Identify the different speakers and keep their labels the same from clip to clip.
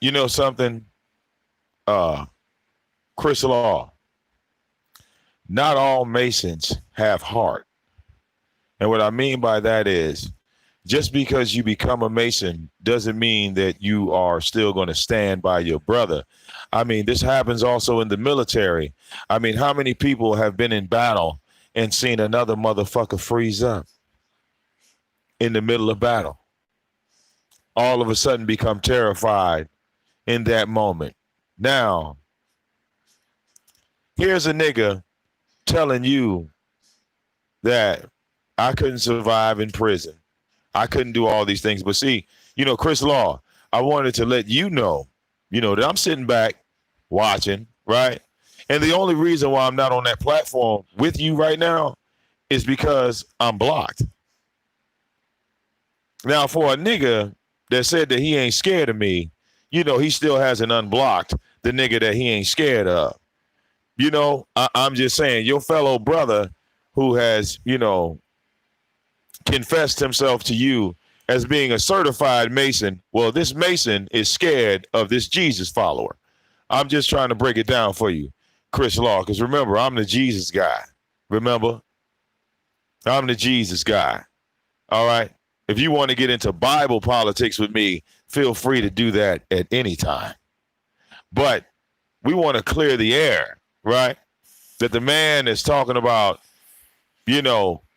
Speaker 1: You know something, uh, Chris Law, not all Masons have heart. And what I mean by that is just because you become a Mason doesn't mean that you are still going to stand by your brother. I mean, this happens also in the military. I mean, how many people have been in battle and seen another motherfucker freeze up in the middle of battle? All of a sudden become terrified in that moment. Now, here's a nigga telling you that I couldn't survive in prison. I couldn't do all these things. But see, Chris Law, I wanted to let you know, that I'm sitting back watching, right? And the only reason why I'm not on that platform with you right now is because I'm blocked. Now, for a nigga that said that he ain't scared of me, he still hasn't unblocked the nigga that he ain't scared of. I'm just saying, your fellow brother who has, confessed himself to you as being a certified Mason, well, this Mason is scared of this Jesus follower. I'm just trying to break it down for you, Chris Law, because remember, I'm the Jesus guy. Remember? I'm the Jesus guy. All right? If you want to get into Bible politics with me, feel free to do that at any time. But we want to clear the air, right? That the man is talking about,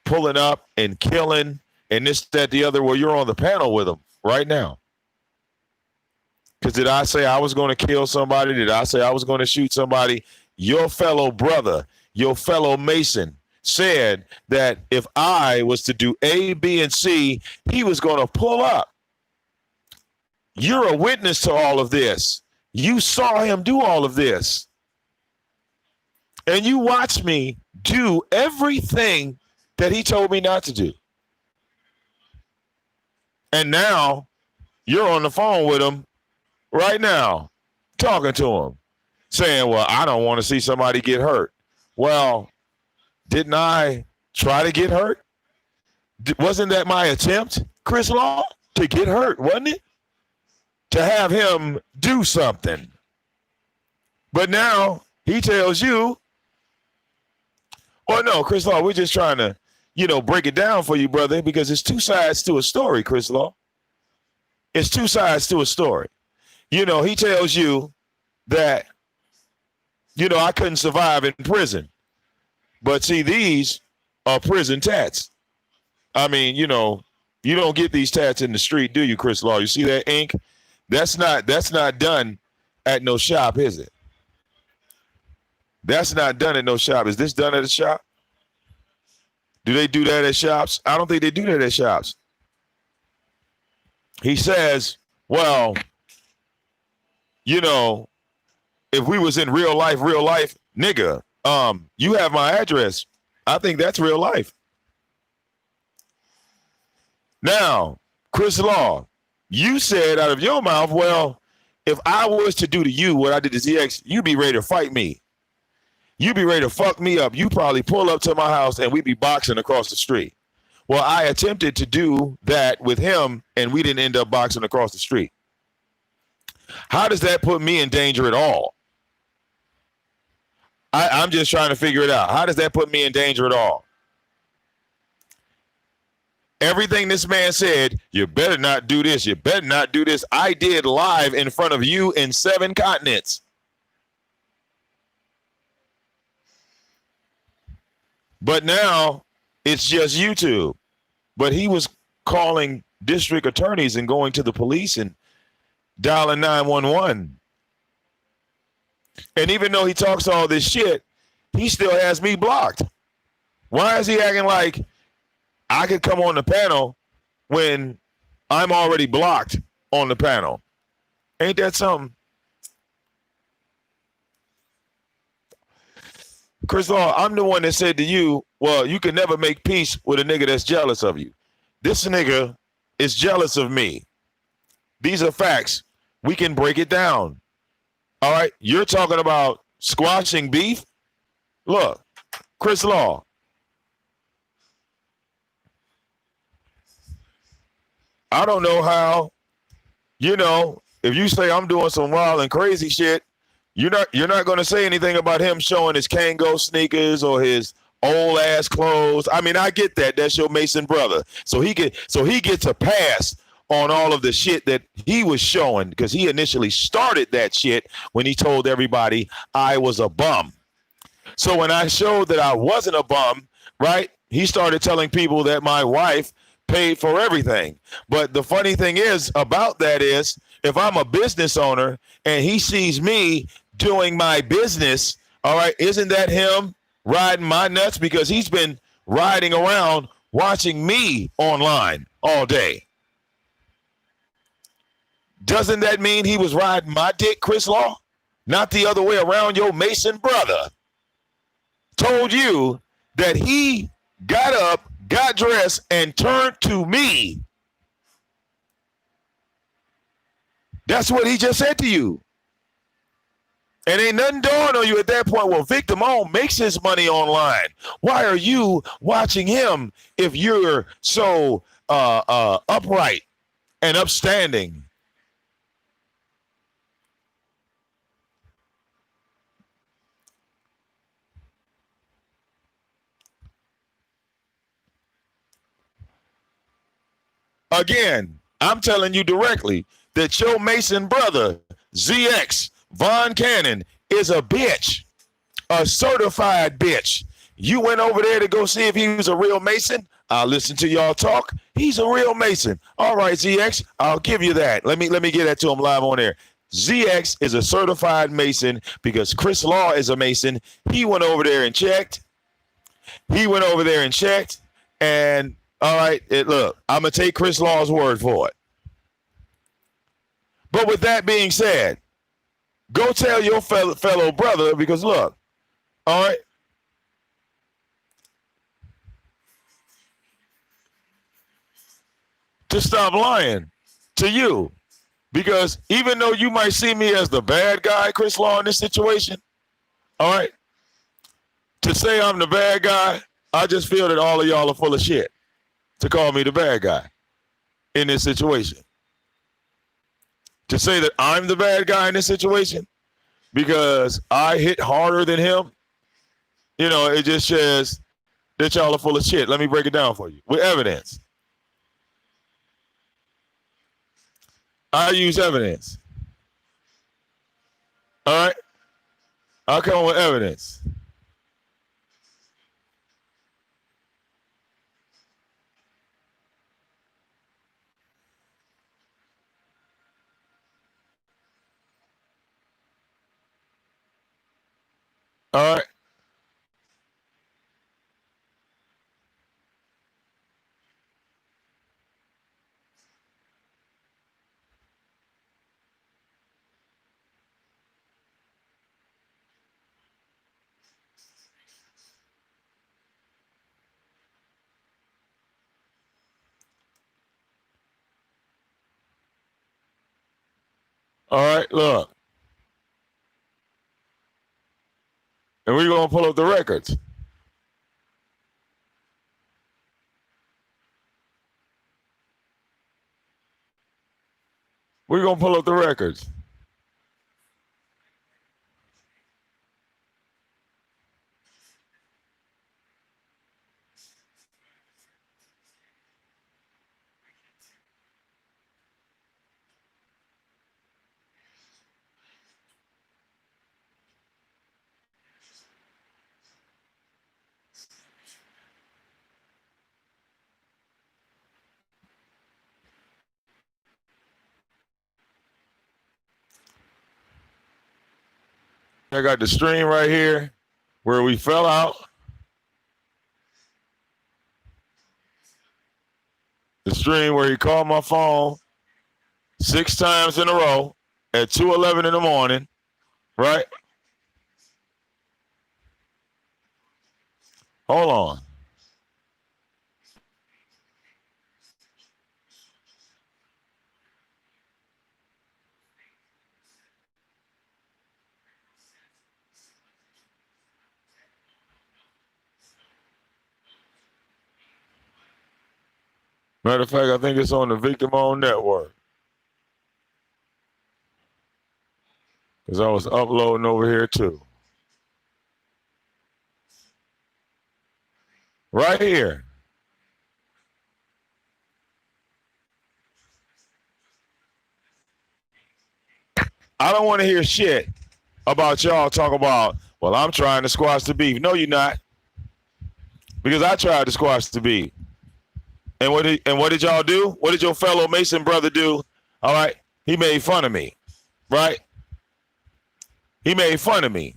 Speaker 1: pulling up and killing and this, that, the other. Well, you're on the panel with him right now. Because did I say I was going to kill somebody? Did I say I was going to shoot somebody? Your fellow brother, your fellow Mason said that if I was to do A, B, and C, he was going to pull up. You're a witness to all of this. You saw him do all of this. And you watched me do everything that he told me not to do. And now you're on the phone with him right now, talking to him, saying, well, I don't want to see somebody get hurt. Well, didn't I try to get hurt? Wasn't that my attempt, Chris Law, to get hurt, wasn't it? To have him do something. But now he tells you, well, no, Chris Law, we're just trying to, break it down for you, brother, because it's two sides to a story, Chris Law. It's two sides to a story. He tells you that, I couldn't survive in prison. But see, these are prison tats. I mean, you don't get these tats in the street, do you, Chris Law? You see that ink? That's not done at no shop, is it? That's not done at no shop. Is this done at a shop? Do they do that at shops? I don't think they do that at shops. He says, well, if we was in real life, nigga, you have my address. I think that's real life. Now, Chris Law, you said out of your mouth, well, if I was to do to you what I did to ZX, you'd be ready to fight me. You'd be ready to fuck me up. You probably pull up to my house and we'd be boxing across the street. Well, I attempted to do that with him and we didn't end up boxing across the street. How does that put me in danger at all? I'm just trying to figure it out. How does that put me in danger at all? Everything this man said, you better not do this. You better not do this. I did live in front of you in 7 continents. But now it's just YouTube. But he was calling district attorneys and going to the police and dialing 911. And even though he talks all this shit, he still has me blocked. Why is he acting like I could come on the panel when I'm already blocked on the panel? Ain't that something? Chris Law, I'm the one that said to you, well, you can never make peace with a nigga that's jealous of you. This nigga is jealous of me. These are facts. We can break it down. All right? You're talking about squashing beef? Look, Chris Law. I don't know how, if you say I'm doing some wild and crazy shit, you're not going to say anything about him showing his Kango sneakers or his old ass clothes. I mean, I get that. That's your Mason brother. So he gets a pass on all of the shit that he was showing because he initially started that shit when he told everybody I was a bum. So when I showed that I wasn't a bum, right, he started telling people that my wife paid for everything. But the funny thing is about that is if I'm a business owner and he sees me doing my business, all right, isn't that him riding my nuts? Because he's been riding around watching me online all day. Doesn't that mean he was riding my dick, Chris Law? Not the other way around. Your Mason brother told you that he got up, got dressed, and turned to me. That's what he just said to you. And ain't nothing dawned on you at that point. Well, VicDamoane makes his money online. Why are you watching him if you're so upright and upstanding? Again, I'm telling you directly that your Mason brother, ZX, Von Cannon, is a bitch, a certified bitch. You went over there to go see if he was a real Mason. I'll listen to y'all talk. He's a real Mason. All right, ZX, I'll give you that. Let me get that to him live on air. ZX is a certified Mason because Chris Law is a Mason. He went over there and checked. And all right, look, I'm going to take Chris Law's word for it. But with that being said, go tell your fellow brother because look, all right, to stop lying to you. Because even though you might see me as the bad guy, Chris Law, in this situation, all right, to say I'm the bad guy, I just feel that all of y'all are full of shit to call me the bad guy in this situation. To say that I'm the bad guy in this situation because I hit harder than him, you know, it just says that y'all are full of shit. Let me break it down for you with evidence. I use evidence. All right? I'll come with evidence. All right? All right, look. And we're going to pull up the records. We're going to pull up the records. I got the stream right here where we fell out. The stream where he called my phone 6 times in a row at 2:11 in the morning, right? Hold on. Matter of fact, I think it's on the VicDamoane network. Because I was uploading over here too. Right here. I don't want to hear shit about y'all talk about, well, I'm trying to squash the beef. No, you're not. Because I tried to squash the beef. And what did y'all do? What did your fellow Mason brother do? All right. He made fun of me. Right? He made fun of me.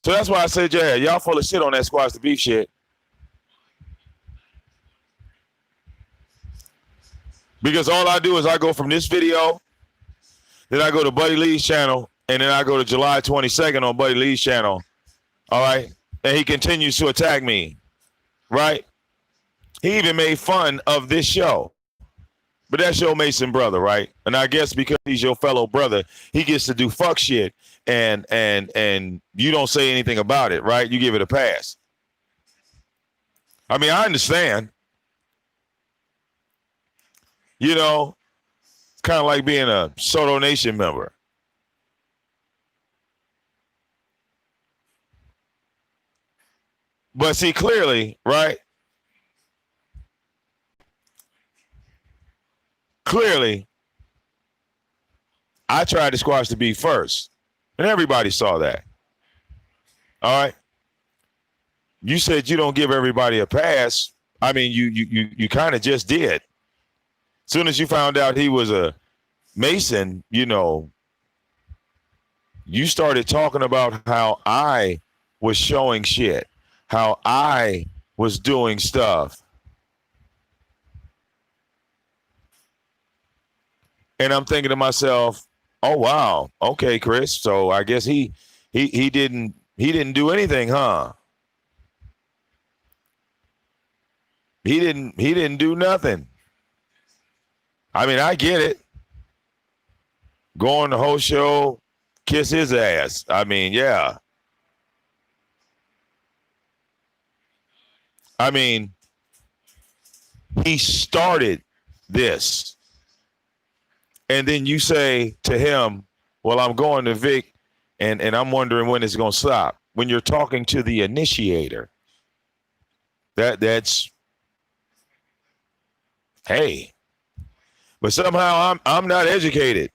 Speaker 1: So that's why I said, yeah, y'all full of shit on that squash the beef shit. Because all I do is I go from this video, then I go to Buddy Lee's channel, and then I go to July 22nd on Buddy Lee's channel. All right? And he continues to attack me. Right? He even made fun of this show. But that's your Mason brother, right? And I guess because he's your fellow brother, he gets to do fuck shit, and you don't say anything about it, right? You give it a pass. I mean, I understand. You know, it's kind of like being a Soto Nation member. But see, clearly, right? Clearly, I tried to squash the beef first. And everybody saw that. All right? You said you don't give everybody a pass. I mean, you kind of just did. As soon as you found out he was a Mason, you know, you started talking about how I was showing shit, how I was doing stuff. And I'm thinking to myself, oh wow, okay, Chris. So I guess he didn't do anything, huh? He didn't do nothing. I mean, I get it. Go on the whole show, kiss his ass. I mean, yeah. I mean, he started this. And then you say to him, well, I'm going to Vic, and I'm wondering when it's going to stop. When you're talking to the initiator, that's, hey. But somehow I'm not educated.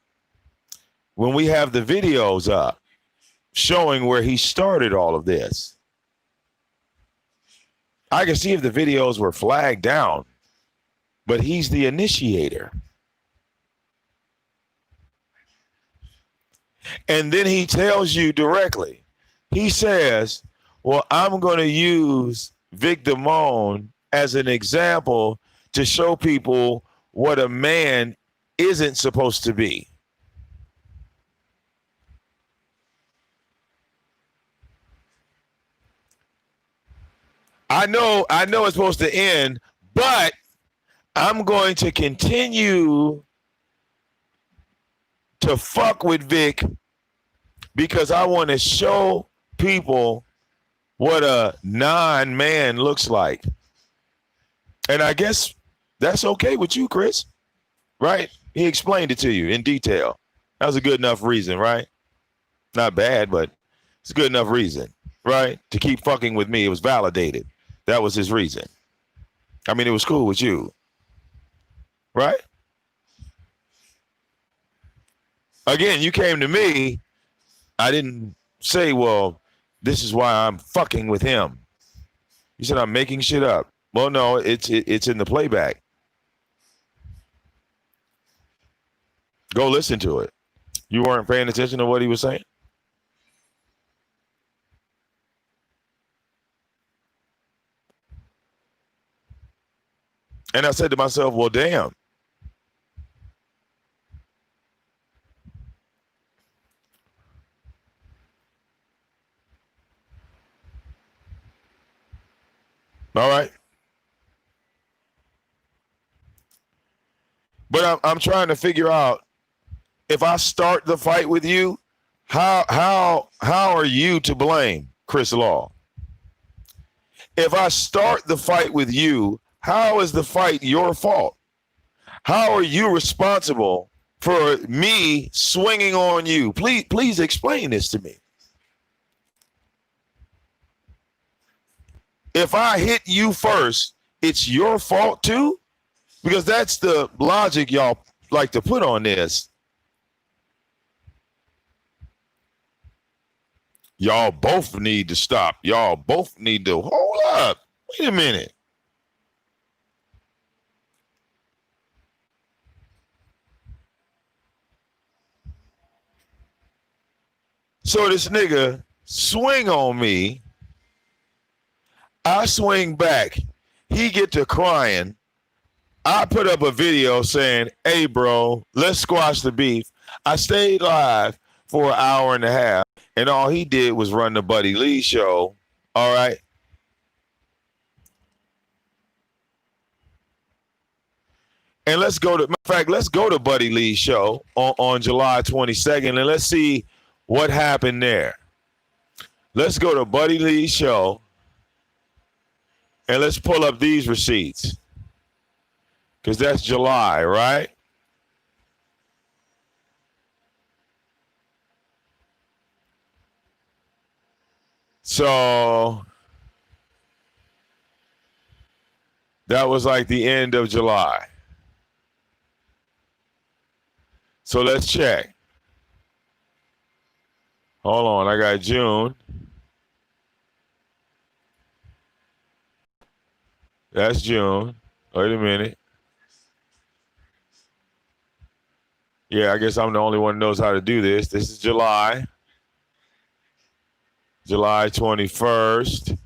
Speaker 1: When we have the videos up showing where he started all of this, I can see if the videos were flagged down, but he's the initiator. And then he tells you directly, he says, well, I'm going to use VicDamoane as an example to show people what a man isn't supposed to be. I know it's supposed to end, but I'm going to continue to fuck with Vic because I want to show people what a non-man looks like. And I guess that's okay with you, Chris, right? He explained it to you in detail. That was a good enough reason, right? Not bad, but it's a good enough reason, right? To keep fucking with me. It was validated. That was his reason. I mean, it was cool with you, right? Again, you came to me. I didn't say, well, this is why I'm fucking with him. You said I'm making shit up. Well, no, it's in the playback. Go listen to it. You weren't paying attention to what he was saying? And I said to myself, well, damn. All right. But I'm trying to figure out, if I start the fight with you, how are you to blame, Chris Law? If I start the fight with you, how is the fight your fault? How are you responsible for me swinging on you? Please explain this to me. If I hit you first, it's your fault too? Because that's the logic y'all like to put on this. Y'all both need to stop. Y'all both need to hold up. Wait a minute. So this nigga swing on me. I swing back. He get to crying. I put up a video saying, hey, bro, let's squash the beef. I stayed live for an hour and a half, and all he did was run the Buddy Lee show. All right. And let's go to Buddy Lee's show on July 22nd, and let's see what happened there. Let's go to Buddy Lee's show, and let's pull up these receipts. Because that's July, right? So that was like the end of July. So let's check. Hold on, I got June. That's June. Wait a minute. Yeah, I guess I'm the only one who knows how to do this. This is July. July 21st.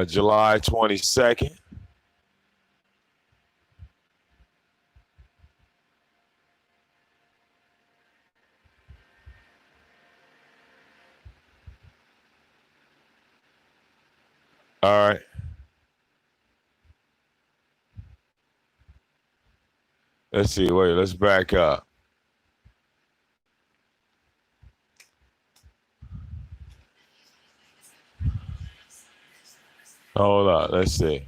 Speaker 1: July 22nd. All right. Let's see. Wait, let's back up. Hold on. Let's see.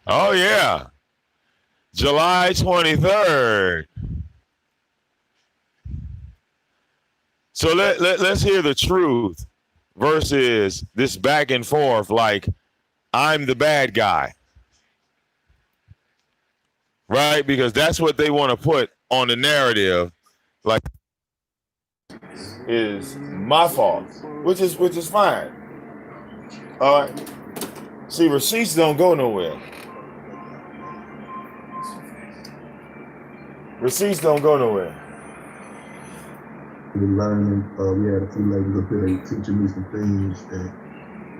Speaker 1: Oh, yeah. July 23rd. So let's hear the truth versus this back and forth like I'm the bad guy. Right? Because that's what they want to put on the narrative. Like is my fault. Which is fine. All right. See, receipts don't go nowhere. Receipts don't go nowhere.
Speaker 2: We learning, we had a few ladies up there teaching me some things, and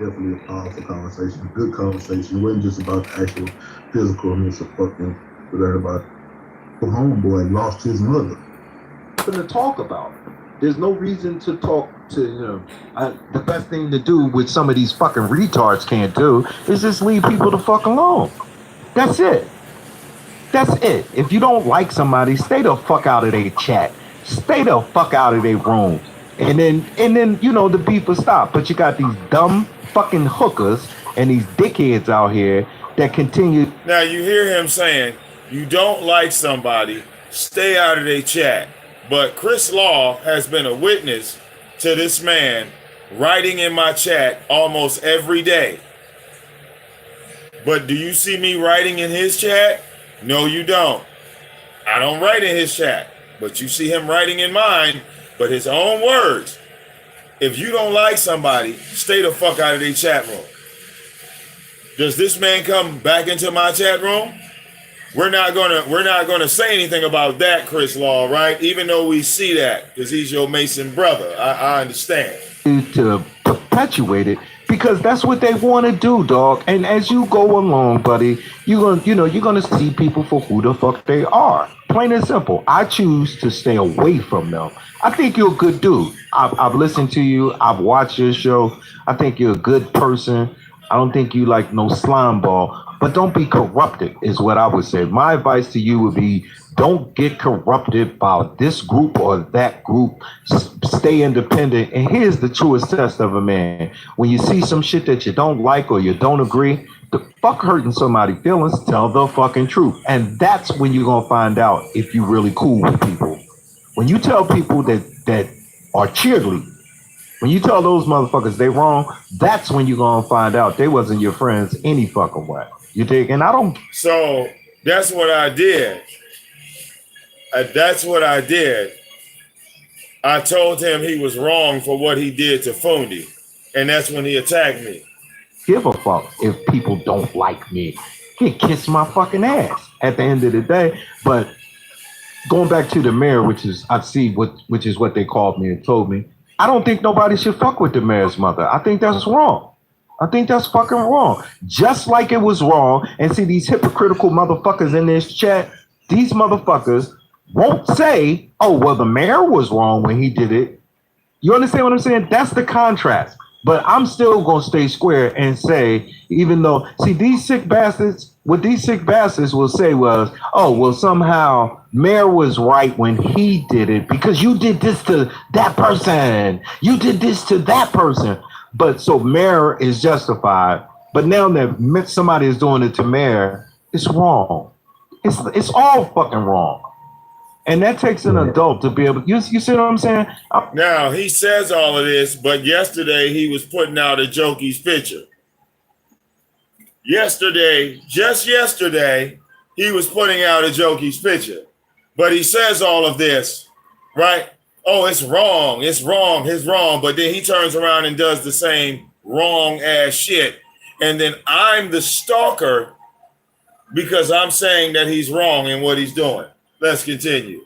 Speaker 2: definitely a powerful conversation, good conversation. It wasn't just about the actual physical, I mean, it's a fucking, we learned about the homeboy lost his mother.
Speaker 3: Nothing to talk about. There's no reason to talk to, the best thing to do, which some of these fucking retards can't do, is just leave people the fuck alone. That's it. That's it. If you don't like somebody, stay the fuck out of their chat. Stay the fuck out of their room. And then, the beef will stop. But you got these dumb fucking hookers and these dickheads out here that continue.
Speaker 1: Now you hear him saying, you don't like somebody, stay out of their chat. But Chris Law has been a witness to this man writing in my chat almost every day. But do you see me writing in his chat? No, you don't. I don't write in his chat. But you see him writing in mine, but his own words. If you don't like somebody, stay the fuck out of their chat room. Does this man come back into my chat room? We're not gonna say anything about that, Chris Law, right? Even though we see that, because he's your Mason brother. I understand.
Speaker 3: To perpetuate it, because that's what they want to do, dog. And as you go along, buddy, you're gonna see people for who the fuck they are. Plain and simple. I choose to stay away from them. I think you're a good dude. I've listened to you. I've watched your show. I think you're a good person. I don't think you like no slime ball. but don't be corrupted is what I would say. My advice to you would be, don't get corrupted by this group or that group. Stay independent. And here's the truest test of a man. When you see some shit that you don't like or you don't agree, the fuck hurting somebody's feelings, tell the fucking truth. And that's when you're going to find out if you really cool with people. When you tell people that are cheerleading, when you tell those motherfuckers they wrong, that's when you're going to find out they wasn't your friends any fucking way. You dig? And I don't.
Speaker 1: So that's what I did. That's what I did. I told him he was wrong for what he did to Fundi. And that's when he attacked me.
Speaker 3: Give a fuck if people don't like me. He kiss my fucking ass at the end of the day. But going back to the mayor, which is what they called me and told me, I don't think nobody should fuck with the mayor's mother. I think that's wrong. I think that's fucking wrong. Just like it was wrong. And see, these hypocritical motherfuckers in this chat, these motherfuckers won't say, oh, well, the mayor was wrong when he did it. You understand what I'm saying? That's the contrast. But I'm still going to stay square and say, even though, see, these sick bastards, what these sick bastards will say was, oh, well, somehow mayor was right when he did it because you did this to that person. You did this to that person. But so mayor is justified. But now that somebody is doing it to mayor, it's wrong. It's all fucking wrong. And that takes an adult to be able, you see what I'm saying?
Speaker 1: Now, he says all of this, but yesterday he was putting out a Jokey's picture. Just yesterday, he was putting out a Jokey's picture. But he says all of this, right? Oh, it's wrong, it's wrong. But then he turns around and does the same wrong ass shit. And then I'm the stalker because I'm saying that he's wrong in what he's doing. Let's continue.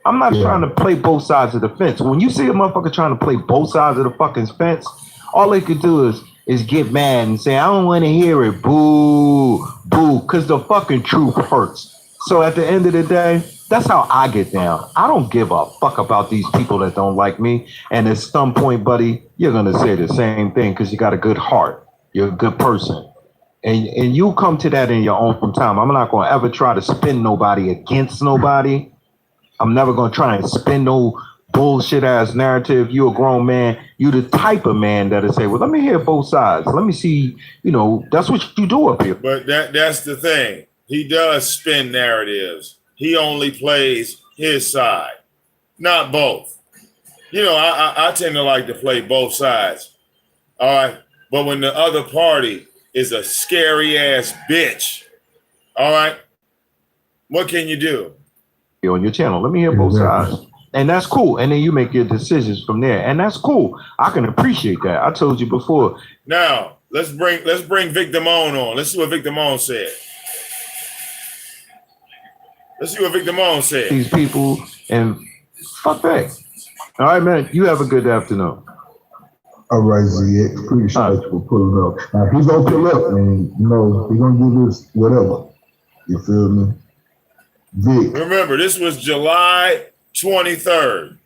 Speaker 3: I'm not trying to play both sides of the fence. When you see a motherfucker trying to play both sides of the fucking fence, all they could do is get mad and say, I don't want to hear it. Boo, boo, because the fucking truth hurts. So at the end of the day, that's how I get down. I don't give a fuck about these people that don't like me. And at some point, buddy, you're going to say the same thing because you got a good heart. You're a good person. And you come to that in your own time. I'm not going to ever try to spin nobody against nobody. I'm never going to try and spin no bullshit ass narrative. You a grown man. You the type of man that'll say, well, let me hear both sides. Let me see, that's what you do up here.
Speaker 1: But that's the thing. He does spin narratives. He only plays his side, not both. I tend to like to play both sides. All right. But when the other party is a scary ass bitch. All right. What can you do?
Speaker 3: On your channel, let me hear both sides. And that's cool. And then you make your decisions from there. And that's cool. I can appreciate that. I told you before.
Speaker 1: Now, let's bring VicDamoane on. Let's see what VicDamoane said.
Speaker 3: These people and fuck that. All right, man. You have a good afternoon.
Speaker 2: All right, ZX. Appreciate you for pulling up. Now, he's gonna pull up, and he's gonna give us whatever. You feel me? Vic.
Speaker 1: Remember, this was July 23rd.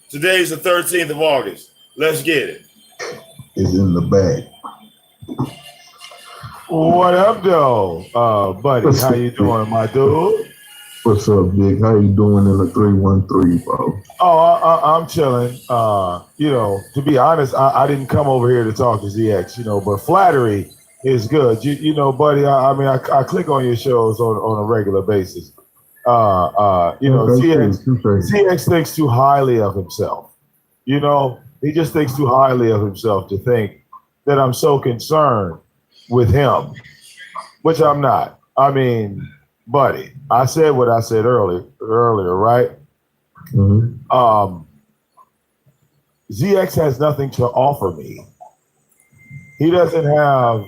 Speaker 1: Today's the 13th of August. Let's get it.
Speaker 2: Is in the bag.
Speaker 4: What up, though? Buddy, how you doing, my dude?
Speaker 2: What's up, Vic? How you doing in the 313, bro?
Speaker 4: Oh, I'm chilling. To be honest, I didn't come over here to talk to ZX, but flattery is good. Buddy, I click on your shows on a regular basis. ZX thinks too highly of himself. He just thinks too highly of himself to think that I'm so concerned with him, which I'm not. Buddy, I said what I said earlier, right?
Speaker 2: Mm-hmm.
Speaker 4: ZX has nothing to offer me. He doesn't have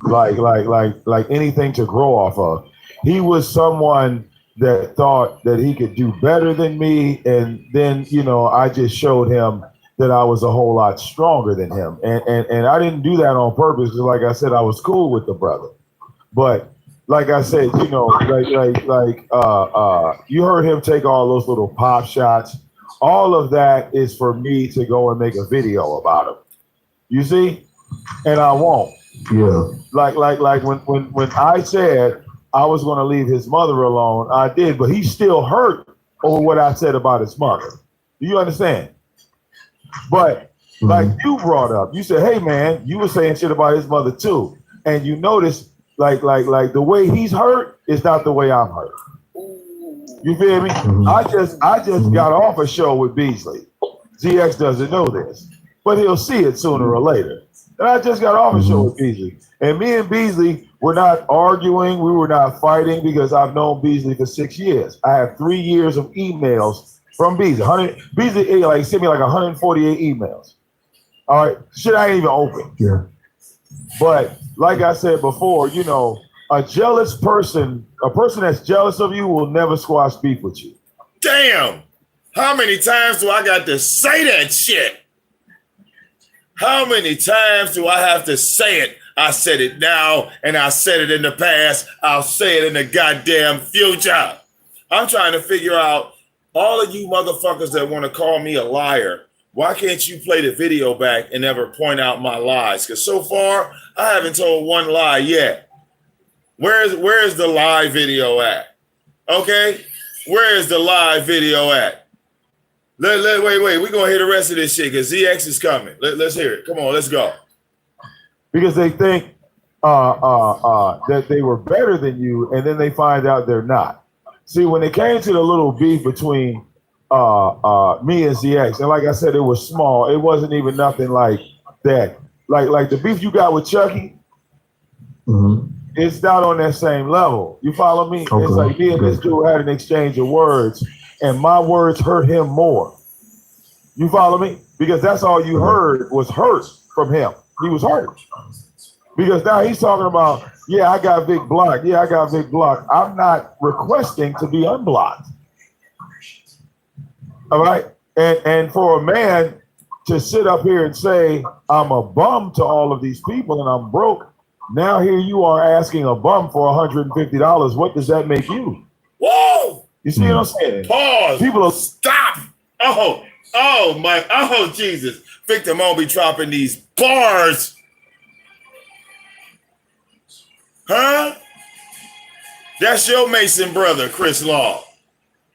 Speaker 4: like anything to grow off of. He was someone that thought that he could do better than me, and then I just showed him that I was a whole lot stronger than him, and I didn't do that on purpose because, like I said, I was cool with the brother, but. Like I said, you heard him take all those little pop shots. All of that is for me to go and make a video about him. You see? and I won't.
Speaker 2: Yeah.
Speaker 4: Like when I said I was going to leave his mother alone, I did, but he's still hurt over what I said about his mother. Do you understand? But like you brought up, you said, "Hey man, you were saying shit about his mother too," and you notice like the way he's hurt is not the way I'm hurt. You feel me? I just got off a show with Beasley. ZX doesn't know this, but he'll see it sooner or later. And I just got off a show with Beasley. And me and Beasley were not arguing. We were not fighting because I've known Beasley for 6 years. I have 3 years of emails from Beasley. Beasley like sent me like 148 emails. All right. Shit I ain't even open.
Speaker 2: Yeah.
Speaker 4: But like I said before, you know, a jealous person, a person that's jealous of you will never squash beef with you.
Speaker 1: Damn. How many times do I got to say that shit? How many times do I have to say it? I said it now, and I said it in the past. I'll say it in the goddamn future. I'm trying to figure out, all of you motherfuckers that want to call me a liar, why can't you play the video back and never point out my lies? Because so far, I haven't told one lie yet. Where's the live video at? Okay? Where is the live video at? Wait. We're going to hear the rest of this shit because ZX is coming. Let's hear it. Come on, let's go.
Speaker 4: Because they think that they were better than you, and then they find out they're not. See, when it came to the little beef between me and ZX, and like I said, it was small. It wasn't even nothing like that. Like the beef you got with Chucky, it's not on that same level. You follow me? Okay. It's like me and this dude had an exchange of words, and my words hurt him more. You follow me? Because that's all you heard was hurt from him. He was hurt. Because now he's talking about, yeah, I got Vic blocked. Yeah, I got Vic blocked. I'm not requesting to be unblocked. All right? And for a man to sit up here and say, I'm a bum to all of these people and I'm broke, now here you are asking a bum for $150. What does that make you?
Speaker 1: Whoa!
Speaker 4: You see what I'm saying?
Speaker 1: Pause.
Speaker 4: People are
Speaker 1: stop. Oh Jesus. VicDamoane be dropping these bars. Huh? That's your Mason brother, Chris Law.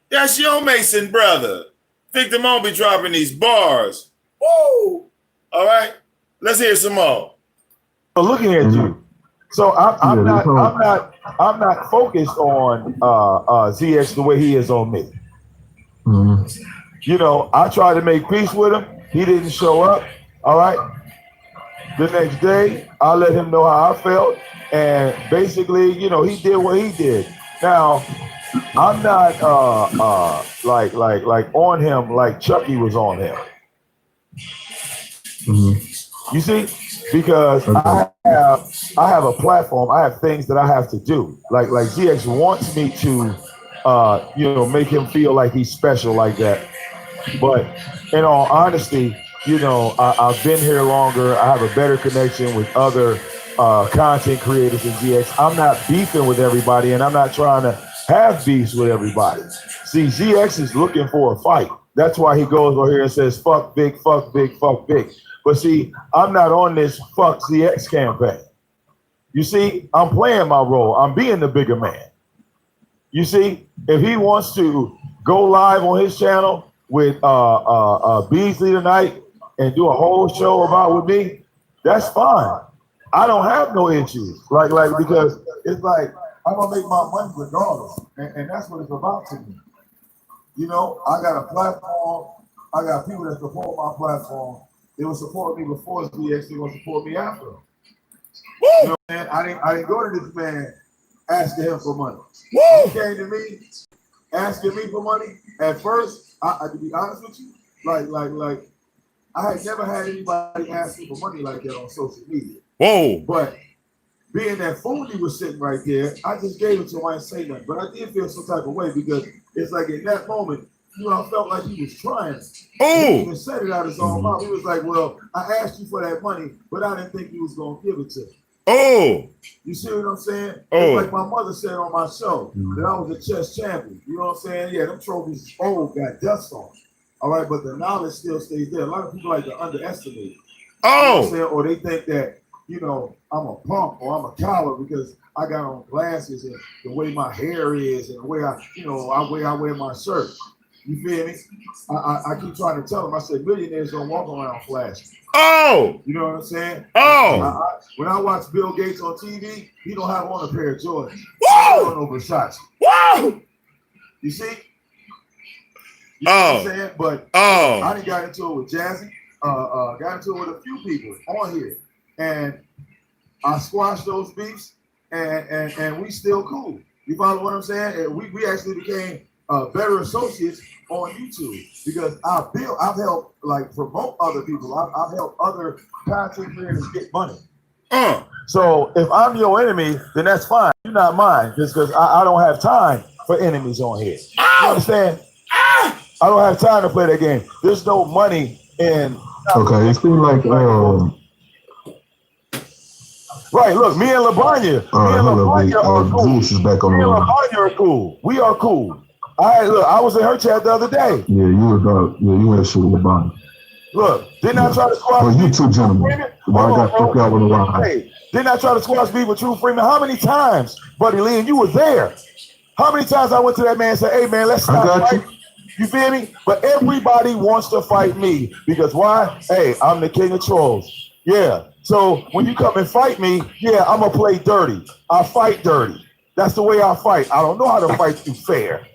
Speaker 1: That's your Mason brother. VicDamoane be dropping these bars. Woo! All right. Let's hear some more.
Speaker 4: Looking at you. So I'm not focused on ZX the way he is on me. You know, I tried to make peace with him. He didn't show up. All right. The next day, I let him know how I felt. And basically, you know, he did what he did. Now, I'm not like on him like Chucky was on him. You see? Because I have a platform. I have things that I have to do. Like ZX wants me to you know, make him feel like he's special like that. But in all honesty, you know, I've been here longer. I have a better connection with other content creators than ZX. I'm not beefing with everybody, and I'm not trying to have beefs with everybody. See, ZX is looking for a fight. That's why he goes over here and says, fuck Vic, fuck Vic, fuck Vic. But see, I'm not on this fuck ZX campaign. You see, I'm playing my role. I'm being the bigger man. You see, if he wants to go live on his channel with Beasley tonight and do a whole show about with me, that's fine. I don't have no issues. Like because it's like I'm gonna make my money regardless, and that's what it's about to me. You know, I got a platform. I got people that support my platform. They will support me before ZX. They will support me after. You know, man, I didn't go to this man asking him for money. He came to me asking me for money. At first, I to be honest with you, like I had never had anybody ask me for money like that on social media.
Speaker 1: Whoa!
Speaker 4: But being that Foodie was sitting right there, I just gave it to him. I didn't say nothing, but I did feel some type of way because it's like in that moment, you know, I felt like he was trying.
Speaker 1: Oh!
Speaker 4: He even said it out his own mouth. He was like, "Well, I asked you for that money, but I didn't think you was gonna give it to me."
Speaker 1: Oh!
Speaker 4: You see what I'm saying?
Speaker 1: Oh.
Speaker 4: It's like my mother said on my show that I was a chess champion. You know what I'm saying? Yeah, them trophies old got dust on. All right, but the knowledge still stays there. A lot of people like to underestimate it. You know what I'm
Speaker 1: Oh,
Speaker 4: saying? Or they think that, you know, I'm a punk or I'm a coward because I got on glasses and the way my hair is and the way I, you know, I wear my shirt. You feel me? I keep trying to tell them, I said, millionaires don't walk around flashing.
Speaker 1: oh,
Speaker 4: You know what I'm saying?
Speaker 1: oh.
Speaker 4: When I watch Bill Gates on TV, he don't have on a pair of Jordans. He don't know Versace.
Speaker 1: Whoa!
Speaker 4: You see? You know what I'm saying? But I done got into it with Jazzy. Got into it with a few people on here. And I squashed those beefs and we still cool. You follow what I'm saying? And we actually became better associates on YouTube because I've helped like promote other people. I've helped other content creators get money. So if I'm your enemy, then that's fine. You're not mine, just because I don't have time for enemies on here. You understand? I don't have time to play that game. There's no money in.
Speaker 2: Okay, it seems like
Speaker 4: right. Look, me and LeBron, are cool.
Speaker 2: Zeus is back on
Speaker 4: Me
Speaker 2: the
Speaker 4: and
Speaker 2: line.
Speaker 4: LeBron are cool. We are cool. I was in her chat the other day.
Speaker 2: Yeah, you went to shoot LeBron.
Speaker 4: Look, didn't I try to squash?
Speaker 2: Well, you two gentlemen. Why I got fucked out on the line?
Speaker 4: Hey, didn't I try to squash me with True Freeman? How many times, Buddy Lee, and you were there? How many times I went to that man and said, "Hey man, let's stop fighting." You feel me? But everybody wants to fight me because why? Hey, I'm the king of trolls. Yeah. So when you come and fight me, yeah, I'm gonna play dirty. I fight dirty. That's the way I fight. I don't know how to fight you fair.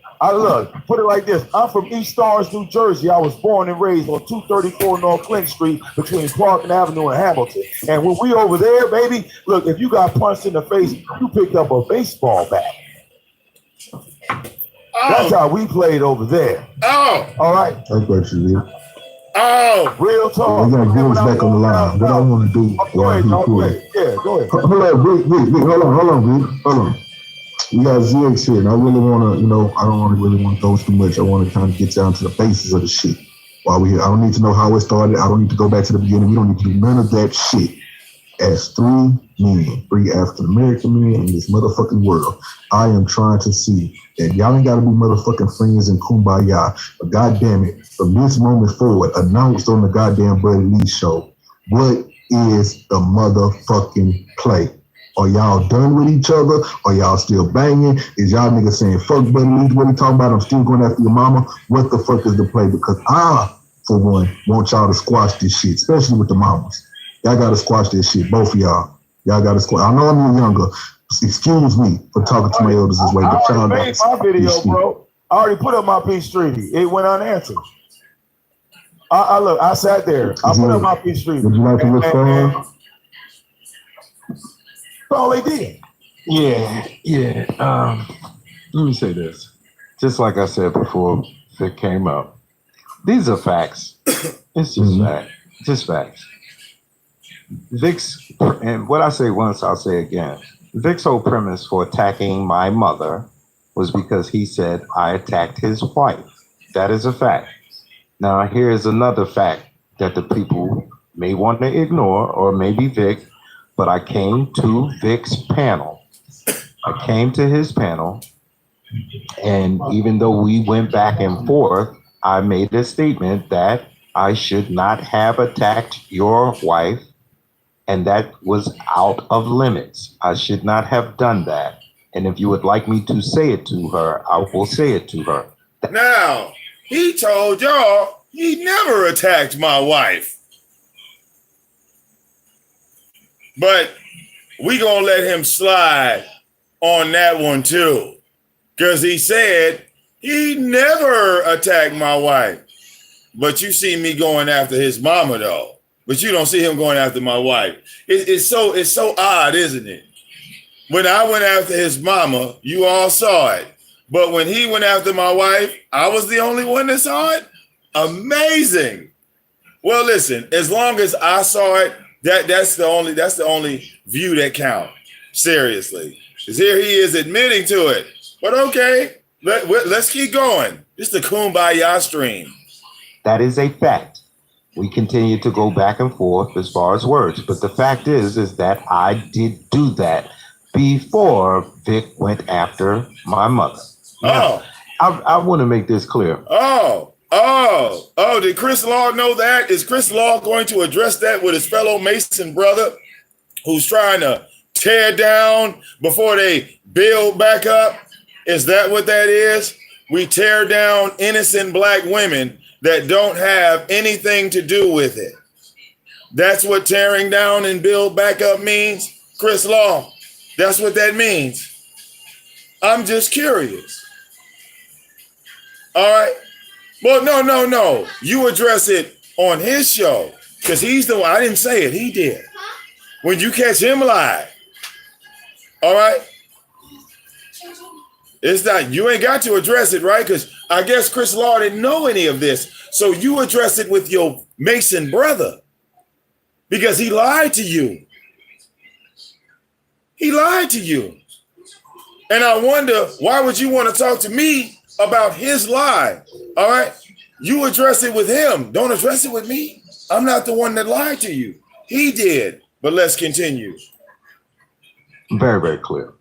Speaker 4: Put it like this. I'm from East Orange, New Jersey. I was born and raised on 234 North Clinton Street between Park Avenue and Hamilton. And when we over there, baby, look, if you got punched in the face, you picked up a baseball bat. That's how we played over there. All right.
Speaker 2: That's what you did.
Speaker 4: Real talk.
Speaker 2: We got Zeus back on the line. What I want to do.
Speaker 4: Go ahead. Yeah, go ahead.
Speaker 2: Hold on. We got ZX here, and I really want to, I don't really want to go too much. I want to kind of get down to the basis of the shit while we here. I don't need to know how it started. I don't need to go back to the beginning. We don't need to do none of that shit. As three African American men in this motherfucking world, I am trying to see that y'all ain't got to be motherfucking friends and kumbaya. But goddamn it, from this moment forward, announced on the goddamn Buddy Lee show, what is the motherfucking play? Are y'all done with each other? Are y'all still banging? Is y'all niggas saying, fuck Buddy Lee, what he talking about? I'm still going after your mama. What the fuck is the play? Because I, for one, want y'all to squash this shit, especially with the mamas. Y'all got to squash this shit, both of y'all. Y'all got to squash. I know I'm younger. Excuse me for talking to my elders this way, but y'all got
Speaker 4: made my video, bro. I already put up my peace treaty. It went unanswered. I sat there. I put up my peace treaty.
Speaker 2: Would you like to respond?
Speaker 4: That's all they did.
Speaker 3: Yeah. Let me say this. Just like I said before it came up. These are facts. It's just facts. Vic's, and what I say once, I'll say again. Vic's whole premise for attacking my mother was because he said I attacked his wife. That is a fact. Now, here's another fact that the people may want to ignore, or maybe Vic, but I came to Vic's panel. I came to his panel, and even though we went back and forth, I made a statement that I should not have attacked your wife, and that was out of limits. I should not have done that. And if you would like me to say it to her, I will say it to her.
Speaker 1: Now, he told y'all he never attacked my wife. But we gonna let him slide on that one too. Because he said he never attacked my wife. But you see me going after his mama though. But you don't see him going after my wife. It's so odd, isn't it? When I went after his mama, you all saw it. But when he went after my wife, I was the only one that saw it. Amazing. Well, listen, as long as I saw it, that's the only view that counts. Seriously. Because here he is admitting to it. But okay, let's keep going. It's the Kumbaya stream.
Speaker 3: That is a fact. We continue to go back and forth as far as words. But the fact is that I did do that before Vic went after my mother. Now, I want to make this clear.
Speaker 1: Oh, did Chris Law know that? Is Chris Law going to address that with his fellow Mason brother who's trying to tear down before they build back up? Is that what that is? We tear down innocent black women that don't have anything to do with it. That's what tearing down and build back up means? Chris Law, that's what that means. I'm just curious. All right. Well, no. You address it on his show because he's the one. I didn't say it. He did. When you catch him live. All right. It's not, you ain't got to address it, right? Because I guess Chris Law didn't know any of this. So you address it with your Mason brother because he lied to you. He lied to you. And I wonder, why would you want to talk to me about his lie? All right. You address it with him. Don't address it with me. I'm not the one that lied to you. He did. But let's continue.
Speaker 3: Very, very clear.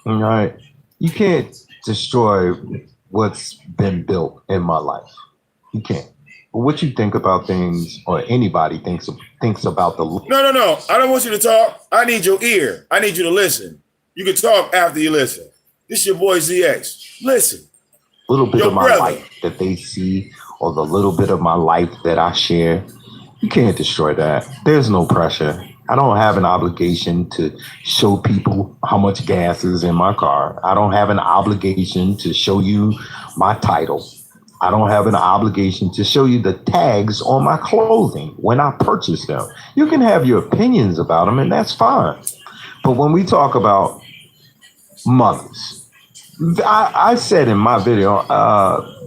Speaker 3: All right. You can't destroy what's been built in my life. You can't. But what you think about things, or anybody thinks about the...
Speaker 1: No. I don't want you to talk. I need your ear. I need you to listen. You can talk after you listen. This your boy ZX. Listen.
Speaker 3: Little bit
Speaker 1: Your
Speaker 3: of my
Speaker 1: brother.
Speaker 3: life that they see, or the little bit of my life that I share, you can't destroy that. There's no pressure. I don't have an obligation to show people how much gas is in my car. I don't have an obligation to show you my title. I don't have an obligation to show you the tags on my clothing when I purchase them. You can have your opinions about them, and that's fine. But when we talk about mothers, I said in my video,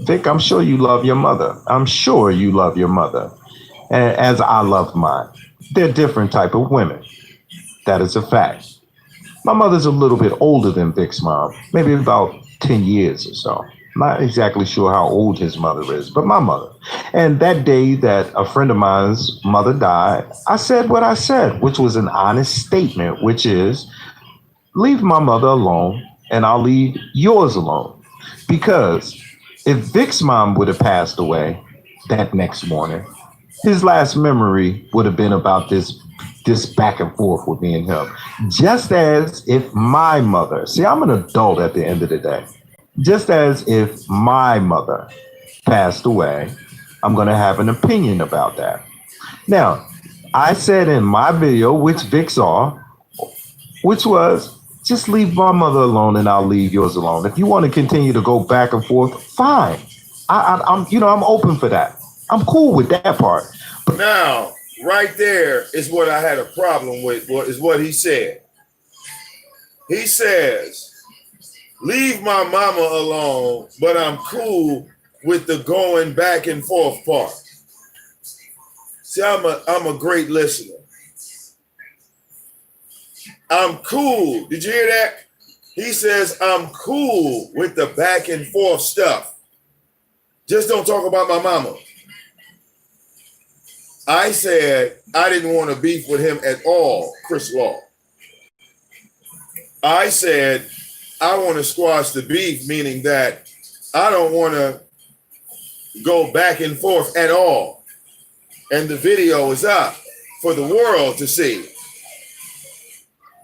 Speaker 3: Vic, I'm sure you love your mother. I'm sure you love your mother, as I love mine. They're different type of women. That is a fact. My mother's a little bit older than Vic's mom, maybe about 10 years or so. Not exactly sure how old his mother is, but my mother. And that day that a friend of mine's mother died, I said what I said, which was an honest statement, which is, leave my mother alone and I'll leave yours alone. Because if Vic's mom would have passed away that next morning, his last memory would have been about this back and forth with me and him. Just as if my mother, see, I'm an adult at the end of the day. Just as if my mother passed away, I'm going to have an opinion about that. Now, I said in my video, which Vic saw, which was, just leave my mother alone and I'll leave yours alone. If you want to continue to go back and forth, fine. I'm open for that. I'm cool with that part.
Speaker 1: Now, right there is what I had a problem with, is what he said. He says, leave my mama alone, but I'm cool with the going back and forth part. See, I'm a great listener. I'm cool. Did you hear that? He says, I'm cool with the back and forth stuff. Just don't talk about my mama. I said I didn't want to beef with him at all, Chris Law. I said I want to squash the beef, meaning that I don't want to go back and forth at all. And the video is up for the world to see.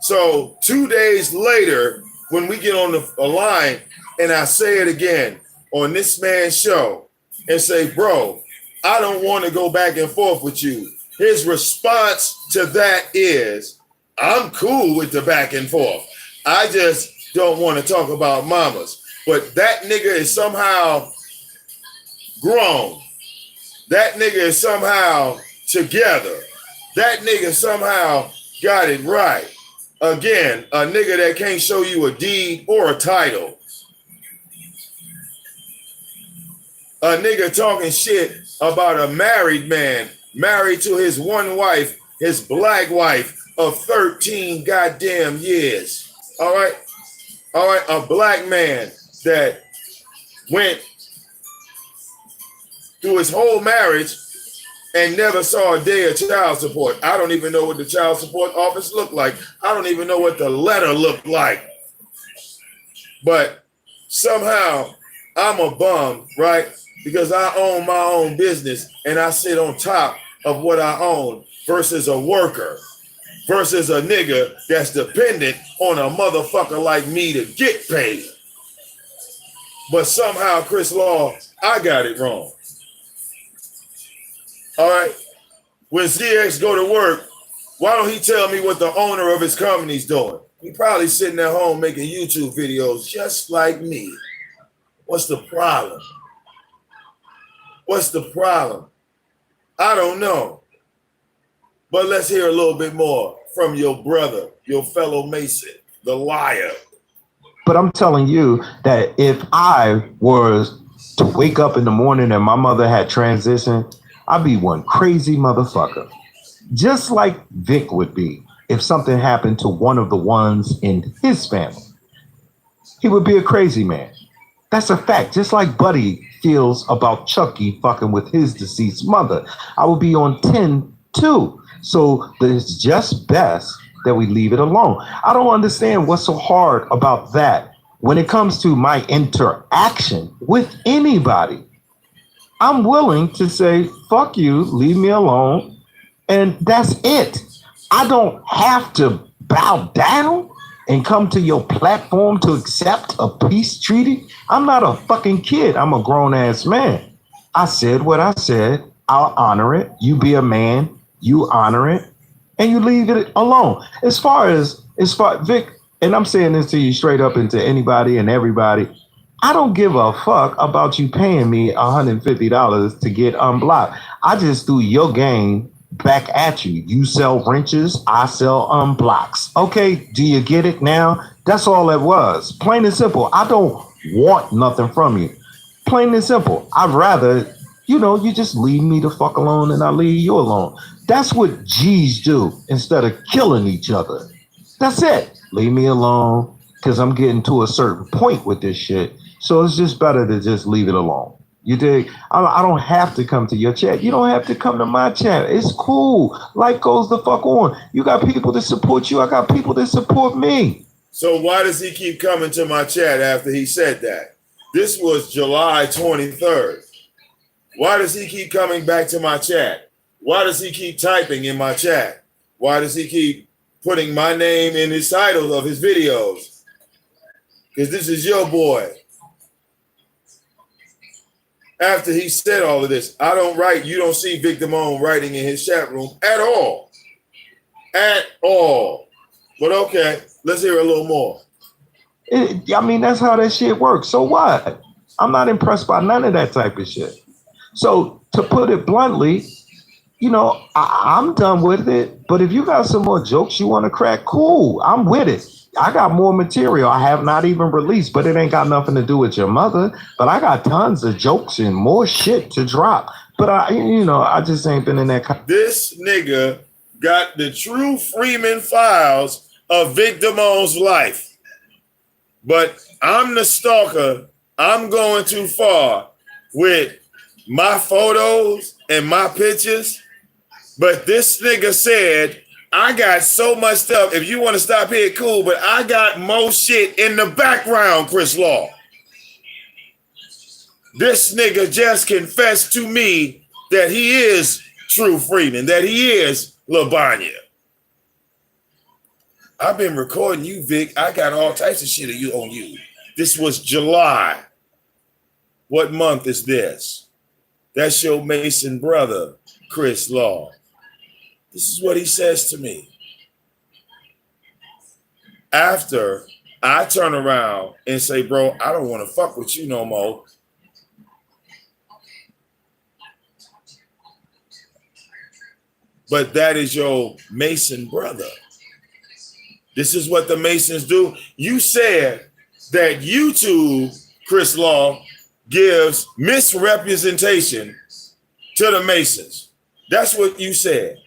Speaker 1: So 2 days later, when we get on a line and I say it again on this man's show and say, bro, I don't want to go back and forth with you. His response to that is, I'm cool with the back and forth. I just don't want to talk about mamas. But that nigga is somehow grown. That nigga is somehow together. That nigga somehow got it right. Again, a nigga that can't show you a deed or a title. A nigga talking shit about a married man, married to his one wife, his black wife of 13 goddamn years. All right? All right, a black man that went through his whole marriage and never saw a day of child support. I don't even know what the child support office looked like. I don't even know what the letter looked like. But somehow I'm a bum, right? because I own my own business and I sit on top of what I own versus a worker, versus a nigga that's dependent on a motherfucker like me to get paid. But somehow, Chris Law, I got it wrong. All right? When ZX go to work, why don't he tell me what the owner of his company's doing? He probably sitting at home making YouTube videos just like me. What's the problem? What's the problem? I don't know. But let's hear a little bit more from your brother, your fellow Mason, the liar.
Speaker 3: But I'm telling you that if I was to wake up in the morning and my mother had transitioned, I'd be one crazy motherfucker. Just like Vic would be if something happened to one of the ones in his family. He would be a crazy man. That's a fact. Just like Buddy feels about Chucky fucking with his deceased mother. I would be on 10 too. So it's just best that we leave it alone. I don't understand what's so hard about that. When it comes to my interaction with anybody, I'm willing to say, fuck you, leave me alone. And that's it. I don't have to bow down and come to your platform to accept a peace treaty. I'm not a fucking kid. I'm a grown ass man. I said what I said. I'll honor it. You be a man. You honor it. And you leave it alone. As far Vic, and I'm saying this to you straight up and to anybody and everybody, I don't give a fuck about you paying me $150 to get unblocked. I just threw your game back at you. You sell wrenches, I sell unblocks. Okay, do you get it now? That's all it was. Plain and simple. I don't want nothing from you. Plain and simple. I'd rather, you just leave me the fuck alone and I leave you alone. That's what G's do instead of killing each other. That's it. Leave me alone because I'm getting to a certain point with this shit. So it's just better to just leave it alone. You dig? I don't have to come to your chat. You don't have to come to my chat. It's cool. Life goes the fuck on. You got people that support you. I got people that support me.
Speaker 1: So why does he keep coming to my chat after he said that? This was July 23rd. Why does he keep coming back to my chat? Why does he keep typing in my chat? Why does he keep putting my name in his titles of his videos? Because this is your boy. After he said all of this, I don't write. You don't see VicDamoane writing in his chat room at all. At all. But okay, let's hear a little more.
Speaker 3: That's how that shit works. So what? I'm not impressed by none of that type of shit. So to put it bluntly, I'm done with it. But if you got some more jokes you want to crack, cool. I'm with it. I got more material I have not even released, but it ain't got nothing to do with your mother. But I got tons of jokes and more shit to drop. But I just ain't been in that.
Speaker 1: This nigga got the true Freeman files of VicDamoane's life. But I'm the stalker. I'm going too far with my photos and my pictures. But this nigga said, I got so much stuff. If you want to stop here, cool. But I got more shit in the background, Chris Law. This nigga just confessed to me that he is True Freeman, that he is Labanya. I've been recording you, Vic. I got all types of shit of you on you. This was July. What month is this? That's your Mason brother, Chris Law. This is what he says to me. After I turn around and say, bro, I don't want to fuck with you no more. But that is your Mason brother. This is what the Masons do. You said that YouTube, Chris Law, gives misrepresentation to the Masons. That's what you said.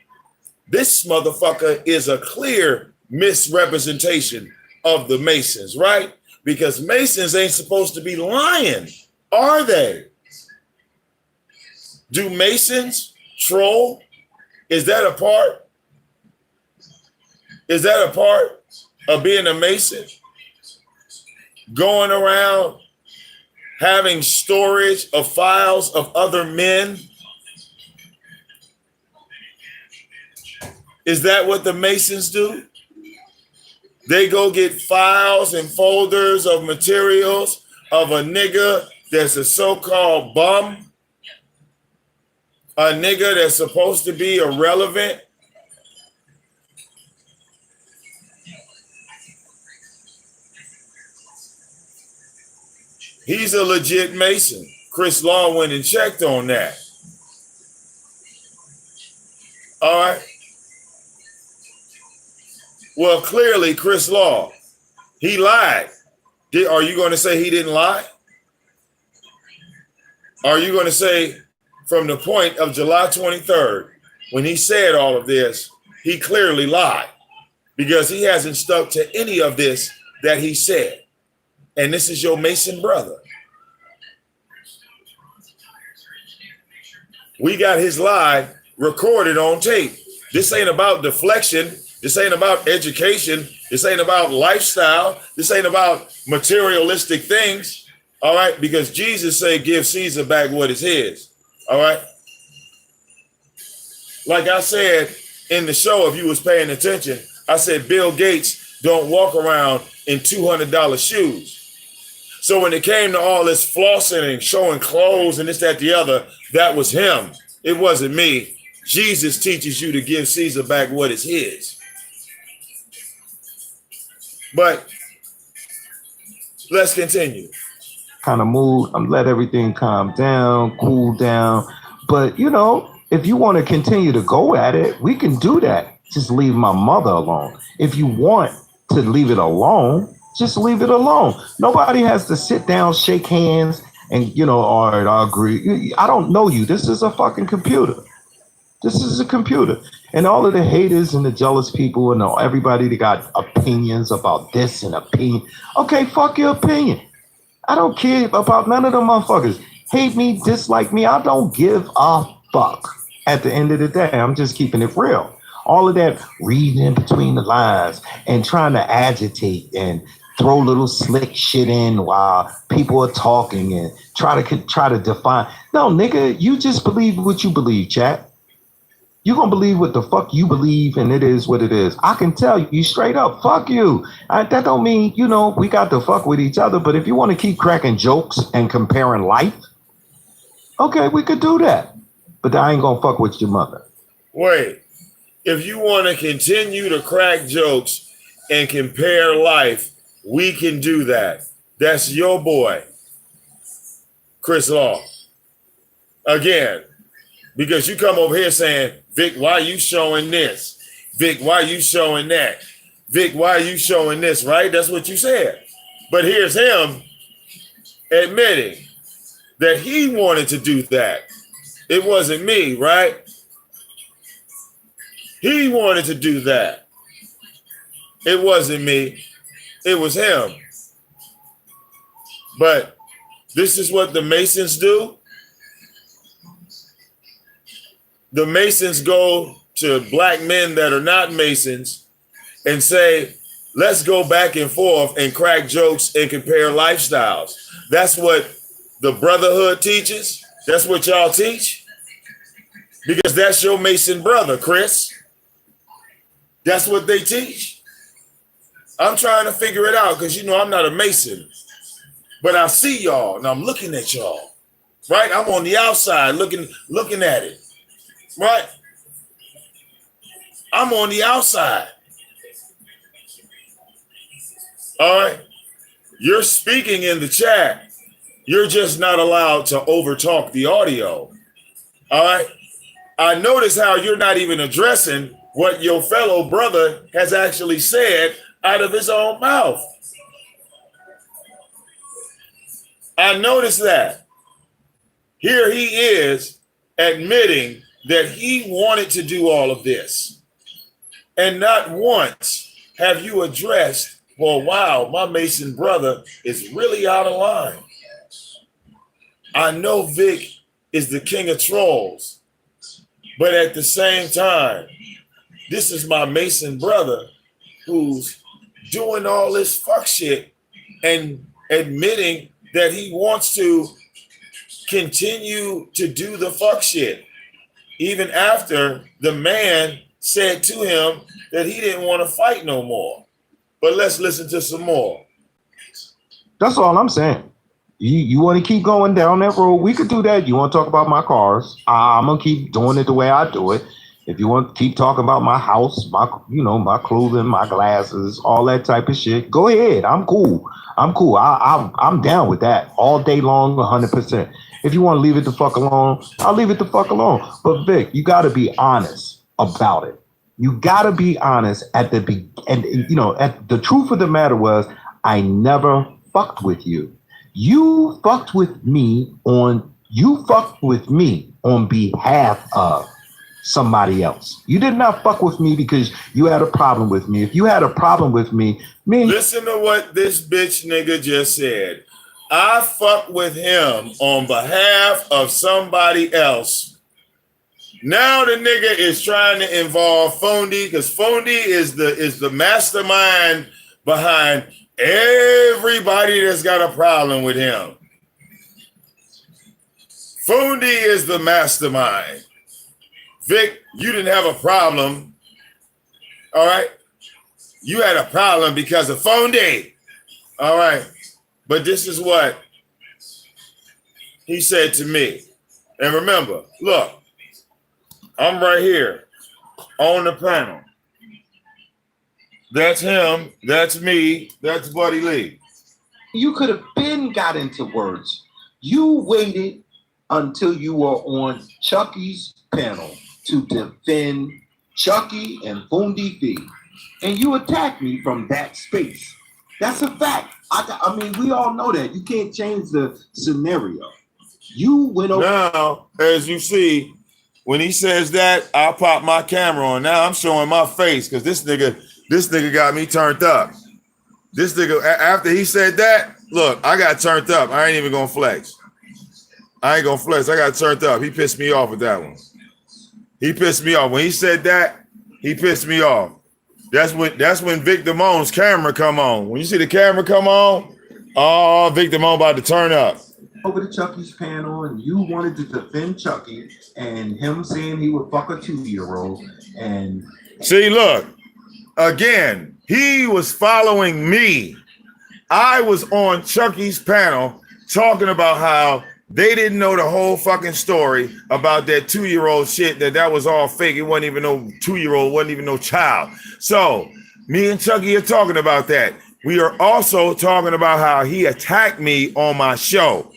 Speaker 1: This motherfucker is a clear misrepresentation of the Masons, right? Because Masons ain't supposed to be lying, are they? Do Masons troll? Is that a part? Is that a part of being a Mason? Going around having storage of files of other men? Is that what the Masons do? They go get files and folders of materials of a nigga that's a so-called bum, a nigga that's supposed to be irrelevant. He's a legit Mason. Chris Law went and checked on that. All right. Well, clearly, Chris Law, he lied. Are you going to say he didn't lie? Are you going to say from the point of July 23rd, when he said all of this, he clearly lied because he hasn't stuck to any of this that he said? And this is your Mason brother. We got his lie recorded on tape. This ain't about deflection. This ain't about education. This ain't about lifestyle. This ain't about materialistic things. All right. Because Jesus said, give Caesar back what is his. All right. Like I said in the show, if you was paying attention, I said, Bill Gates don't walk around in $200 shoes. So when it came to all this flossing and showing clothes and this, that, the other, that was him. It wasn't me. Jesus teaches you to give Caesar back what is his. But let's continue.
Speaker 3: Kind of mood. Let everything calm down, cool down. But, you know, if you want to continue to go at it, we can do that. Just leave my mother alone. If you want to leave it alone, just leave it alone. Nobody has to sit down, shake hands, and, you know, all right, I agree. I don't know you. This is a fucking computer. This is a computer. And all of the haters and the jealous people and everybody that got opinions about this and opinion. Okay, fuck your opinion. I don't care about none of them motherfuckers. Hate me, dislike me. I don't give a fuck. At the end of the day, I'm just keeping it real. All of that reading in between the lines and trying to agitate and throw little slick shit in while people are talking and try to define. No, nigga, you just believe what you believe, chat. You're going to believe what the fuck you believe, and it is what it is. I can tell you straight up, fuck you. That don't mean, you know, we got to fuck with each other, but if you want to keep cracking jokes and comparing life, okay, we could do that. But I ain't going to fuck with your mother.
Speaker 1: Wait, if you want to continue to crack jokes and compare life, we can do that. That's your boy, Chris Law. Again, because you come over here saying, Vic, why you showing this? Vic, why you showing that? Vic, why you showing this, right? That's what you said. But here's him admitting that he wanted to do that. It wasn't me, right? He wanted to do that. It wasn't me. It was him. But this is what the Masons do. The Masons go to black men that are not Masons and say, let's go back and forth and crack jokes and compare lifestyles. That's what the brotherhood teaches. That's what y'all teach. Because that's your Mason brother, Chris. That's what they teach. I'm trying to figure it out because, you know, I'm not a Mason. But I see y'all and I'm looking at y'all. Right? I'm on the outside looking at it. Right? I'm on the outside. All right. You're speaking in the chat. You're just not allowed to overtalk the audio. All right. I notice how you're not even addressing what your fellow brother has actually said out of his own mouth. I noticed that. Here he is admitting that he wanted to do all of this. And not once have you addressed, well, wow, my Mason brother is really out of line. I know Vic is the king of trolls, but at the same time, this is my Mason brother who's doing all this fuck shit and admitting that he wants to continue to do the fuck shit, even after the man said to him that he didn't want to fight no more. But let's listen to some more.
Speaker 3: That's all I'm saying. You want to keep going down that road, we could do that. You want to talk about my cars? I'm gonna keep doing it the way I do it. If you want to keep talking about my house, my clothing, my glasses, all that type of shit, go ahead. I'm cool. I'm down with that all day long, 100%. If you want to leave it the fuck alone, I'll leave it the fuck alone. But Vic, you got to be honest about it. You got to be honest at the the truth of the matter was, I never fucked with you. You fucked with me on behalf of somebody else. You did not fuck with me because you had a problem with me. If you had a problem with me.
Speaker 1: Listen to what this bitch nigga just said. I fuck with him on behalf of somebody else. Now the nigga is trying to involve Fondy, because Fondy is the mastermind behind everybody that's got a problem with him. Fondy is the mastermind. Vic, you didn't have a problem. All right. You had a problem because of Fondy. All right. But this is what he said to me. And remember, look, I'm right here on the panel. That's him. That's me. That's Buddy Lee.
Speaker 3: You could have got into words. You waited until you were on Chucky's panel to defend Chucky and Fondy Fee. And you attacked me from that space. That's a fact. I mean, we all know that. You can't change the scenario. You went over.
Speaker 1: Now, as you see, when he says that, I'll pop my camera on. Now I'm showing my face because this nigga got me turned up. This nigga, after he said that, look, I got turned up. I ain't even gonna flex. I got turned up. He pissed me off with that one. He pissed me off. When he said that, he pissed me off. That's when VicDamoane's camera come on. When you see the camera come on, oh, VicDamoane about to turn up.
Speaker 3: Over to Chucky's panel, and you wanted to defend Chucky and him saying he would fuck a 2-year-old. And
Speaker 1: see, look, again, he was following me. I was on Chucky's panel talking about how they didn't know the whole fucking story about that 2-year-old shit, that was all fake. It wasn't even no 2-year-old, wasn't even no child. So me and Chucky are talking about that. We are also talking about how he attacked me on my show.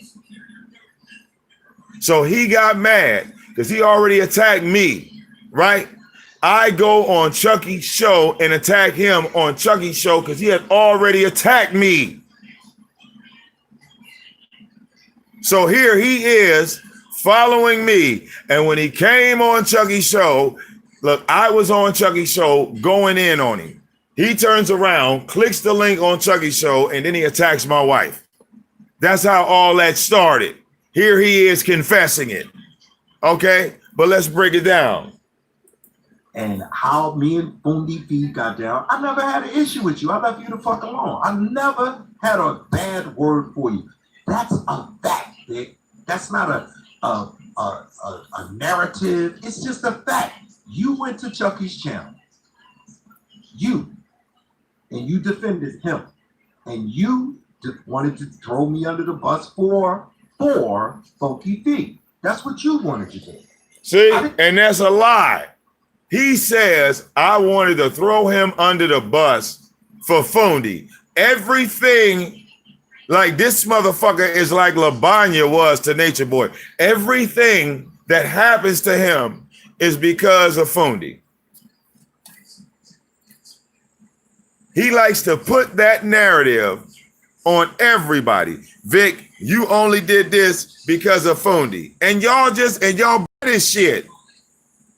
Speaker 1: So he got mad because he already attacked me, right? I go on Chucky's show and attack him on Chucky's show because he had already attacked me. So here he is following me. And when he came on Chucky's show, look, I was on Chucky's show going in on him. He turns around, clicks the link on Chucky's show, and then he attacks my wife. That's how all that started. Here he is confessing it. Okay, but let's break it down.
Speaker 3: And how me and Fondy Fee got down, I never had an issue with you. I left you the fuck alone. I never had a bad word for you. That's a fact. That's not a narrative. It's just a fact. You went to Chucky's channel. And you defended him. And you wanted to throw me under the bus for Funky Fee. That's what you wanted to do.
Speaker 1: See, and that's a lie. He says I wanted to throw him under the bus for Fondy. Everything. Like this motherfucker is like Labanya was to Nature Boy. Everything that happens to him is because of Fondy. He likes to put that narrative on everybody. Vic, you only did this because of Fondy. And y'all this shit.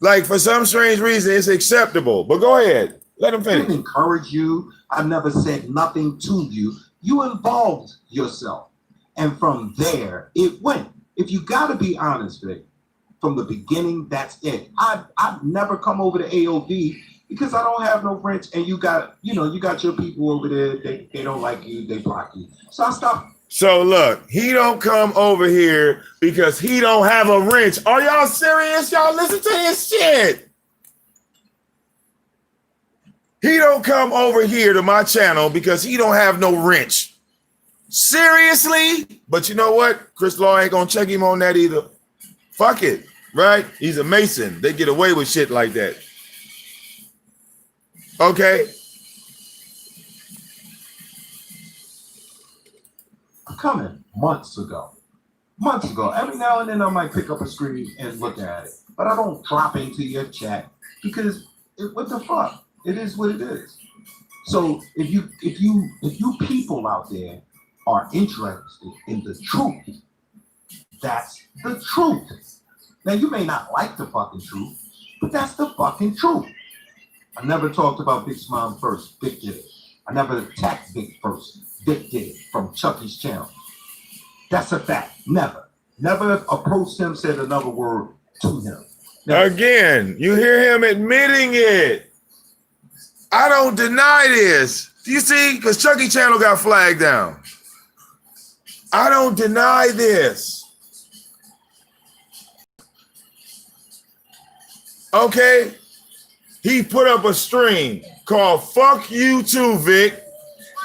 Speaker 1: Like for some strange reason, it's acceptable. But go ahead. Let him finish.
Speaker 3: I didn't encourage you. I never said nothing to you. You involved yourself. And from there, it went. If you got to be honest, Vic, from the beginning, that's it. I've never come over to AOV because I don't have no friends. And you got your people over there. They don't like you. They block you. So I stopped
Speaker 1: So look, he don't come over here because he don't have a wrench. Are y'all serious? Y'all listen to this shit. He don't come over here to my channel because he don't have no wrench. Seriously? But you know what? Chris Law ain't gonna check him on that either. Fuck it, right? He's a Mason. They get away with shit like that. Okay.
Speaker 3: Coming months ago. Every now and then I might pick up a screen and look at it, but I don't drop into your chat because what the fuck? It is what it is. So if you people out there are interested in the truth, that's the truth. Now you may not like the fucking truth, but that's the fucking truth. I never talked about Vic's mom first. Vic did it. I never attacked Vic first. Vic did it from Chucky's channel. That's a fact. Never approached him, said another word to him. Never.
Speaker 1: Again, you hear him admitting it. I don't deny this. Do you see? Because Chucky channel got flagged down. I don't deny this. Okay? He put up a stream called Fuck You Too, Vic.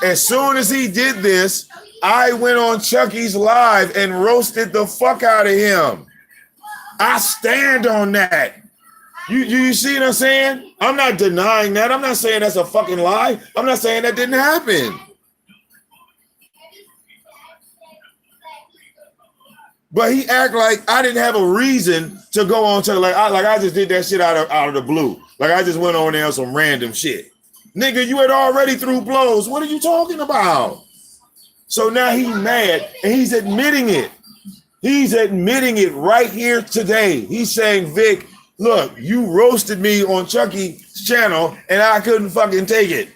Speaker 1: As soon as he did this, I went on Chucky's live and roasted the fuck out of him. I stand on that. You see what I'm saying? I'm not denying that. I'm not saying that's a fucking lie. I'm not saying that didn't happen. But he act like I didn't have a reason to go on to like I just did that shit out of the blue. Like I just went on there on some random shit. Nigga, you had already threw blows. What are you talking about? So now he's mad and he's admitting it. He's admitting it right here today. He's saying, Vic, look, you roasted me on Chucky's channel and I couldn't fucking take it.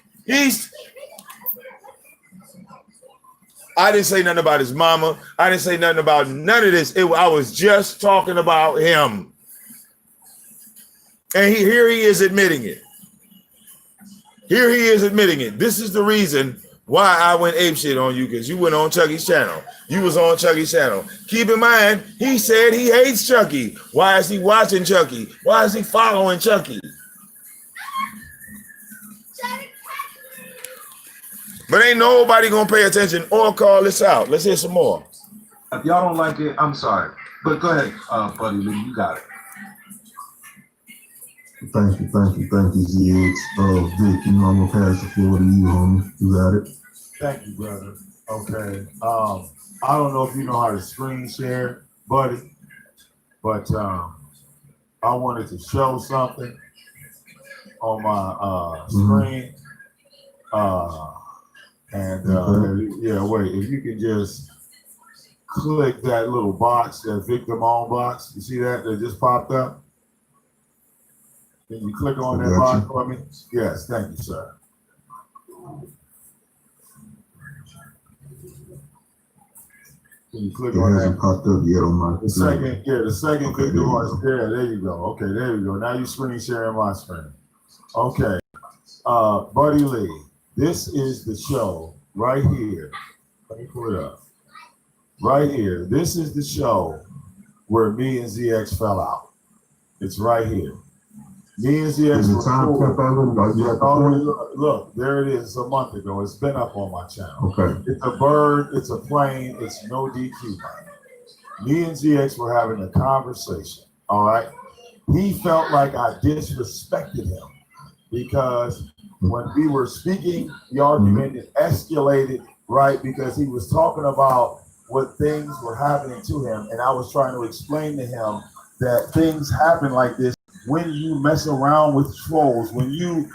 Speaker 1: I didn't say nothing about his mama. I didn't say nothing about none of this. I was just talking about him. And here he is admitting it. Here he is admitting it. This is the reason why I went apeshit on you, because you went on Chucky's channel. You was on Chucky's channel. Keep in mind, he said he hates Chucky. Why is he watching Chucky? Why is he following Chucky? But ain't nobody gonna pay attention or call this out. Let's hear some more.
Speaker 3: If y'all don't like it, I'm sorry. But go ahead, Buddy Lee, you got it.
Speaker 2: Thank you, ZX. Vic, you know I'm gonna pass the floor to you, homie. You got it.
Speaker 4: Thank you, brother. Okay. I don't know if you know how to screen share, buddy, but I wanted to show something on my screen. Yeah, wait, if you can just click that little box, that VicDamoane box. You see that just popped up? Can you click on that box for me? Yes, thank you, sir. Can you click on that?
Speaker 2: Popped up yet on my
Speaker 4: the second VicDamoane. There you go. Okay, there you go. Now you screen sharing my screen. Okay. Buddy Lee, this is the show right here. Let me pull it up. Right here. This is the show where me and ZX fell out. It's right here. Me and ZX look, there it is a month ago. It's been up on my channel.
Speaker 2: Okay.
Speaker 4: It's a bird, it's a plane, it's no DQ. Me and ZX were having a conversation. All right. He felt like I disrespected him because when we were speaking, the argument escalated, right? Because he was talking about what things were happening to him. And I was trying to explain to him that things happen like this when you mess around with trolls, when you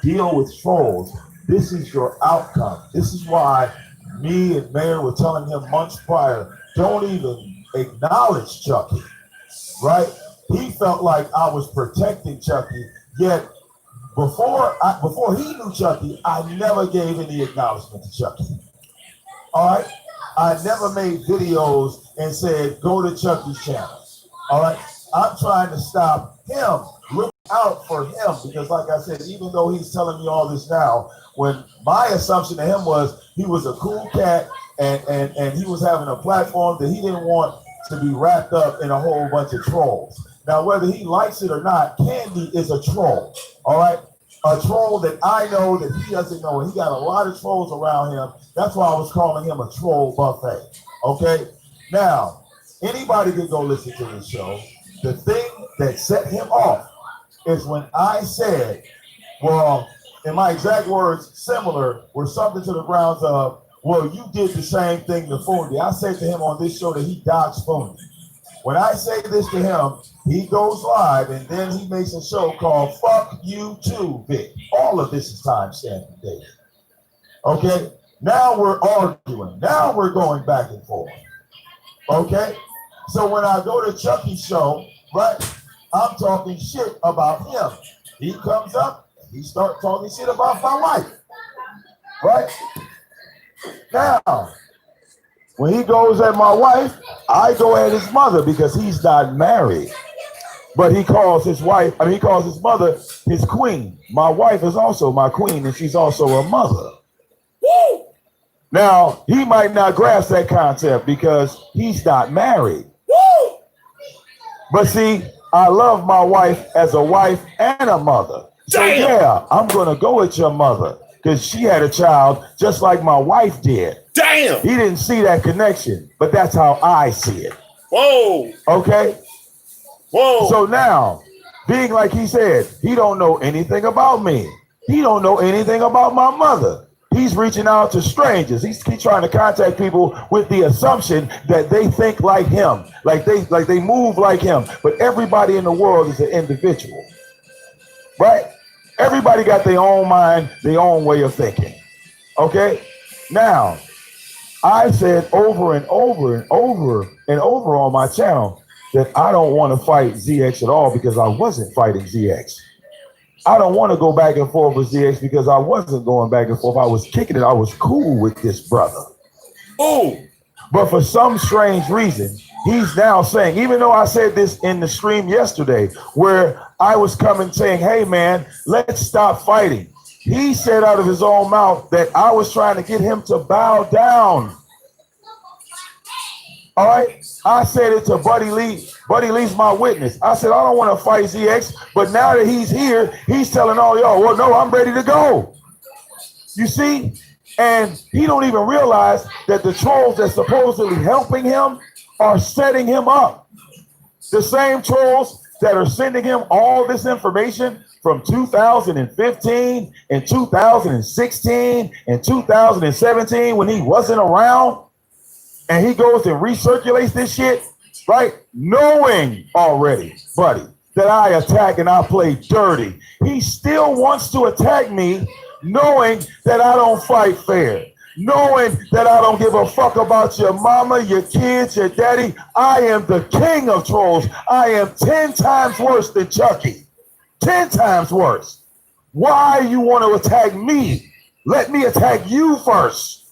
Speaker 4: deal with trolls. This is your outcome. This is why me and Mayor were telling him months prior, don't even acknowledge Chucky, right? He felt like I was protecting Chucky, yet before he knew Chucky, I never gave any acknowledgement to Chucky. All right? I never made videos and said, go to Chucky's channel. All right? I'm trying to stop him, look out for him, because like I said, even though he's telling me all this now, when my assumption of him was he was a cool cat, and he was having a platform that he didn't want to be wrapped up in a whole bunch of trolls. Now, whether he likes it or not, Candy is a troll, all right? A troll that I know that he doesn't know, and he got a lot of trolls around him. That's why I was calling him a troll buffet, okay? Now, anybody can go listen to this show. The thing that set him off is when I said, well, in my exact words, similar, were something to the grounds of, well, you did the same thing to Fundy. I said to him on this show that he dodged Fundy. When I say this to him, he goes live and then he makes a show called Fuck You Too, Vic. All of this is time-stamped dated. Okay? Now we're arguing. Now we're going back and forth. Okay? So when I go to Chucky's show, right, I'm talking shit about him. He comes up and he starts talking shit about my wife. Right? Now, when he goes at my wife, I go at his mother because he's not married. But he calls his wife, he calls his mother his queen. My wife is also my queen, and she's also a mother. Woo! Now, he might not grasp that concept because he's not married. Woo! But see, I love my wife as a wife and a mother. So yeah, I'm going to go with your mother because she had a child just like my wife did.
Speaker 1: Damn!
Speaker 4: He didn't see that connection, but that's how I see it.
Speaker 1: Whoa!
Speaker 4: Okay?
Speaker 1: Whoa!
Speaker 4: So now, being like he said, he don't know anything about me. He don't know anything about my mother. He's reaching out to strangers. He's trying to contact people with the assumption that they think like him, like they move like him. But everybody in the world is an individual, right? Everybody got their own mind, their own way of thinking. Okay? Now, I said over and over and over and over on my channel that I don't want to fight ZX at all because I wasn't fighting ZX. I don't want to go back and forth with ZX because I wasn't going back and forth. I was kicking it. I was cool with this brother. Oh, but for some strange reason, he's now saying, even though I said this in the stream yesterday, where I was coming saying, hey man, let's stop fighting. He said out of his own mouth that I was trying to get him to bow down. All right. I said it to Buddy Lee. Buddy Lee's my witness. I said, I don't want to fight ZX, but now that he's here, he's telling all y'all, well, no, I'm ready to go. You see? And he don't even realize that the trolls that's supposedly helping him are setting him up. The same trolls that are sending him all this information from 2015 and 2016 and 2017 when he wasn't around. And he goes and recirculates this shit, right? Knowing already, buddy, that I attack and I play dirty. He still wants to attack me, knowing that I don't fight fair, knowing that I don't give a fuck about your mama, your kids, your daddy. I am the king of trolls. I am 10 times worse than Chucky. 10 times worse. Why you want to attack me? Let me attack you first.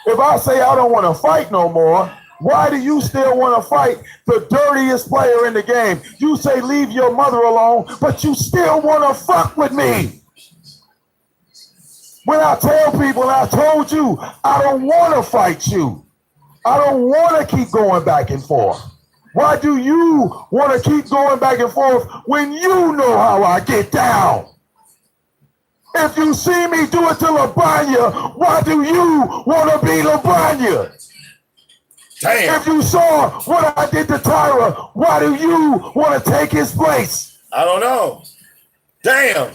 Speaker 4: If I say I don't want to fight no more, why do you still want to fight the dirtiest player in the game? You say leave your mother alone, but you still want to fuck with me. When I tell people, and I told you, I don't want to fight you. I don't want to keep going back and forth. Why do you want to keep going back and forth when you know how I get down? If you see me do it to LaBrania, why do you want to be LaBrania? Damn. If you saw what I did to Tyra, why do you want to take his place?
Speaker 1: I don't know. Damn.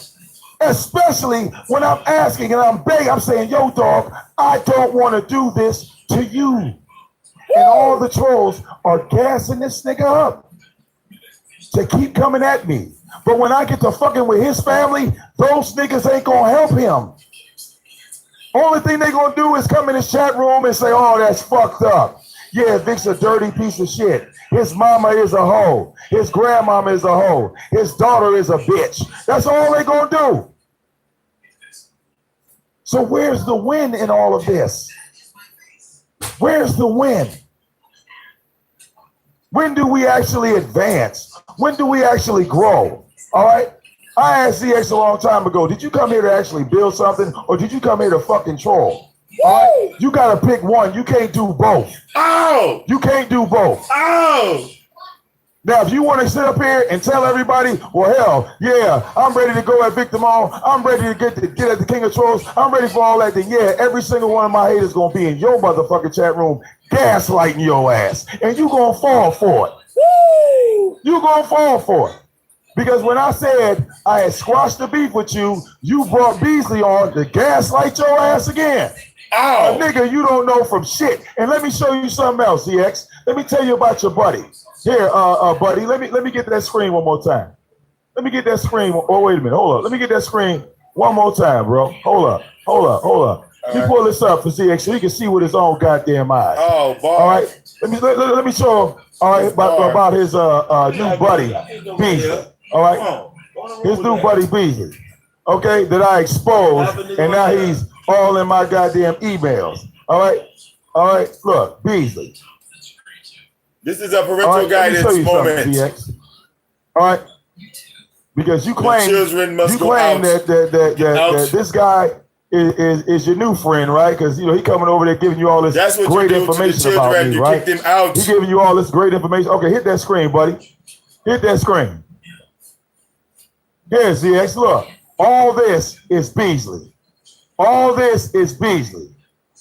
Speaker 4: Especially when I'm asking and I'm begging, I'm saying, yo, dog, I don't want to do this to you. Woo. And all the trolls are gassing this nigga up to keep coming at me. But when I get to fucking with his family, those niggas ain't gonna help him. Only thing they gonna do is come in his chat room and say, oh, that's fucked up. Yeah, Vic's a dirty piece of shit. His mama is a hoe. His grandmama is a hoe. His daughter is a bitch. That's all they gonna do. So where's the win in all of this? Where's the win? When do we actually advance? When do we actually grow? All right? I asked ZX a long time ago, did you come here to actually build something or did you come here to fucking troll? All right? You gotta pick one. You can't do both.
Speaker 1: Oh!
Speaker 4: You can't do both.
Speaker 1: Oh!
Speaker 4: Now, if you want to sit up here and tell everybody, well, hell, yeah, I'm ready to go at VicDamoane. I'm ready to get at the King of Trolls. I'm ready for all that. Then, yeah, every single one of my haters going to be in your motherfucking chat room gaslighting your ass. And you going to fall for it. Woo! You going to fall for it. Because when I said I had squashed the beef with you, you brought Beasley on to gaslight your ass again.
Speaker 1: Oh!
Speaker 4: Nigga, you don't know from shit. And let me show you something else, ZX. Let me tell you about your buddy. Here, buddy, let me get that screen one more time. Let me get that screen. Oh, wait a minute. Hold up. Let me get that screen one more time, bro. Hold up. Let me pull this up for ZX so he can see with his own goddamn eyes.
Speaker 1: Oh, boy.
Speaker 4: All right. Let me show him. All right, about his new buddy, Beasley. All right. His new buddy, Beasley. Okay, that I exposed, and now he's all in my goddamn emails. All right. Look, Beasley.
Speaker 1: This is a parental guidance moment.
Speaker 4: All right, because you claim that this guy is your new friend, right? Because he coming over there giving you all this great information about me, right?
Speaker 1: Kick them out.
Speaker 4: He giving you all this great information. Okay, hit that screen, buddy. Hit that screen. Here, ZX. Look, all this is Beasley. All this is Beasley.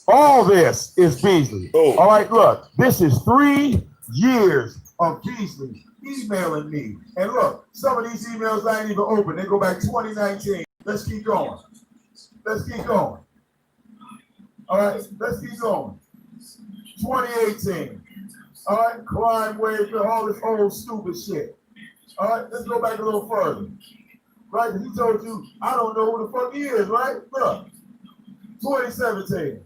Speaker 4: All this is Beasley.
Speaker 1: Oh.
Speaker 4: All right, look, this is 3 years of Beasley emailing me. And look, some of these emails I ain't even open. They go back 2019. Let's keep going. All right, let's keep going. 2018. All right, crime wave, all this old stupid shit. All right, let's go back a little further. Right, he told you, I don't know who the fuck he is, right? Look, 2017.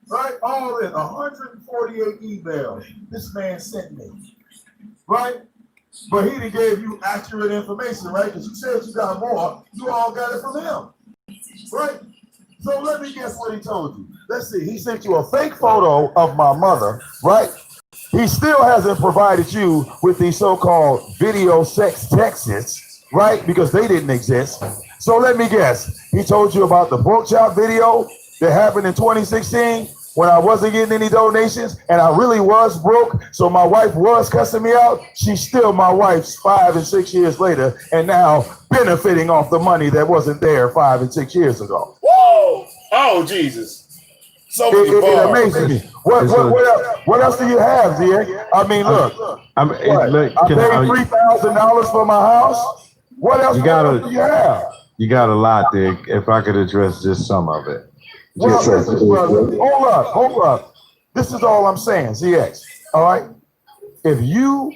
Speaker 4: Right? All this, 148 emails this man sent me. Right? But he didn't give you accurate information, right? Because you said you got more. You all got it from him. Right? So let me guess what he told you. Let's see. He sent you a fake photo of my mother, right? He still hasn't provided you with these so-called video sex texts, right? Because they didn't exist. So let me guess. He told you about the pork chop video that happened in 2016 when I wasn't getting any donations and I really was broke. So my wife was cussing me out. She's still my wife 5 and 6 years later and now benefiting off the money that wasn't there 5 and 6 years ago.
Speaker 1: Whoa! Oh, Jesus. So
Speaker 4: it amazes me. What else do you have, Zia? I mean, look. I paid $3,000 for my house. What else do you have?
Speaker 3: You got a lot there. If I could address just some of it.
Speaker 4: Well, hold up. This is all I'm saying, ZX. All right. If you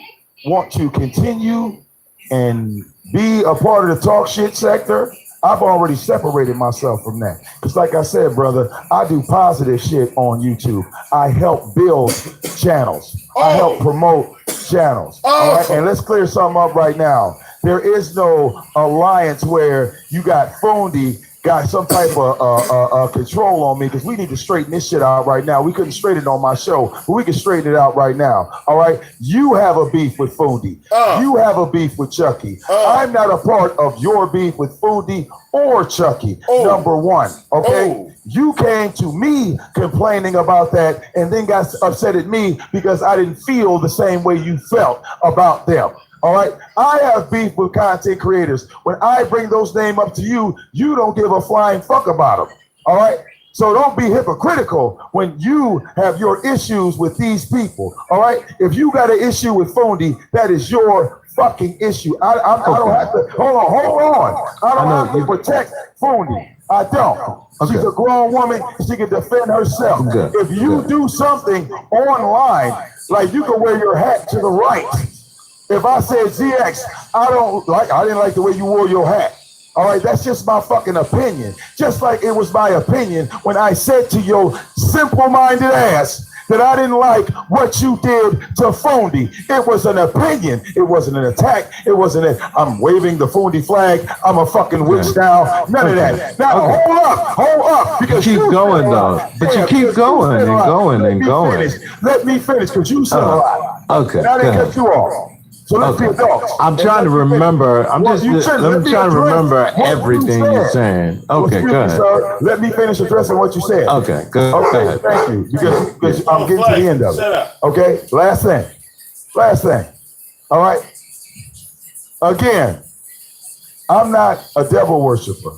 Speaker 4: want to continue and be a part of the talk shit sector, I've already separated myself from that. Because like I said, brother, I do positive shit on YouTube. I help build channels. I help promote channels. All right. And let's clear something up right now. There is no alliance where you got Fondy got some type of control on me, because we need to straighten this shit out right now. We couldn't straighten it on my show, but we can straighten it out right now. All right. You have a beef with Fondy. You have a beef with Chucky. I'm not a part of your beef with Fondy or Chucky. Number one. Okay. You came to me complaining about that and then got upset at me because I didn't feel the same way you felt about them. All right. I have beef with content creators. When I bring those names up to you, you don't give a flying fuck about them. All right. So don't be hypocritical when you have your issues with these people. All right. If you got an issue with Fondy, that is your fucking issue. I don't have to. Hold on. I don't have to protect Fondy. I don't. She's a grown woman. She can defend herself. If you do something online, like you can wear your hat to the right. If I said, ZX, I didn't like the way you wore your hat. All right, that's just my fucking opinion. Just like it was my opinion when I said to your simple-minded ass that I didn't like what you did to Fondy. It was an opinion. It wasn't an attack. It wasn't I'm waving the Fondy flag. I'm a fucking witch now. None of that. Now, hold up. Because
Speaker 3: you keep going, though. But you keep going and going and going.
Speaker 4: Let me finish, because you said a lot.
Speaker 3: Okay.
Speaker 4: Now they cut you off. So let's be adults.
Speaker 3: I'm trying to remember. I'm trying to remember everything you're saying. Okay, go ahead.
Speaker 4: Sir, let me finish addressing what you said.
Speaker 3: Okay, good.
Speaker 4: Okay, thank you. Because I'm getting to the end of it. Okay, last thing. All right. Again, I'm not a devil worshiper.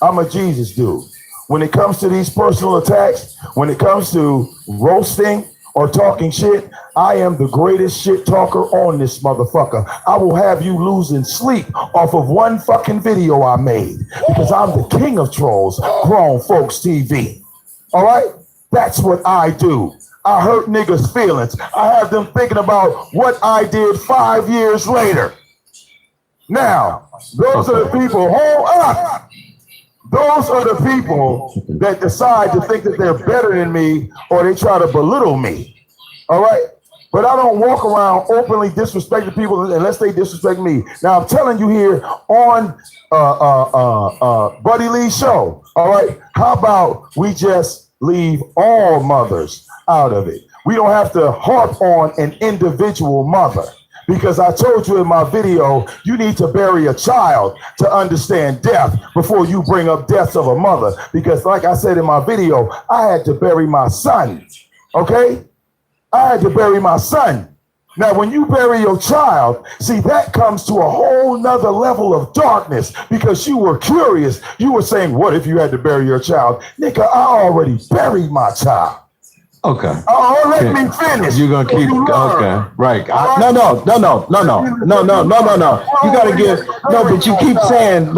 Speaker 4: I'm a Jesus dude. When it comes to these personal attacks, when it comes to roasting or talking shit, I am the greatest shit talker on this motherfucker. I will have you losing sleep off of one fucking video I made because I'm the king of trolls, Grown Folks TV. All right? That's what I do. I hurt niggas' feelings. I have them thinking about what I did 5 years later. Now, those are the people, hold up. Those are the people that decide to think that they're better than me or they try to belittle me. All right? But I don't walk around openly disrespecting people unless they disrespect me. Now, I'm telling you here on Buddy Lee's show, all right? How about we just leave all mothers out of it? We don't have to harp on an individual mother. Because I told you in my video, you need to bury a child to understand death before you bring up deaths of a mother. Because like I said in my video, I had to bury my son, okay? I had to bury my son. Now, when you bury your child, see, that comes to a whole nother level of darkness because you were curious. You were saying, what if you had to bury your child? Nigga, I already buried my child.
Speaker 3: Okay.
Speaker 4: Oh, let me finish.
Speaker 3: You're gonna keep okay, right? No. You gotta give but you keep saying.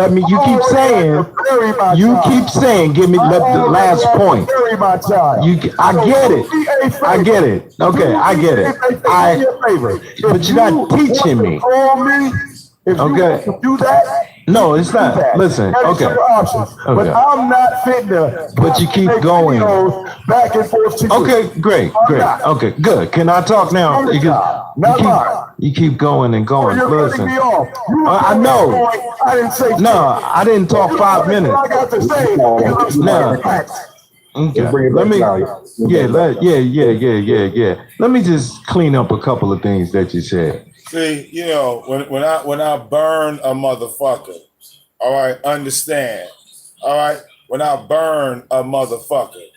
Speaker 3: You keep saying. Give me the last point. I get it. Okay, I get it. But you're not teaching me. Okay.
Speaker 4: Do that.
Speaker 3: No, it's not. Listen, okay.
Speaker 4: But I'm not fitting to.
Speaker 3: But you keep going.
Speaker 4: Back and forth to you.
Speaker 3: Okay, great. Okay, good. Can I talk now? You keep going and going. Listen. I know.
Speaker 4: I didn't say.
Speaker 3: No, I didn't talk 5 minutes.
Speaker 4: I got to say.
Speaker 3: No. Okay. Let me. Yeah. Let me just clean up a couple of things that you said.
Speaker 1: See, you know, when I burn a motherfucker, all right, understand, all right. When I burn a motherfucker,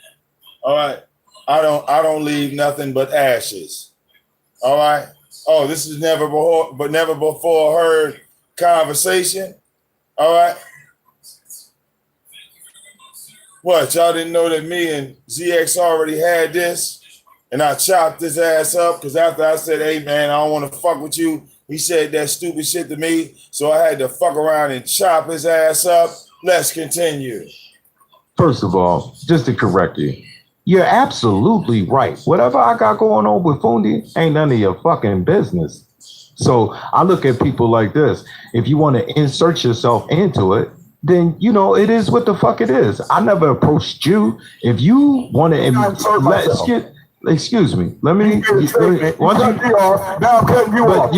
Speaker 1: all right, I don't leave nothing but ashes, all right. Oh, this is never before heard conversation, all right. What, y'all didn't know that me and ZX already had this? And I chopped his ass up because after I said, hey, man, I don't want to fuck with you, he said that stupid shit to me. So I had to fuck around and chop his ass up. Let's continue.
Speaker 3: First of all, just to correct you, you're absolutely right. Whatever I got going on with Fundi ain't none of your fucking business. So I look at people like this. If you want to insert yourself into it, then, you know, it is what the fuck it is. I never approached you. If you want to... Excuse me. Let me. You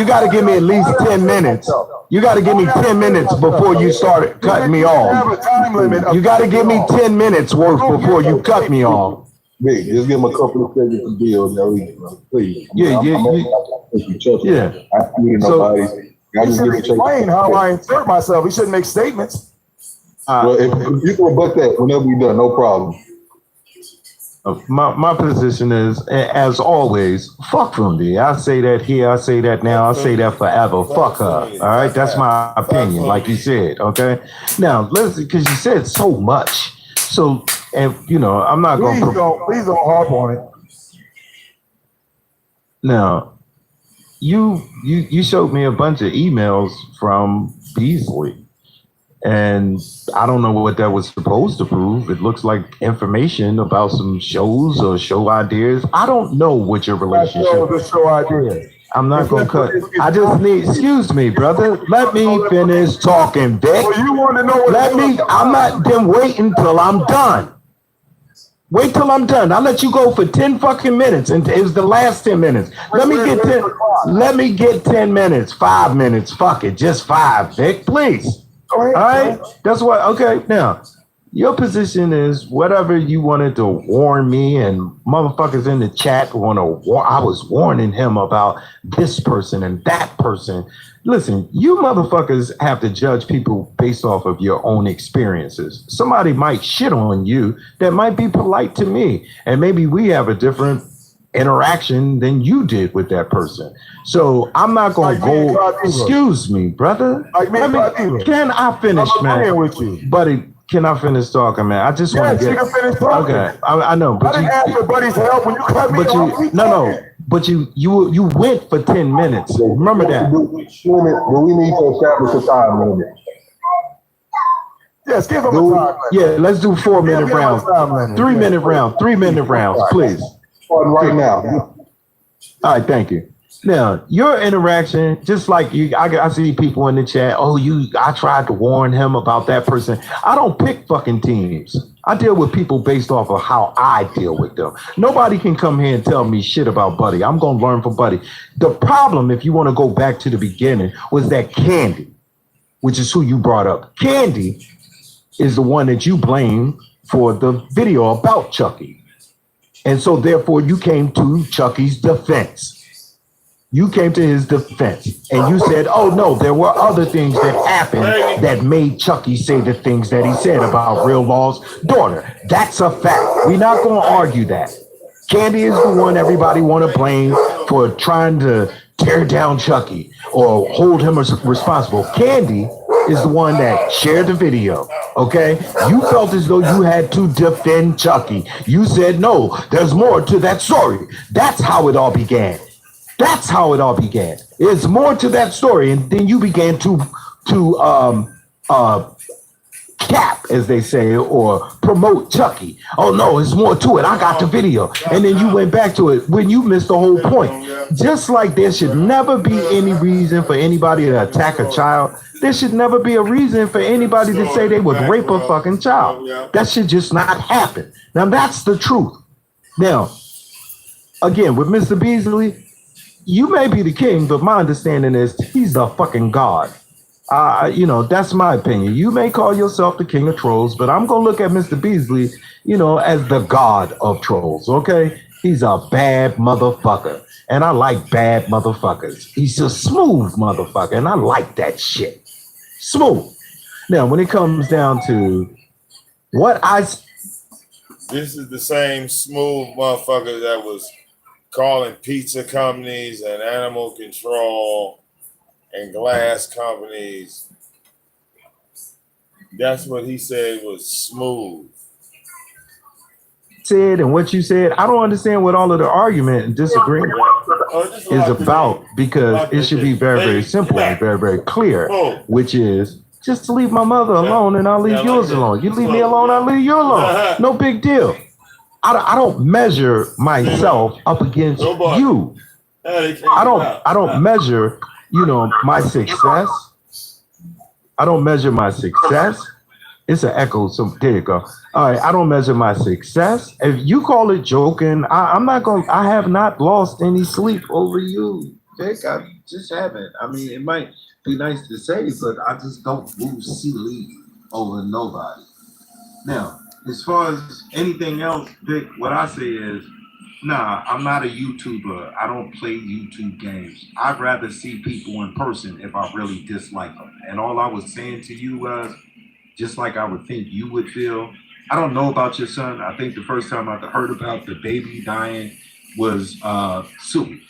Speaker 3: got to give me at least 10 minutes. You got to give me 10 minutes before you start cutting me off. You got to give me 10 minutes worth before you cut me off.
Speaker 2: Big, just give him a couple of seconds to build, please.
Speaker 3: Yeah.
Speaker 4: Just explain how I insert myself. He shouldn't make statements.
Speaker 2: Well, if you can rebut that whenever you're done, no problem.
Speaker 3: My position is, as always, fuck Fundi. I say that here, I say that now, I say that forever. Fuck her. All right, that's my opinion, like you said. Okay. Now, listen, because you said so much. So, and you know, I'm not going to.
Speaker 4: Please don't harp on it.
Speaker 3: Now, you showed me a bunch of emails from Beasley. And I don't know what that was supposed to prove. It looks like information about some shows or show ideas. I don't know what your relationship is.
Speaker 4: Show ideas.
Speaker 3: I'm not going to cut. I just need, excuse me, brother. Let me finish talking, Vic.
Speaker 4: Well, you want to know what
Speaker 3: I'm not then waiting till I'm done. Wait till I'm done. I'll let you go for 10 fucking minutes. And it's the last 10 minutes. Let me get 10 minutes, 5 minutes. Fuck it. Just 5, Vic, please. All right. That's what. Okay. Now, Your position is whatever you wanted to warn me, and motherfuckers in the chat want to. I was warning him about this person and that person. Listen, you motherfuckers have to judge people based off of your own experiences. Somebody might shit on you that might be polite to me, and maybe we have a different interaction than you did with that person. So I'm not going to go. Excuse me, brother. Can I finish, man?
Speaker 4: With you,
Speaker 3: buddy. Can I finish talking, man? I just want to get.
Speaker 4: You can finish talking.
Speaker 3: Okay, I know, but
Speaker 4: I didn't ask for buddy's help when you cut me off.
Speaker 3: No, but you went for 10 minutes. Remember that.
Speaker 2: But we need to establish a time limit.
Speaker 4: Yes, give him a time limit.
Speaker 3: Yeah, let's do 4-minute rounds. 3-minute round. 3-minute rounds, please.
Speaker 2: Starting right now.
Speaker 3: All right, thank you. Now, your interaction, just like you, I see people in the chat. Oh, I tried to warn him about that person. I don't pick fucking teams. I deal with people based off of how I deal with them. Nobody can come here and tell me shit about Buddy. I'm going to learn from Buddy. The problem, if you want to go back to the beginning, was that Candy, which is who you brought up. Candy is the one that you blame for the video about Chucky. And so therefore you came to Chucky's defense. You came to his defense and you said, oh no, there were other things that happened that made Chucky say the things that he said about Real Law's daughter. That's a fact. We're not going to argue that. Candy is the one everybody want to blame for trying to tear down Chucky or hold him responsible. Candy is the one that shared the video, okay? You felt as though you had to defend Chucky. You said, no, there's more to that story. That's how it all began. That's how it all began. There's more to that story. And then you began to cap, as they say, or promote Chucky. Oh no, there's more to it. I got the video. And then you went back to it when you missed the whole point. Just like there should never be any reason for anybody to attack a child, there should never be a reason for anybody to say they would rape a fucking child. That should just not happen. Now that's the truth. Now, again, with Mr. Beasley, you may be the king, but my understanding is he's the fucking god. That's my opinion. You may call yourself the king of trolls, but I'm going to look at Mr. Beasley, as the god of trolls, okay? He's a bad motherfucker, and I like bad motherfuckers. He's a smooth motherfucker, and I like that shit. Smooth. Now, when it comes down to what
Speaker 1: This is the same smooth motherfucker that was calling pizza companies and animal control and glass companies. That's what he said was smooth.
Speaker 3: Said and what you said, I don't understand what all of the argument and disagreement is about, because it should be very, very simple and very, very clear, which is just to leave my mother alone and I'll leave yours alone. You leave me alone, I'll leave you alone. No big deal. I don't measure myself up against you. I don't measure, my success. I don't measure my success. It's an echo, so there you go. All right, I don't measure my success. If you call it joking, I have not lost any sleep over you, Vic. I just haven't. I mean, it might be nice to say, but I just don't lose sleep over nobody. Now, as far as anything else, Vic, what I say is, nah, I'm not a YouTuber. I don't play YouTube games. I'd rather see people in person if I really dislike them. And all I was saying to you was, just like I would think you would feel. I don't know about your son. I think the first time I heard about the baby dying was Sue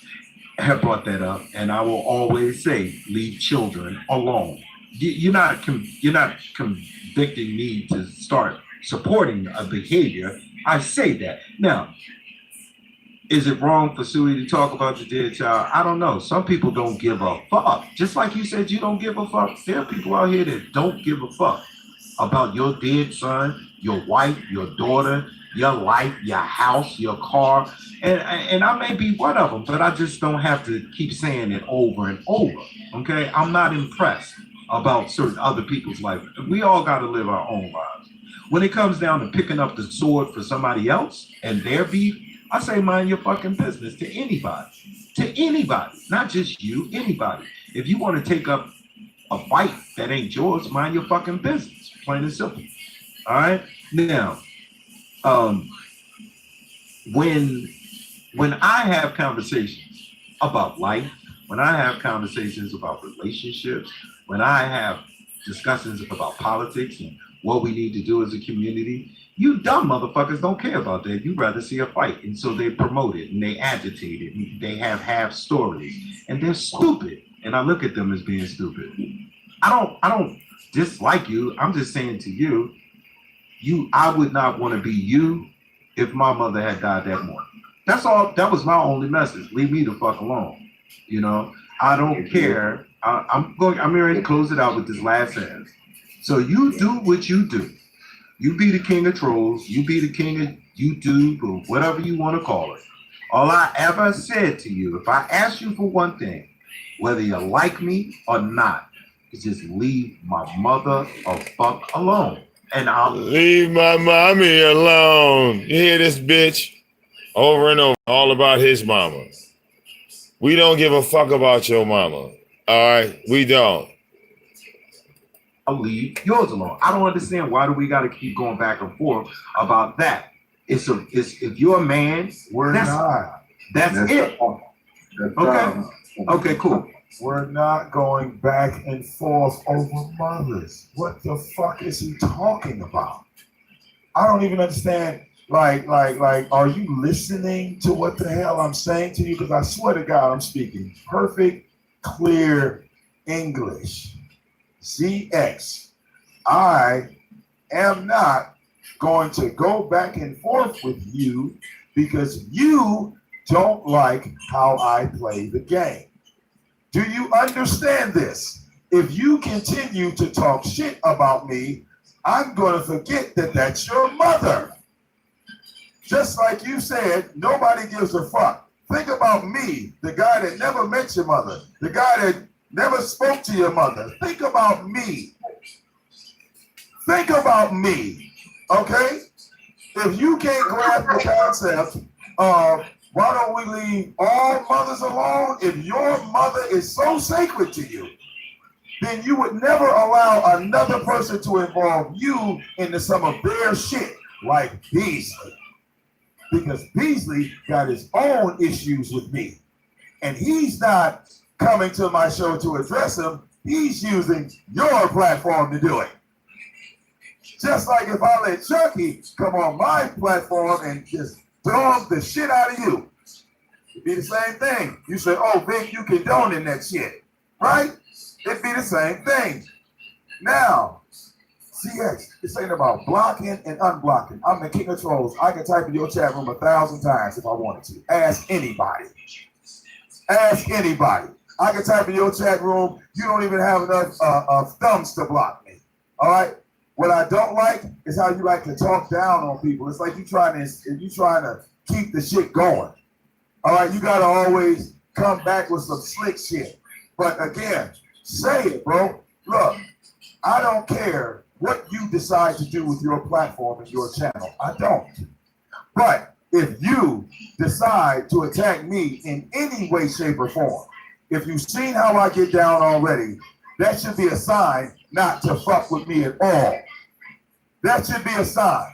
Speaker 3: had brought that up. And I will always say, leave children alone. You're not convicting me to start supporting a behavior. I say that. Now, is it wrong for Suey to talk about the dead child? I don't know. Some people don't give a fuck. Just like you said, you don't give a fuck. There are people out here that don't give a fuck about your dead son, your wife, your daughter, your life, your house, your car. And I may be one of them, but I just don't have to keep saying it over and over. Okay? I'm not impressed about certain other people's life. We all got to live our own lives. When it comes down to picking up the sword for somebody else and their beef, I say mind your fucking business to anybody. To anybody. Not just you, anybody. If you want to take up a fight that ain't yours, mind your fucking business. Plain and simple. All right. Now, when I have conversations about life, when I have conversations about relationships, when I have discussions about politics and what we need to do as a community, you dumb motherfuckers don't care about that. You'd rather see a fight. And so they promote it and they agitate it. And they have half stories and they're stupid. And I look at them as being stupid. I don't dislike you. I'm just saying to you, I would not want to be you if my mother had died that morning. That's all. That was my only message. Leave me the fuck alone. You know, I don't care. I'm ready to close it out with this last sentence. So you do what you do. You be the king of trolls. You be the king of YouTube or whatever you want to call it. All I ever said to you, if I ask you for one thing, whether you like me or not, is just leave my mother or fuck alone. And I'll
Speaker 1: leave my mommy alone. You hear this bitch? Over and over, all about his mama. We don't give a fuck about your mama. All right, we don't.
Speaker 3: I'll leave yours alone. I don't understand why do we got to keep going back and forth about that. It's if you're a man, that's it. Okay. Okay, cool.
Speaker 4: We're not going back and forth over mothers. What the fuck is he talking about? I don't even understand. Like, are you listening to what the hell I'm saying to you? Because I swear to God, I'm speaking perfect, clear English. ZX, I am not going to go back and forth with you because you don't like how I play the game. Do you understand this? If you continue to talk shit about me, I'm going to forget that that's your mother. Just like you said, nobody gives a fuck. Think about me, the guy that never met your mother, the guy that never spoke to your mother. Think about me. Think about me, okay? If you can't grasp the concept of why don't we leave all mothers alone? If your mother is so sacred to you, then you would never allow another person to involve you into some of their shit like Beasley. Because Beasley got his own issues with me. And he's not coming to my show to address them. He's using your platform to do it. Just like if I let Chucky come on my platform and just dog the shit out of you. It'd be the same thing. You say, oh, Vic, you condoning that shit. Right? It'd be the same thing. Now, CX, this ain't about blocking and unblocking. I'm the king of trolls. I can type in your chat room 1,000 times if I wanted to. Ask anybody. Ask anybody. I can type in your chat room. You don't even have enough thumbs to block me. All right? What I don't like is how you like to talk down on people. It's like you trying to keep the shit going. All right? You got to always come back with some slick shit. But again, say it, bro. Look, I don't care what you decide to do with your platform and your channel. I don't. But if you decide to attack me in any way, shape, or form, if you've seen how I get down already, that should be a sign not to fuck with me at all. That should be a sign.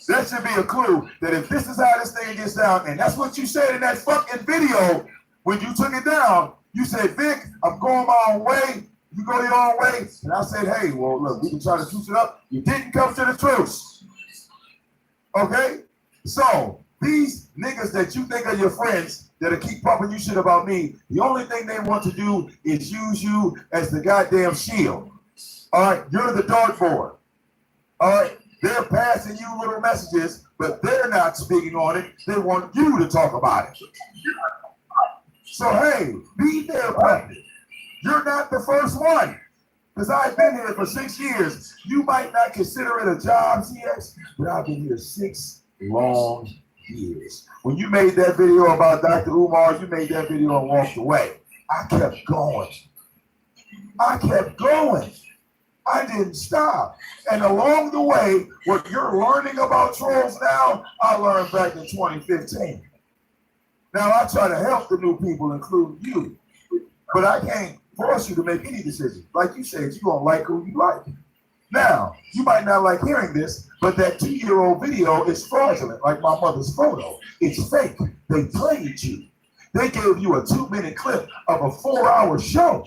Speaker 4: That should be a clue that if this is how this thing gets down, and that's what you said in that fucking video when you took it down, you said, Vic, I'm going my own way. You go your own way. And I said, hey, well, look, we can try to truce it up. You didn't come to the truce. Okay? So these niggas that you think are your friends that'll keep pumping you shit about me, the only thing they want to do is use you as the goddamn shield. All right? You're the dartboard. All right? They're passing you little messages, but they're not speaking on it. They want you to talk about it. So, hey, be their puppet. You're not the first one, because I've been here for 6 years. You might not consider it a job, CX, but I've been here 6 long years. When you made that video about Dr. Umar, you made that video and walked away. I kept going. I kept going. I didn't stop. And along the way, what you're learning about trolls now, I learned back in 2015. Now, I try to help the new people, including you, but I can't force you to make any decision. Like you said, you're going to like who you like. Now, you might not like hearing this, but that 2-year-old video is fraudulent, like my mother's photo. It's fake. They played you. They gave you a 2-minute clip of a 4-hour show.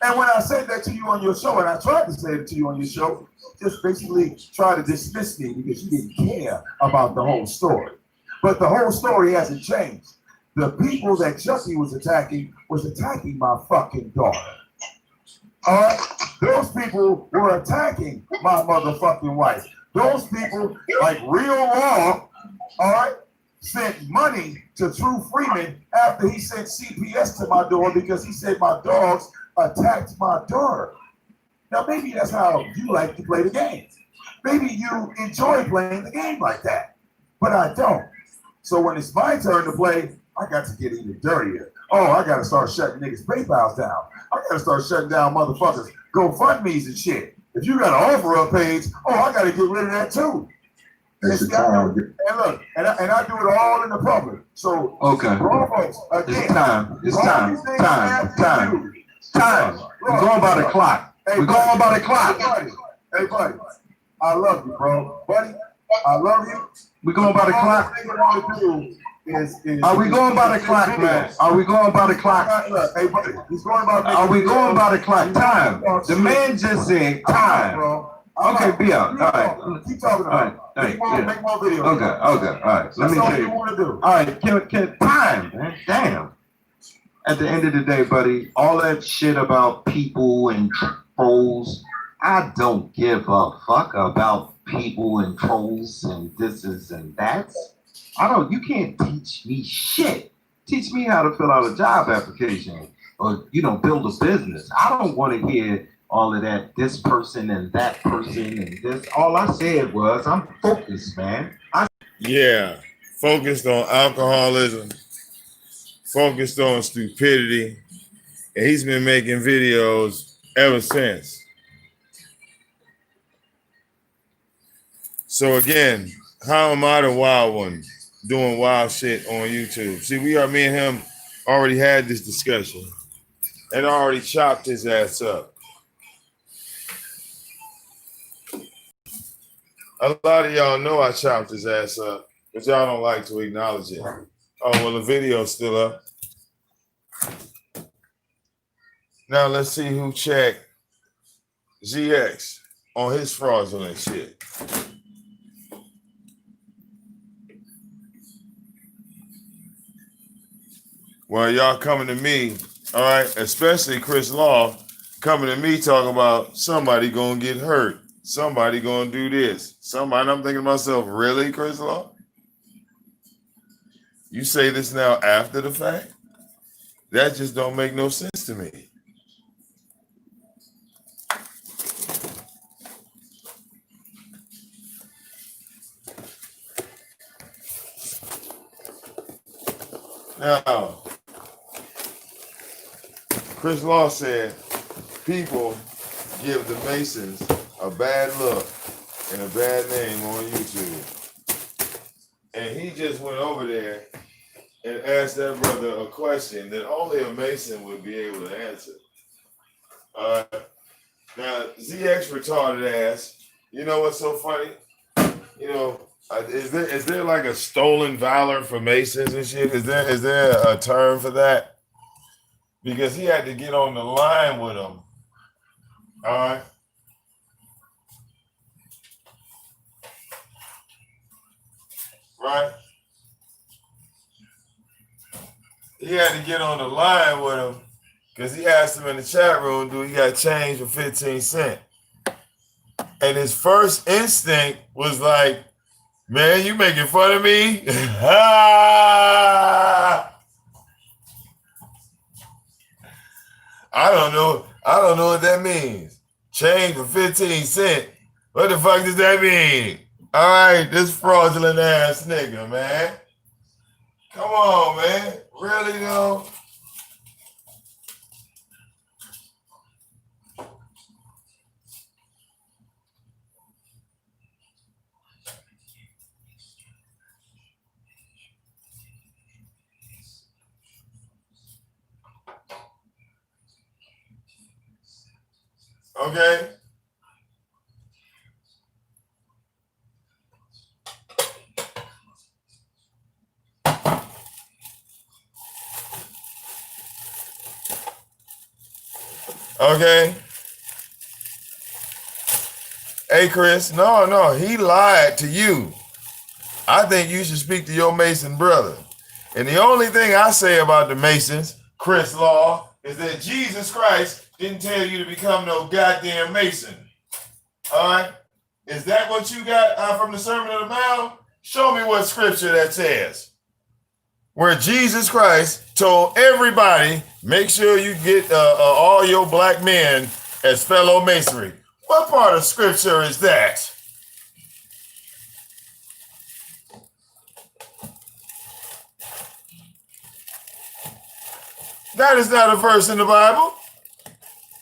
Speaker 4: And when I said that to you on your show, and I tried to say it to you on your show, just basically try to dismiss me because you didn't care about the whole story. But the whole story hasn't changed. The people that Chucky was attacking my fucking daughter. All right? Those people were attacking my motherfucking wife. Those people, like Real Law, all right, sent money to True Freeman after he sent CPS to my door because he said my dogs attacked my daughter. Now, maybe that's how you like to play the game. Maybe you enjoy playing the game like that, but I don't. So when it's my turn to play, I got to get even dirtier. Oh, I got to start shutting niggas' PayPals down. I got to start shutting down motherfuckers' GoFundMe's and shit. If you got an offer-up page, oh, I got to get rid of that too. And look, and I do it all in the public. So,
Speaker 3: okay,
Speaker 4: folks, again,
Speaker 3: it's time. We're going by the clock. We're going by the clock.
Speaker 4: Hey, buddy, I love you, bro. Buddy, I love you.
Speaker 3: We're going by the clock. Are we going by the clock, man? Are we going by the clock?
Speaker 4: Hey, buddy, he's going by.
Speaker 3: Are we going by the clock? Time. The man just said time. Okay, be out. All right.
Speaker 4: Keep talking about it. Make more videos.
Speaker 3: Okay, all right. Let me tell you. All right, can time, man. Damn. At the end of the day, buddy, all that shit about people and trolls, I don't give a fuck about people and trolls and thises and that's. You can't teach me shit. Teach me how to fill out a job application or, build a business. I don't want to hear all of that, this person and that person and this. All I said was, I'm focused, man.
Speaker 1: Yeah, focused on alcoholism, focused on stupidity, and he's been making videos ever since. So again, how am I the wild one doing wild shit on YouTube? See, me and him already had this discussion and already chopped his ass up. A lot of y'all know I chopped his ass up, but y'all don't like to acknowledge it. Oh, well, the video's still up. Now let's see who checked ZX on his fraudulent shit. Well, y'all coming to me, all right, especially Chris Law, coming to me talking about somebody gonna get hurt, somebody gonna do this, somebody. I'm thinking to myself, really, Chris Law? You say this now after the fact? That just don't make no sense to me. Now, Chris Law said people give the Masons a bad look and a bad name on YouTube. And he just went over there and asked that brother a question that only a Mason would be able to answer. Now, ZX retarded ass, you know what's so funny? Is there like a stolen valor for Masons and shit? Is there a term for that? Because he had to get on the line with him. All right. Right? He had to get on the line with him because he asked him in the chat room, do he got change for 15 cents? And his first instinct was like, man, you making fun of me? I don't know what that means. Change for 15 cents. What the fuck does that mean? All right, this fraudulent ass nigga, man. Come on, man. Really, though? Okay. Okay. Hey, Chris, no, he lied to you. I think you should speak to your Mason brother. And the only thing I say about the Masons, Chris Law, is that Jesus Christ didn't tell you to become no goddamn Mason. All right? Is that what you got from the Sermon on the Mount? Show me what scripture that says. Where Jesus Christ told everybody, make sure you get all your black men as fellow masonry. What part of scripture is that? That is not a verse in the Bible.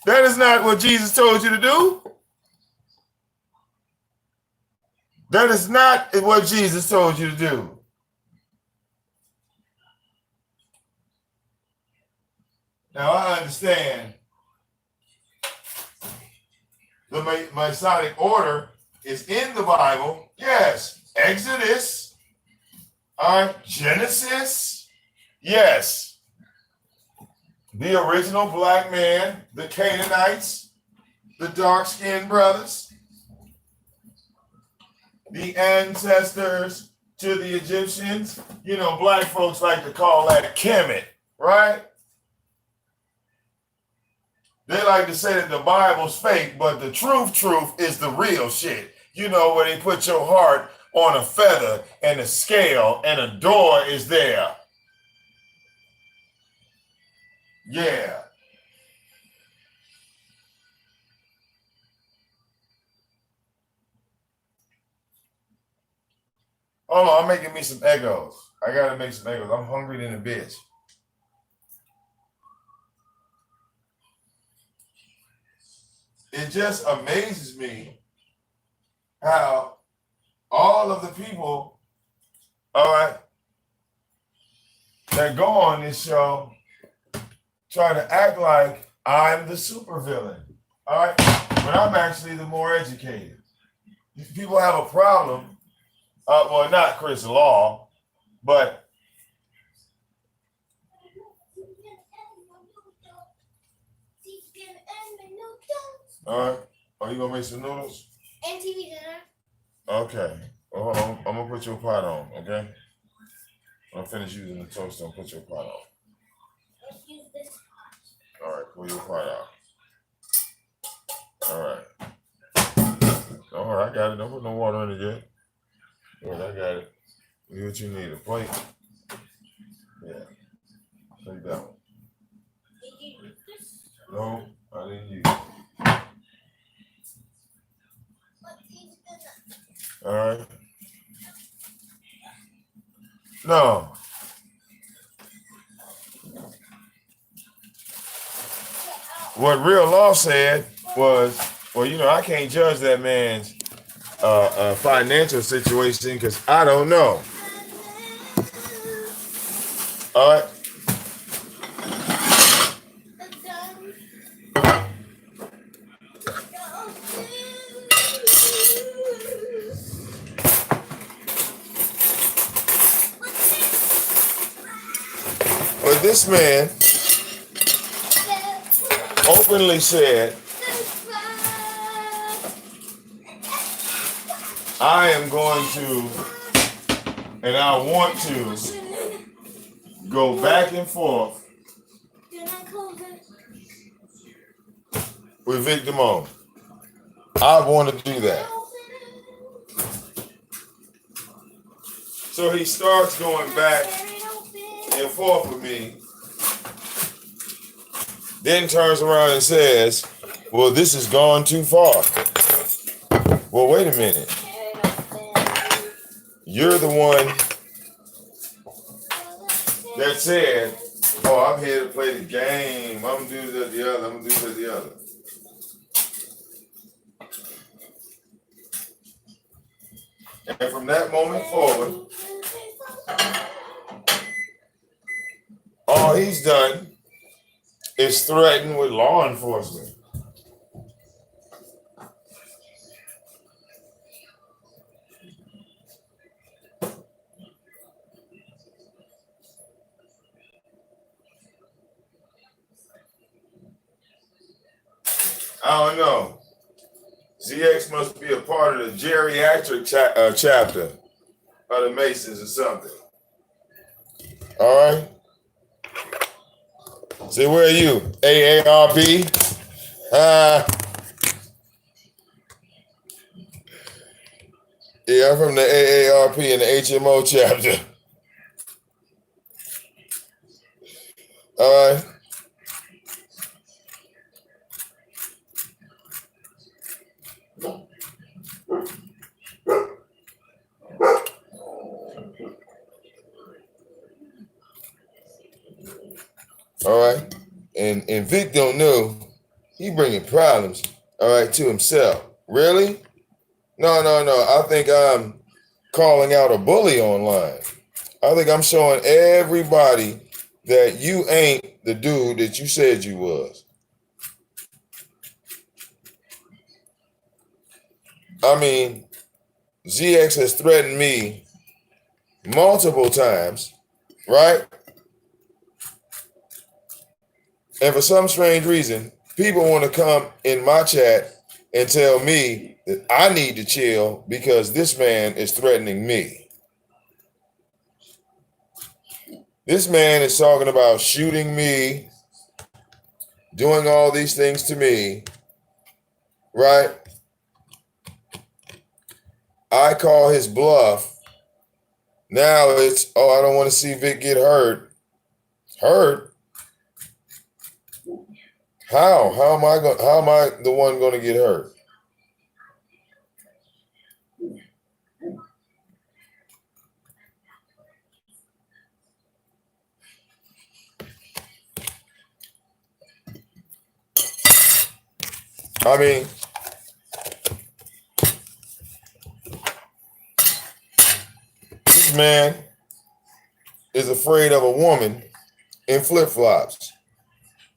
Speaker 1: That is not what Jesus told you to do. That is not what Jesus told you to do. Now, I understand the Masonic order is in the Bible. Yes. Exodus. All right. Genesis. Yes. The original black man, the Canaanites, the dark-skinned brothers, the ancestors to the Egyptians. You know, black folks like to call that Kemet, right? They like to say that the Bible's fake, but the truth is the real shit. You know, where they put your heart on a feather and a scale and a door is there. Yeah. Hold on, I'm making me some Eggos. I gotta make some Eggos. I'm hungry than a bitch. It just amazes me how all of the people, all right, that go on this show try to act like I'm the supervillain, all right, when I'm actually the more educated. People have a problem, well, not Chris Law, but all right. Are you gonna make some noodles?
Speaker 5: And TV dinner.
Speaker 1: Okay. Well, hold on. I'm gonna put your pot on, okay? When I finish using the toaster, I'll put your pot on.
Speaker 5: Let's use this pot.
Speaker 1: All right, pull your pot out. All right. All right, I got it. Don't put no water in it yet. Good, I got it. Do what you need. A plate. Yeah. Take that one.
Speaker 5: Did you use this?
Speaker 1: No, I didn't use it. All right. No. What Real Law said was, well, you know, I can't judge that man's financial situation because I don't know. All right. But this man openly said, I am going to, and I want to, go back and forth with VicDamoane. I want to do that. So he starts going back and forth with me, then turns around and says, well, this has gone too far. Well, wait a minute. You're the one that said, oh, I'm here to play the game. I'm going to do this, the other. I'm going to do this, the other. And from that moment forward, all he's done is threaten with law enforcement. I don't know. ZX must be a part of the geriatric chapter of the Masons or something. All right. See, where are you? AARP? Yeah, I'm from the AARP and the HMO chapter. All right. All right. And Vic don't know he bringing problems, all right, to himself. Really? No. I think I'm calling out a bully online. I think I'm showing everybody that you ain't the dude that you said you was. I mean, ZX has threatened me multiple times, right? And for some strange reason, people want to come in my chat and tell me that I need to chill because this man is threatening me. This man is talking about shooting me, doing all these things to me, right? I call his bluff. Now it's, oh, I don't want to see Vic get hurt. Hurt? How? How am I the one going to get hurt? I mean, this man is afraid of a woman in flip-flops.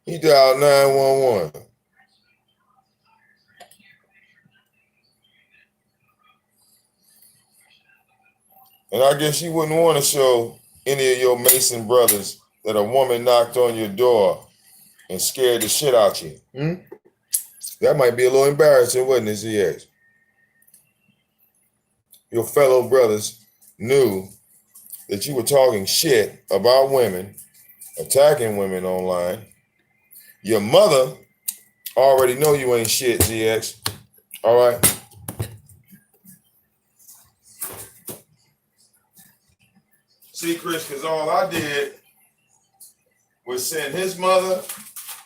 Speaker 1: He dialed 911. And I guess you wouldn't want to show any of your Mason brothers that a woman knocked on your door and scared the shit out you. That might be a little embarrassing, wouldn't it, ZX? Your fellow brothers knew that you were talking shit about women, attacking women online. Your mother already know you ain't shit, ZX. All right? See, Chris, because all I did was send his mother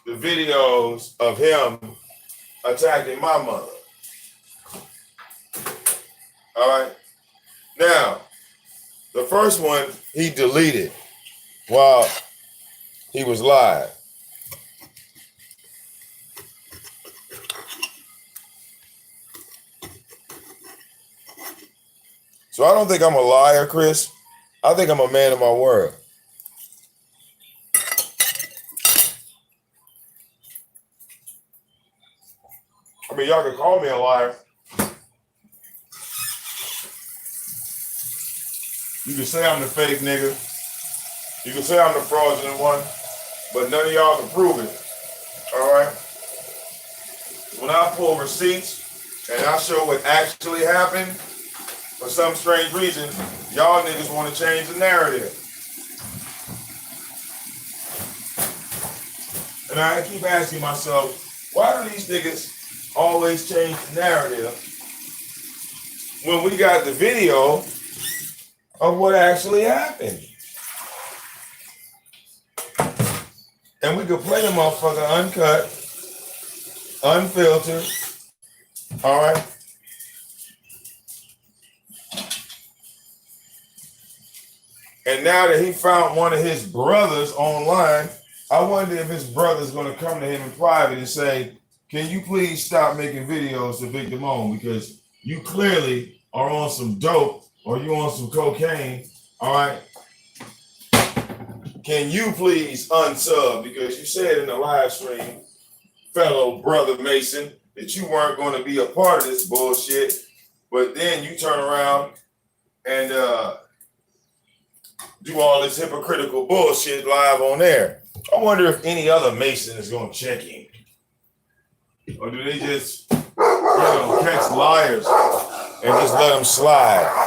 Speaker 1: the videos of him attacking my mother. All right? Now, the first one he deleted while he was live. So I don't think I'm a liar, Chris. I think I'm a man of my word. I mean, y'all can call me a liar. You can say I'm the fake nigga. You can say I'm the fraudulent one, but none of y'all can prove it. All right? When I pull receipts and I show what actually happened, for some strange reason, y'all niggas want to change the narrative. And I keep asking myself, why do these niggas always change the narrative when we got the video of what actually happened? And we could play the motherfucker uncut, unfiltered, all right? And now that he found one of his brothers online, I wonder if his brother's going to come to him in private and say, can you please stop making videos of VicDamoane because you clearly are on some dope or you on some cocaine, all right? Can you please unsub because you said in the live stream, fellow brother Mason, that you weren't going to be a part of this bullshit, but then you turn around and do all this hypocritical bullshit live on air. I wonder if any other Mason is going to check in. Or do they just, catch liars and just let them slide?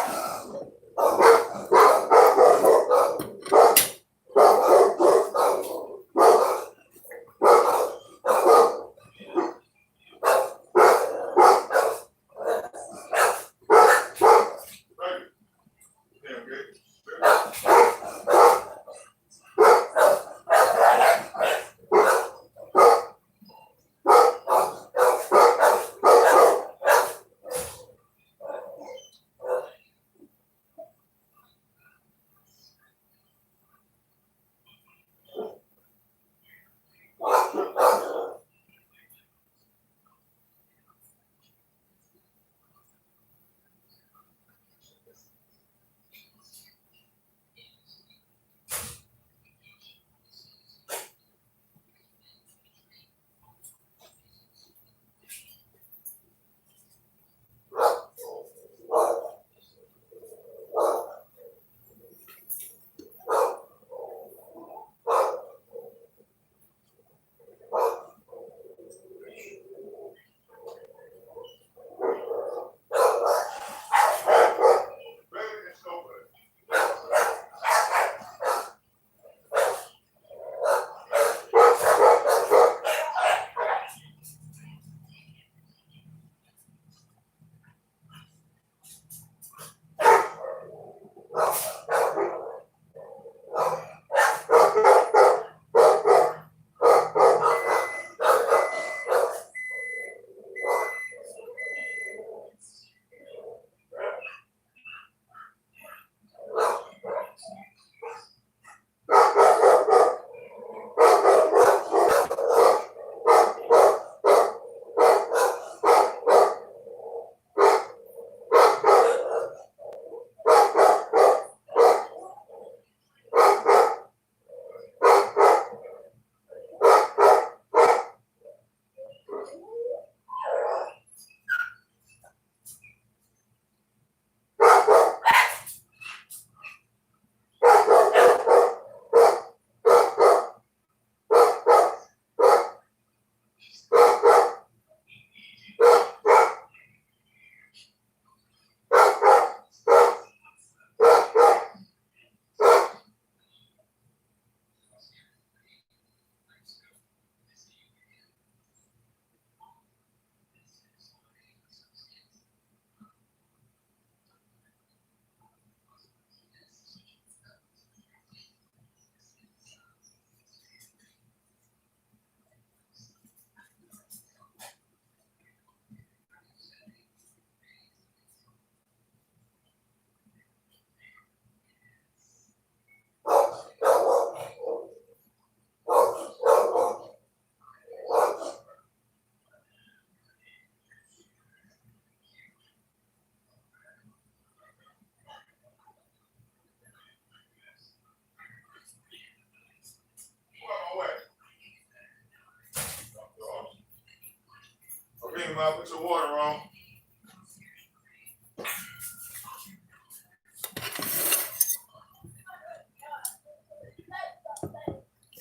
Speaker 1: Put your water on.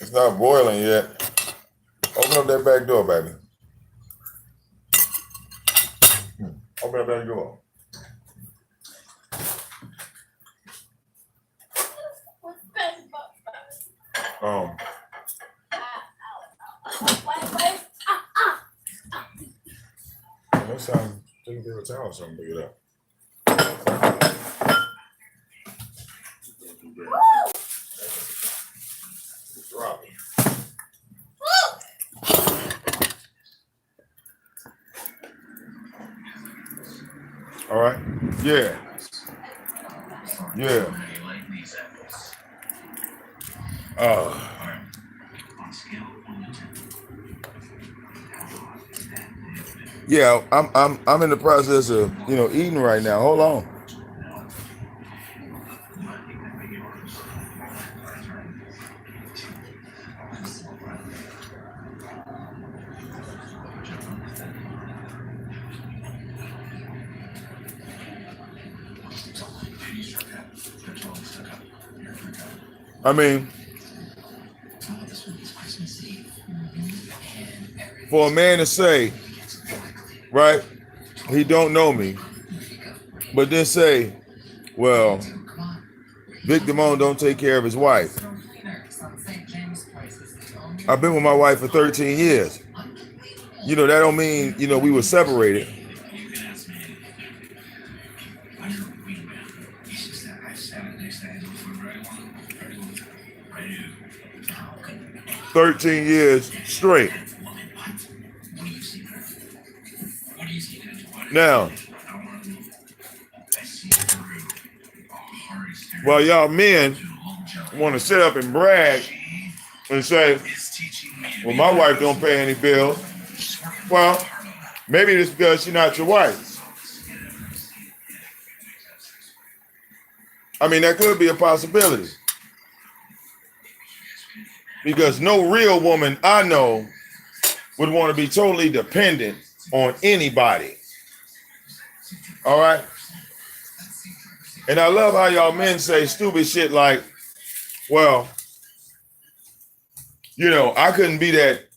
Speaker 1: It's not boiling yet. Open up that back door, baby. Open up that door. Next time, take a paper towel or something, pick it up. Drop it. All right. Yeah. Yeah. Yeah, I'm in the process of eating right now. Hold on. I mean, for a man to say right? He don't know me, but then say, well, VicDamoane don't take care of his wife. I've been with my wife for 13 years. You know, that don't mean, you know, we were separated. "13 years straight." Now, while y'all men want to sit up and brag and say, well, my wife don't pay any bills. Well, maybe it's because she's not your wife. I mean, that could be a possibility. Because no real woman I know would want to be totally dependent on anybody. All right? And I love how y'all men say stupid shit like, well, you know, I couldn't be that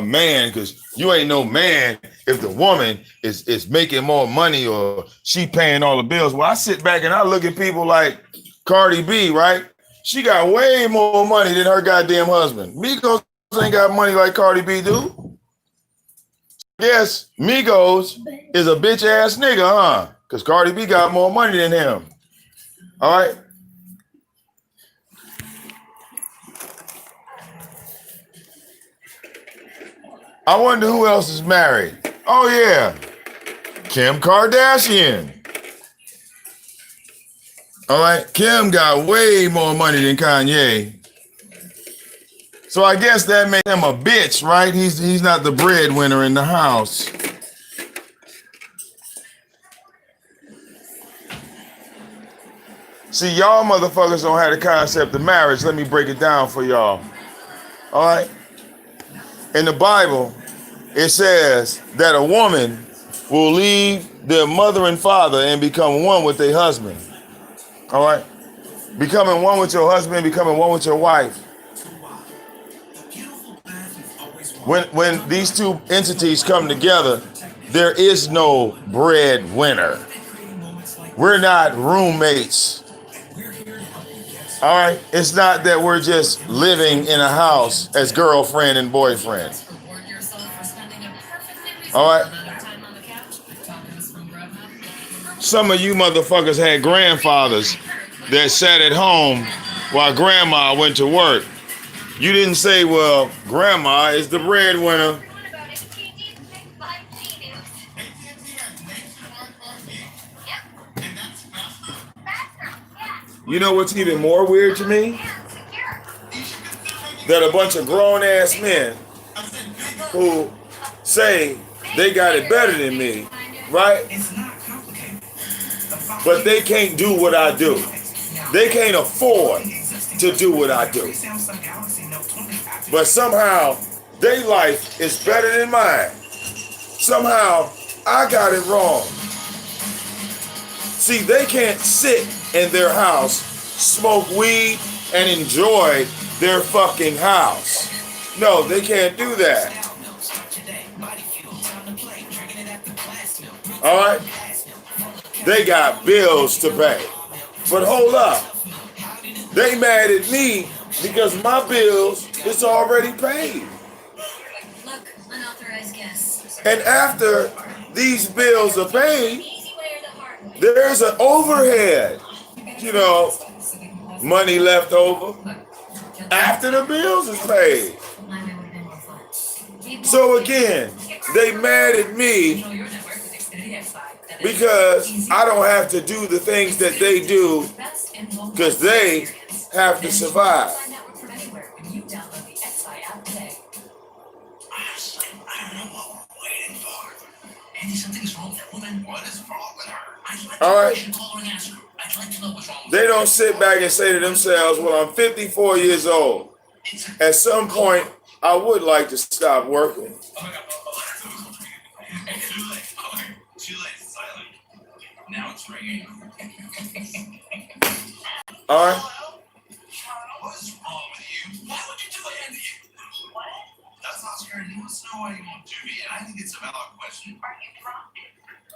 Speaker 1: man because you ain't no man if the woman is making more money or she paying all the bills. Well, I sit back and I look at people like Cardi B, right? She got way more money than her goddamn husband. Migos ain't got money like Cardi B do. Yes, Migos is a bitch ass nigga, huh? Because Cardi B got more money than him. All right? I wonder who else is married. Oh, yeah. Kim Kardashian. All right? Kim got way more money than Kanye. So I guess that made him a bitch, right? He's not the breadwinner in the house. See, y'all motherfuckers don't have the concept of marriage. Let me break it down for y'all. All right? In the Bible, it says that a woman will leave their mother and father and become one with their husband. All right? Becoming one with your husband, becoming one with your wife. When these two entities come together, there is no breadwinner. We're not roommates. All right? It's not that we're just living in a house as girlfriend and boyfriend. All right? Some of you motherfuckers had grandfathers that sat at home while grandma went to work. You didn't say, well, grandma is the breadwinner. You know what's even more weird to me? That a bunch of grown-ass men who say they got it better than me, right? But they can't do what I do. They can't afford to do what I do. But somehow, their life is better than mine. Somehow, I got it wrong. See, they can't sit in their house, smoke weed, and enjoy their fucking house. No, they can't do that. All right? They got bills to pay. But hold up. They mad at me because my bills is already paid.
Speaker 5: Look, unauthorized guests.
Speaker 1: And after these bills are paid, there's an overhead. You know, money left over after the bills is paid. So again, they mad at me because I don't have to do the things that they do because they have to survive. All right. They don't sit back and say to themselves, well, I'm 54 years old. At some point, I would like to stop working. Now it's ringing. All right. What's wrong with you? Why would you do it? What? That's Oscar and he wants to know
Speaker 6: why you won't do me, and I think it's a valid question. Are you drunk?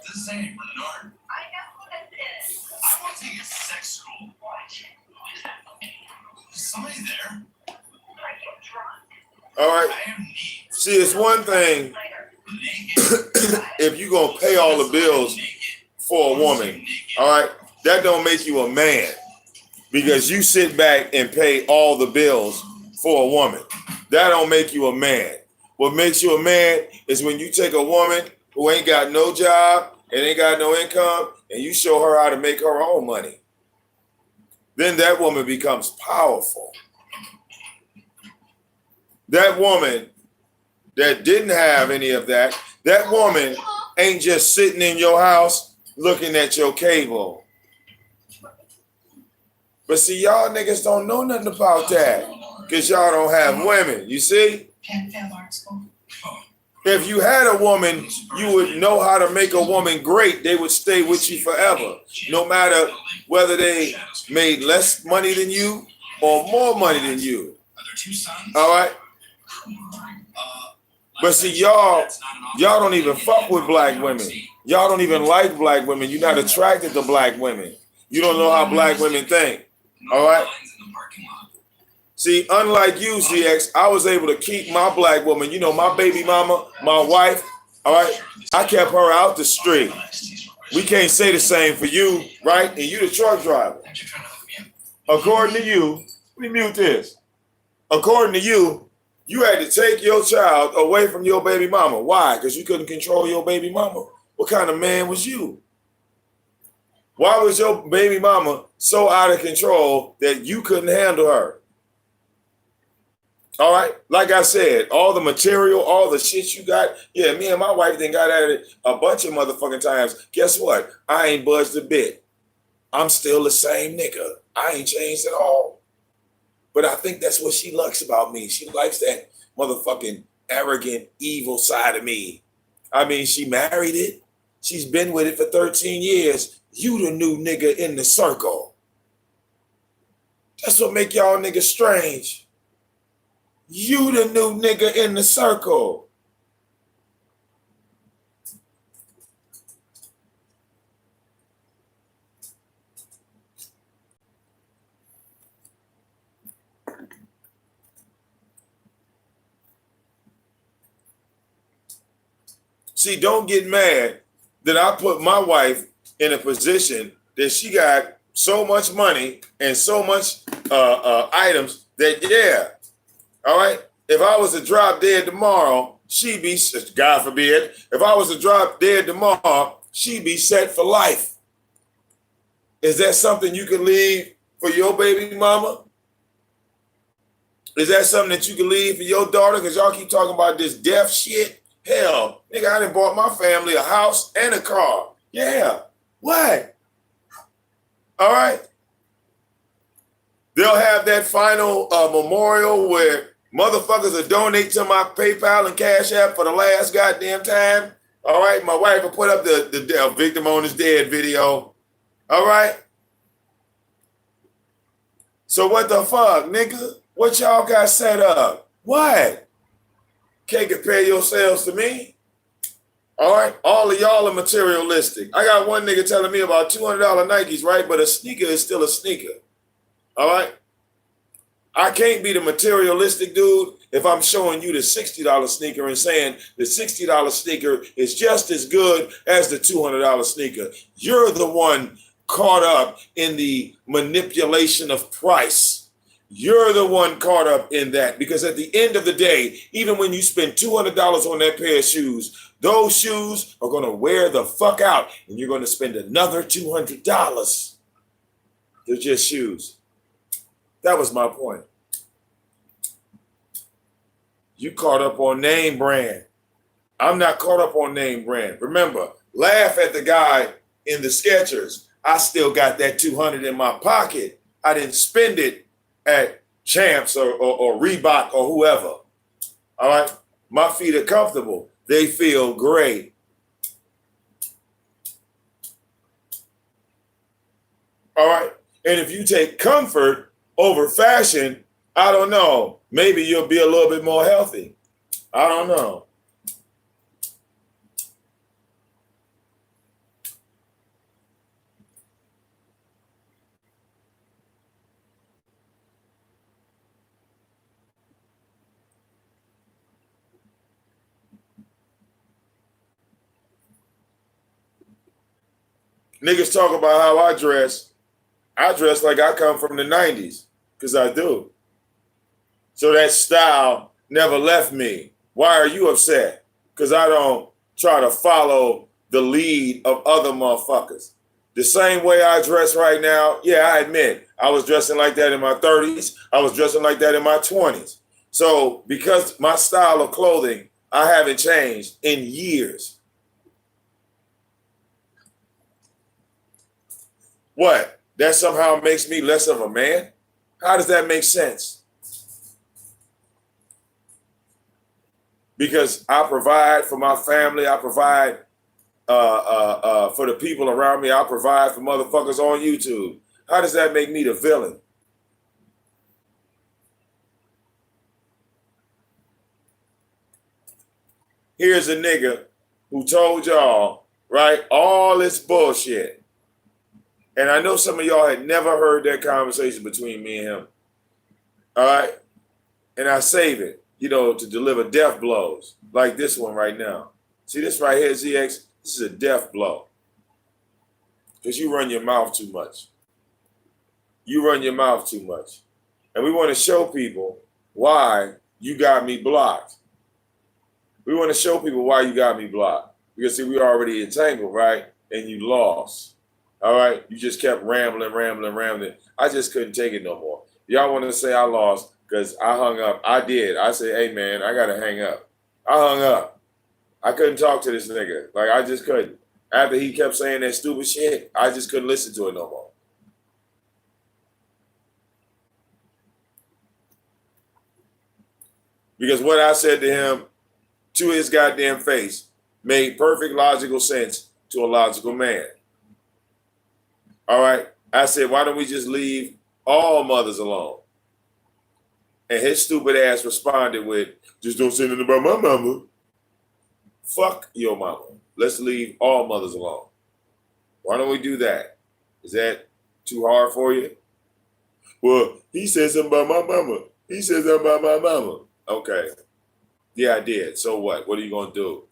Speaker 6: This ain't Renard. I know who this is. I want to take a sex school. Watch it. Is somebody there? Are you drunk?
Speaker 1: All right.
Speaker 6: I am neat.
Speaker 1: See, it's one thing if you're going to pay all the bills for a woman, all right, that don't make you a man because you sit back and pay all the bills for a woman. That don't make you a man. What makes you a man is when you take a woman who ain't got no job and ain't got no income and you show her how to make her own money. Then that woman becomes powerful. That woman that didn't have any of that, that woman ain't just sitting in your house looking at your cable. But see, y'all niggas don't know nothing about that because y'all don't have women, you see?
Speaker 5: Can't fail art school.
Speaker 1: If you had a woman, you would know how to make a woman great. They would stay with you forever, no matter whether they made less money than you or more money than you. All right? But see, y'all don't even fuck with black women. Y'all don't even like black women. You're not attracted to black women. You don't know how black women think. All right? See, unlike you, ZX, I was able to keep my black woman, you know, my baby mama, my wife, all right? I kept her out the street. We can't say the same for you, right? And you the truck driver. According to you, let me mute this. According to you, you had to take your child away from your baby mama. Why? Because you couldn't control your baby mama. What kind of man was you? Why was your baby mama so out of control that you couldn't handle her? All right, like I said, all the material, all the shit you got, yeah, me and my wife then got at it a bunch of motherfucking times. Guess what? I ain't budged a bit. I'm still the same nigga. I ain't changed at all. But I think that's what she likes about me. She likes that motherfucking arrogant, evil side of me. I mean, she married it. She's been with it for 13 years. You the new nigga in the circle. That's what make y'all niggas strange. You the new nigga in the circle. See, don't get mad that I put my wife in a position that she got so much money and so much items that, yeah, all right, if I was to drop dead tomorrow, she'd be, God forbid, if I was to drop dead tomorrow, she'd be set for life. Is that something you can leave for your baby mama? Is that something that you can leave for your daughter? Because y'all keep talking about this death shit. Hell, nigga, I done bought my family a house and a car. Yeah. What? All right. They'll have that final memorial where motherfuckers will donate to my PayPal and Cash App for the last goddamn time. All right. My wife will put up the VicDamoane is dead video. All right. So what the fuck, nigga? What y'all got set up? What? Can't compare yourselves to me. All right. All of y'all are materialistic. I got one nigga telling me about $200 Nikes, right? But a sneaker is still a sneaker. All right. I can't be the materialistic dude if I'm showing you the $60 sneaker and saying the $60 sneaker is just as good as the $200 sneaker. You're the one caught up in the manipulation of price. You're the one caught up in that because at the end of the day, even when you spend $200 on that pair of shoes, those shoes are going to wear the fuck out and you're going to spend another $200. They're just shoes. That was my point. You caught up on name brand. I'm not caught up on name brand. Remember, laugh at the guy in the Skechers. I still got that $200 in my pocket. I didn't spend it at Champs or Reebok or whoever. All right? My feet are comfortable. They feel great. All right? And if you take comfort over fashion, I don't know. Maybe you'll be a little bit more healthy. I don't know. Niggas talk about how I dress. I dress like I come from the 90s, because I do. So that style never left me. Why are you upset? Because I don't try to follow the lead of other motherfuckers. The same way I dress right now, yeah, I admit, I was dressing like that in my 30s. I was dressing like that in my 20s. So because my style of clothing, I haven't changed in years. What? That somehow makes me less of a man? How does that make sense? Because I provide for my family, I provide for the people around me, I provide for motherfuckers on YouTube. How does that make me the villain? Here's a nigga who told y'all, right, all this bullshit. And I know some of y'all had never heard that conversation between me and him. All right? And I save it, to deliver death blows like this one right now. See this right here, ZX? This is a death blow. Because you run your mouth too much. You run your mouth too much. And we want to show people why you got me blocked. We want to show people why you got me blocked. Because see, we already entangled, right? And you lost. All right? You just kept rambling. I just couldn't take it no more. Y'all want to say I lost because I hung up. I did. I said, hey, man, I got to hang up. I hung up. I couldn't talk to this nigga. Like, I just couldn't. After he kept saying that stupid shit, I just couldn't listen to it no more. Because what I said to him, to his goddamn face, made perfect logical sense to a logical man. All right? I said, why don't we just leave all mothers alone? And his stupid ass responded with, just don't say nothing about my mama. Fuck your mama. Let's leave all mothers alone. Why don't we do that? Is that too hard for you? Well, he said something about my mama. He said something about my mama. Okay. Yeah, I did. So what? What are you going to do?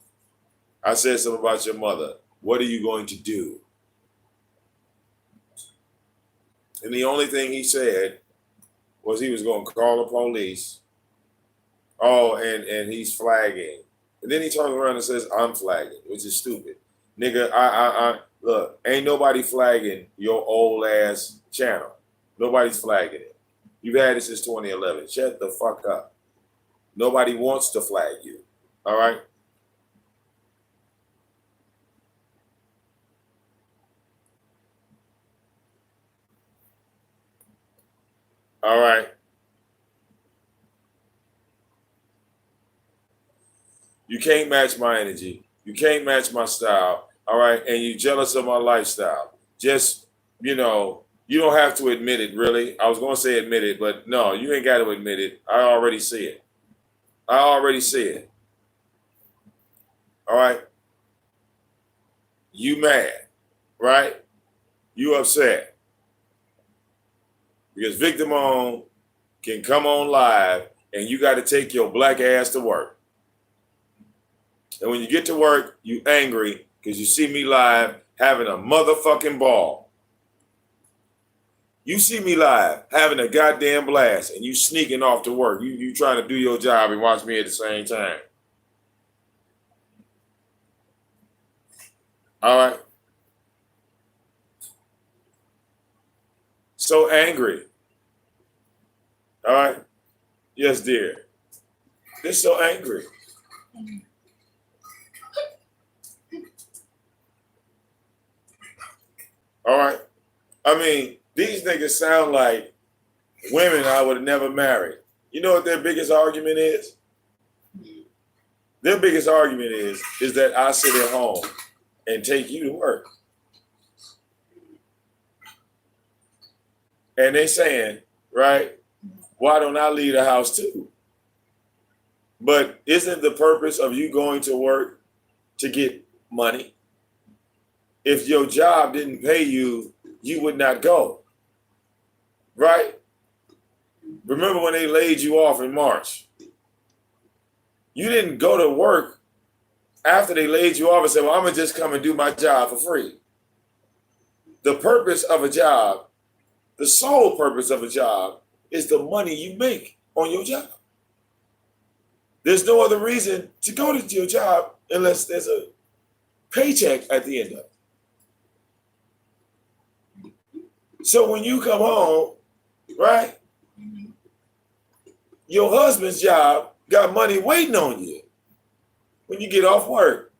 Speaker 1: I said something about your mother. What are you going to do? And the only thing he said was he was going to call the police. Oh, and he's flagging. And then he turns around and says, I'm flagging, which is stupid. Nigga, I look, ain't nobody flagging your old ass channel. Nobody's flagging it. You've had it since 2011. Shut the fuck up. Nobody wants to flag you. All right? All right. You can't match my energy. You can't match my style. All right. And you're jealous of my lifestyle. Just, you don't have to admit it, really. I was going to say admit it, but no, you ain't got to admit it. I already see it. All right. You mad, right? You upset. Because VicDamoane can come on live and you got to take your black ass to work. And when you get to work, you angry because you see me live having a motherfucking ball. You see me live having a goddamn blast and you sneaking off to work. You trying to do your job and watch me at the same time. All right. So angry. All right. Yes, dear. They're so angry. All right. I mean, these niggas sound like women I would have never married. You know what their biggest argument is? Their biggest argument is that I sit at home and take you to work. And they saying, right, why don't I leave the house too? But isn't the purpose of you going to work to get money? If your job didn't pay you, you would not go. Right? Remember when they laid you off in March? You didn't go to work after they laid you off and said, well, I'm going to just come and do my job for free. the purpose of a job, the sole purpose of a job, is the money you make on your job. There's no other reason to go to your job unless there's a paycheck at the end of it. So when you come home, right, your husband's job got money waiting on you when you get off work.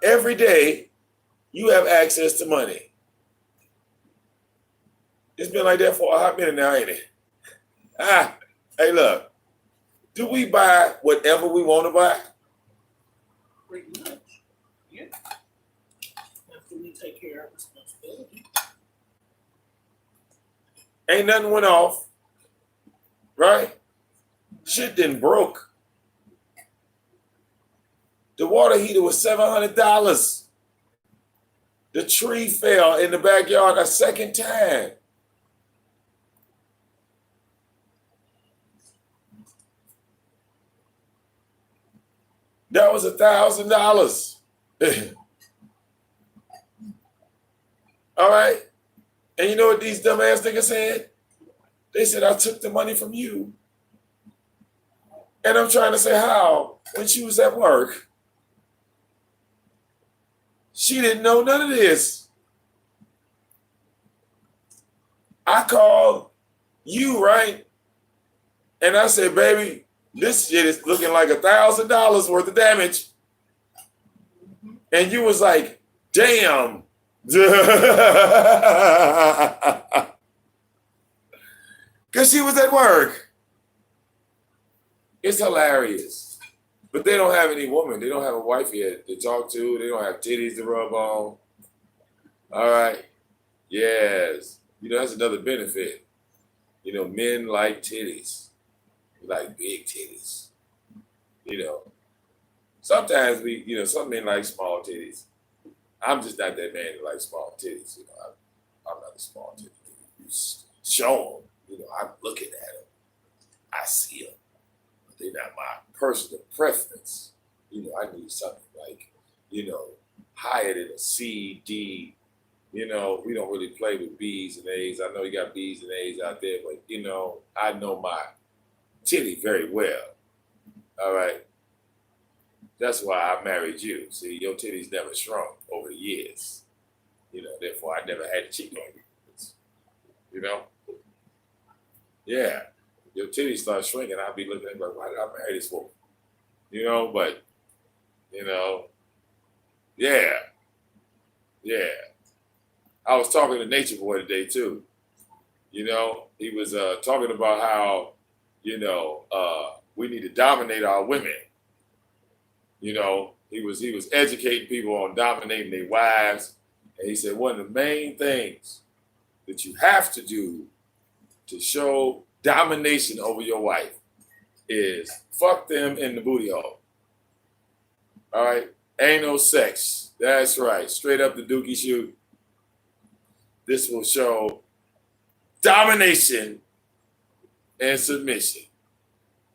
Speaker 1: Every day, you have access to money. It's been like that for a hot minute now, ain't it? Hey, look, do we buy whatever we want to buy?
Speaker 7: Pretty much. Yeah. After we take care of our responsibility.
Speaker 1: Ain't nothing went off, right? Shit didn't broke. The water heater was $700. The tree fell in the backyard a second time. That was $1,000. All right. And you know what these dumbass niggas said? They said, I took the money from you. And I'm trying to say, how? When she was at work, she didn't know none of this. I called you, right? And I said, baby, this shit is looking like $1,000 worth of damage. And you was like, damn. Because she was at work. It's hilarious. But they don't have any woman. They don't have a wife yet to talk to. They don't have titties to rub on. All right. Yes. You know, that's another benefit. You know, men like titties. Like big titties. You know. Sometimes some men like small titties. I'm just not that man that likes small titties. You know, I'm not a small titty. You show them. You know, I'm looking at them. I see them. But they're not my personal preference. You know, I need something like, higher than a C, D. You know, we don't really play with B's and A's. I know you got B's and A's out there, but, I know my titty very well. All right. That's why I married you. See, your titties never shrunk over the years. Therefore I never had to cheat on you. Yeah. Your titties start shrinking, I'll be looking at it like, why did I marry this woman? But, yeah. Yeah. I was talking to Nature Boy today too. He was talking about how, we need to dominate our women. He was educating people on dominating their wives. And he said one of the main things that you have to do to show domination over your wife is fuck them in the booty hole. All right? Ain't no sex. That's right. Straight up the dookie shoot. This will show domination and submission.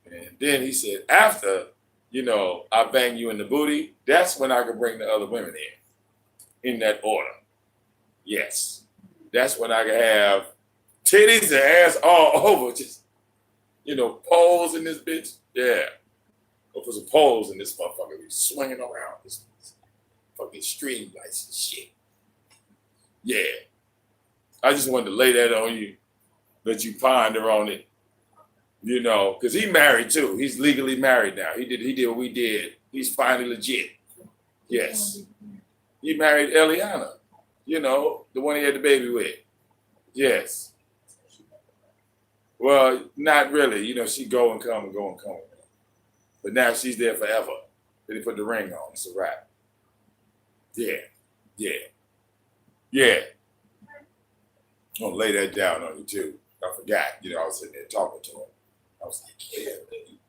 Speaker 1: And then he said, after, I bang you in the booty, that's when I can bring the other women in that order. Yes. That's when I can have titties and ass all over. Just, poles in this bitch. Yeah. Go put some poles in this motherfucker. Be swinging around this fucking stream lights and shit. Yeah. I just wanted to lay that on you. Let you ponder on it. Because he married too. He's legally married now. He did what we did. He's finally legit. Yes. He married Eliana. The one he had the baby with. Yes. Well, not really. She go and come and go and come. But now she's there forever. Then he put the ring on. It's a wrap. Yeah. Yeah. Yeah. I'm going to lay that down on you too. I forgot. I was sitting there talking to him. I was like, yeah, baby.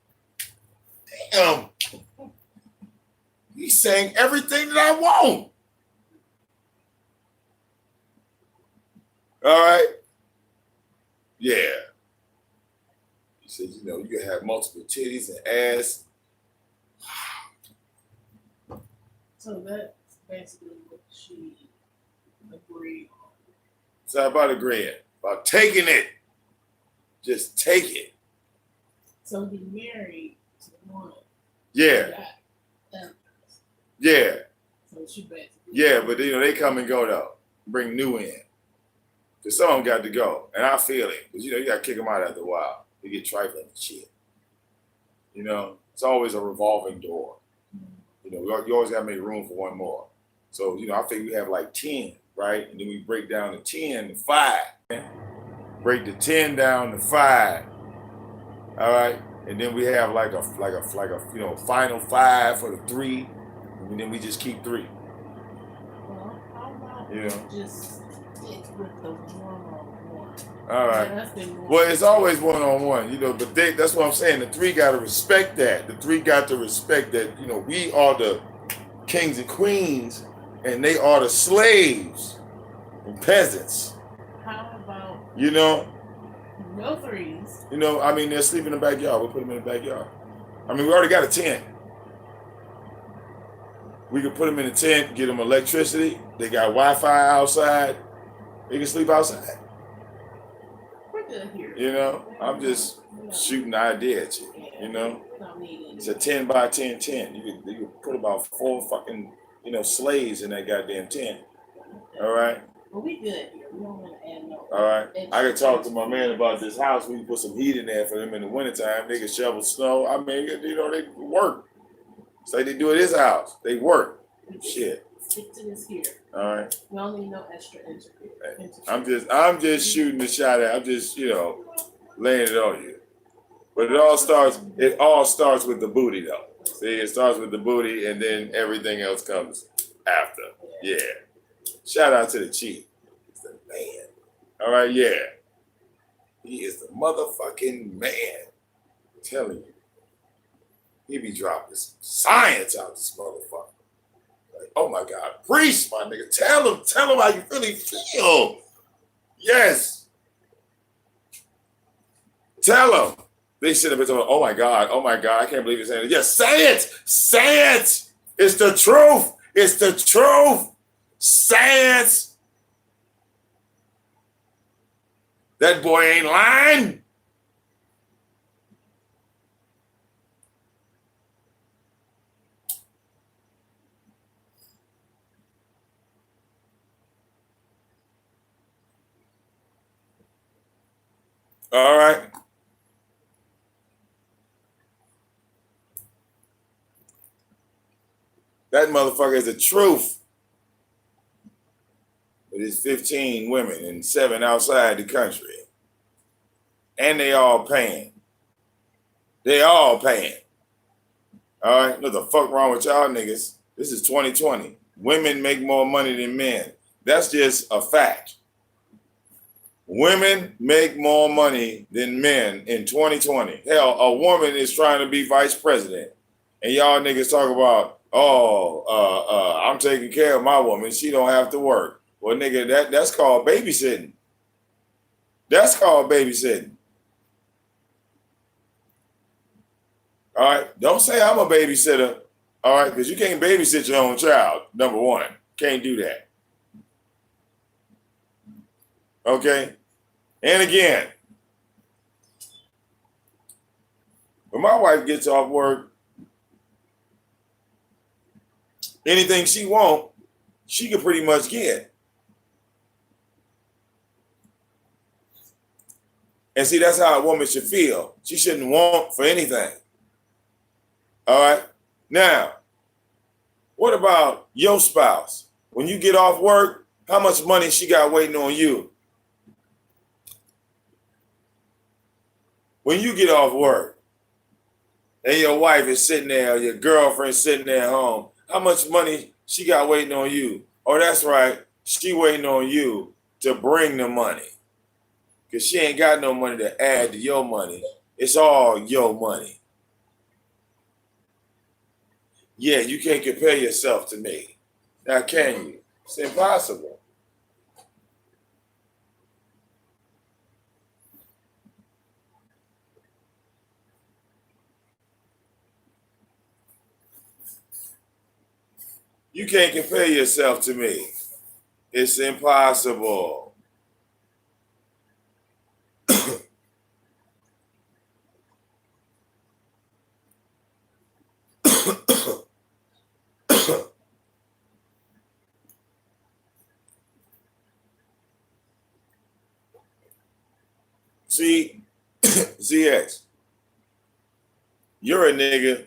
Speaker 1: Damn. He's saying everything that I want. All right. Yeah. He said, you can have multiple titties and ass.
Speaker 7: So that's basically what she agree.
Speaker 1: It's not about agreeing, about taking it. Just take it.
Speaker 7: So he married to one.
Speaker 1: Yeah, yeah,
Speaker 7: So she back.
Speaker 1: yeah. But you know they come and go though. Bring new in. Cause some of them got to go, and I feel it. Cause you know you got to kick them out after a while. They get trifling and shit. You know, it's always a revolving door. You know, you always got to make room for one more. So you know, I think we have like 10, right? And then we break down the 10 to 5. Break the 10 down to 5. All right, and then we have like a you know final 5 for the 3, and then we just keep 3.
Speaker 7: Well, how about
Speaker 1: You know.
Speaker 7: just stick with the one-on-one?
Speaker 1: All right.
Speaker 7: Yeah, that's been more.
Speaker 1: Well, it's always one-on-one, you know, but that's what I'm saying. The 3 got to respect that. The 3 got to respect that, you know, we are the kings and queens, and they are the slaves and peasants.
Speaker 7: How about
Speaker 1: You know,
Speaker 7: no threes?
Speaker 1: you know. I mean, they're sleeping in the backyard. We'll put them in the backyard. I mean, we already got a tent. We can put them in a tent, get them electricity. They got Wi-Fi outside. They can sleep outside.
Speaker 7: We're good here.
Speaker 1: You know, I'm just shooting the idea at you. You know, it's a 10 by 10 tent. You could put about 4 fucking, you know, slaves in that goddamn tent. All right.
Speaker 7: Well, we good here. We don't want to add no.
Speaker 1: All right. I could talk to my man about this house. We can put some heat in there for them in the wintertime. They can shovel snow. I mean, you know, they work. It's like they do at his house. They work. Shit.
Speaker 7: Stick to this here.
Speaker 1: All right.
Speaker 7: We don't need no extra interference.
Speaker 1: I'm just shooting the shot at. I'm just, you know, laying it on you. But it all starts with the booty though. See, it starts with the booty and then everything else comes after. Yeah. Shout out to the chief. He's the man. All right, yeah. He is the motherfucking man. I'm telling you. He be dropping some science out this motherfucker. Like, oh my God, priest, my nigga. Tell him how you really feel. Yes. Tell him. They should have been talking, oh my God, I can't believe you're saying it. Yes, say it. It's the truth. Say it. That boy ain't lying. All right. That motherfucker is the truth. It is 15 women and 7 outside the country. And they all paying. All right? What the fuck wrong with y'all niggas? This is 2020. Women make more money than men. That's just a fact. Women make more money than men in 2020. Hell, a woman is trying to be vice president. And y'all niggas talk about, I'm taking care of my woman. She don't have to work. Well, nigga, that's called babysitting. All right? Don't say I'm a babysitter. All right? Because you can't babysit your own child, number one. Can't do that. Okay? And again, when my wife gets off work, anything she wants, she can pretty much get. And see, that's how a woman should feel. She shouldn't want for anything. All right? Now, what about your spouse? When you get off work, how much money she got waiting on you? When you get off work and your wife is sitting there, or your girlfriend sitting there at home, how much money she got waiting on you? Oh, that's right. She waiting on you to bring the money. Because she ain't got no money to add to your money. It's all your money. Yeah, you can't compare yourself to me. Now, can you? It's impossible. You can't compare yourself to me. It's impossible. See, ZX, you're a nigga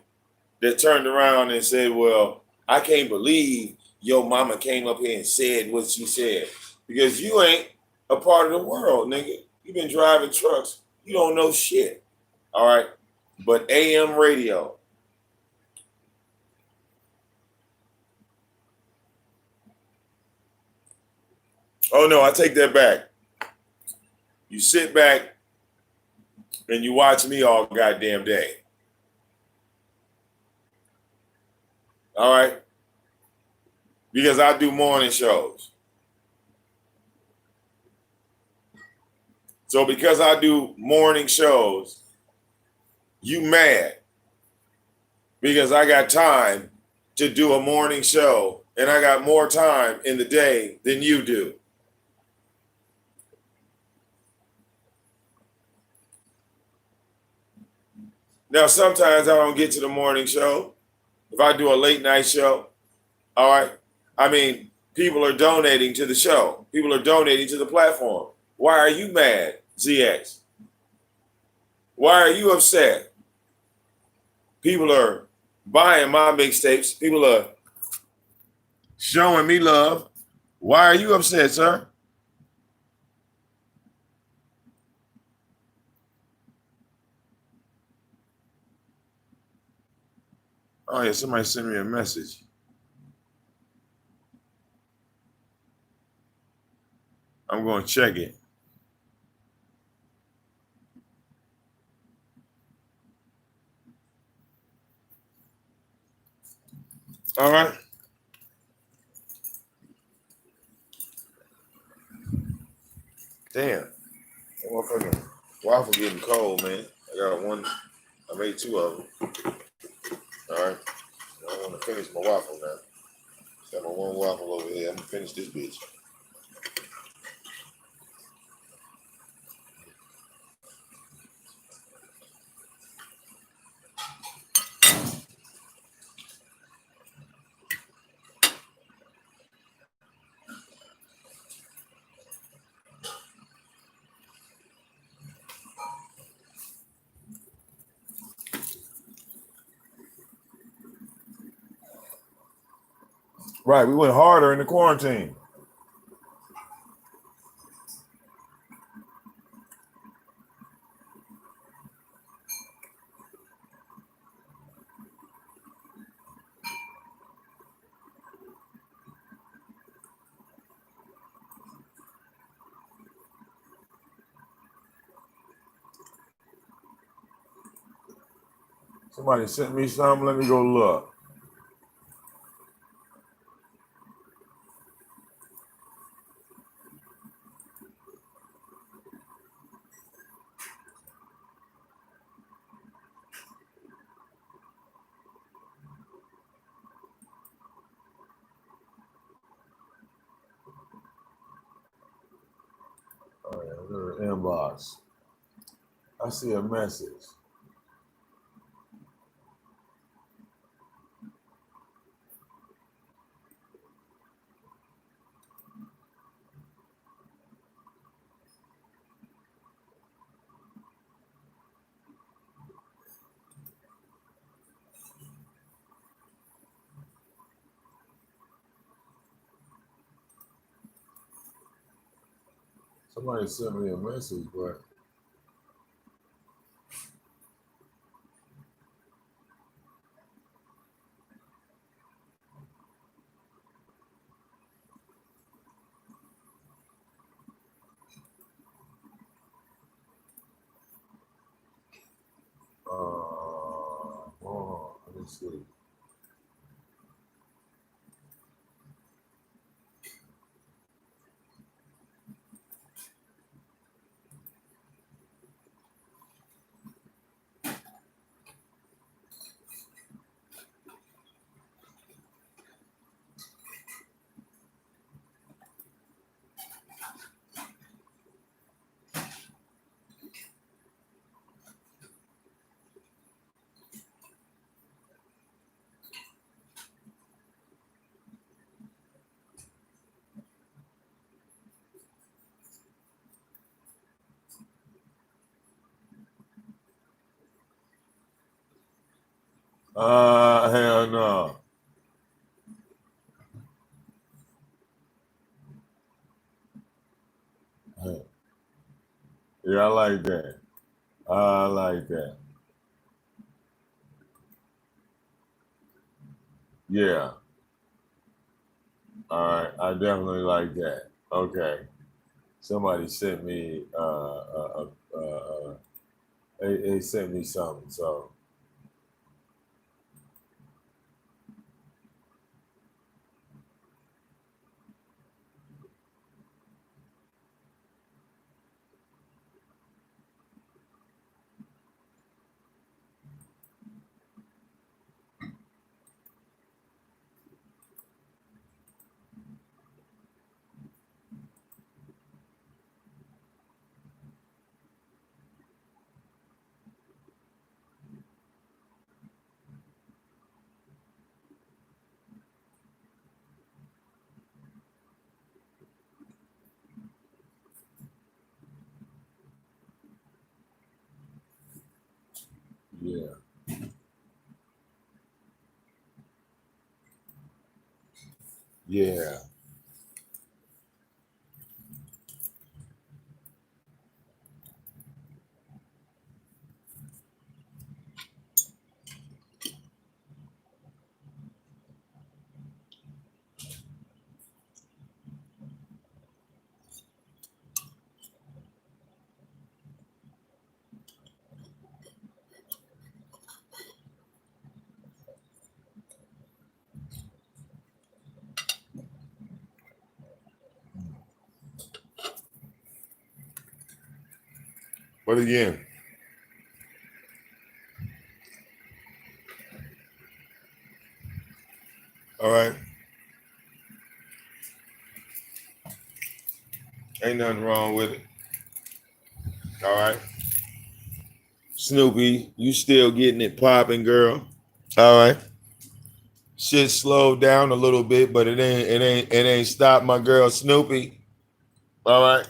Speaker 1: that turned around and said, well, I can't believe your mama came up here and said what she said. Because you ain't a part of the world, nigga. You've been driving trucks. You don't know shit. All right. But AM radio. Oh, no, I take that back. You sit back and you watch me all goddamn day. All right? Because I do morning shows. So because I do morning shows, you mad because I got time to do a morning show and I got more time in the day than you do. Now, sometimes I don't get to the morning show. If I do a late night show, all right? I mean, people are donating to the show. People are donating to the platform. Why are you mad, ZX? Why are you upset? People are buying my mixtapes. People are showing me love. Why are you upset, sir? Oh, yeah, somebody sent me a message. I'm going to check it. All right. Damn. That motherfucking waffle getting cold, man. I got one. I made two of them. All right. I want to finish my waffle now. Got my one waffle over here. I'm going to finish this bitch. Right. We went harder in the quarantine. Somebody sent me something. Let me go look. All right, go to inbox. I see a message. Somebody sent me a message, but hold on. Let me see. Hell no. Yeah, I like that. I like that. Yeah. All right. I definitely like that. Okay. Somebody sent me they sent me something. So yeah. Yeah. But again, all right. Ain't nothing wrong with it. All right. Snoopy, you still getting it popping, girl. All right. Shit slowed down a little bit, but it ain't stopped my girl Snoopy. All right.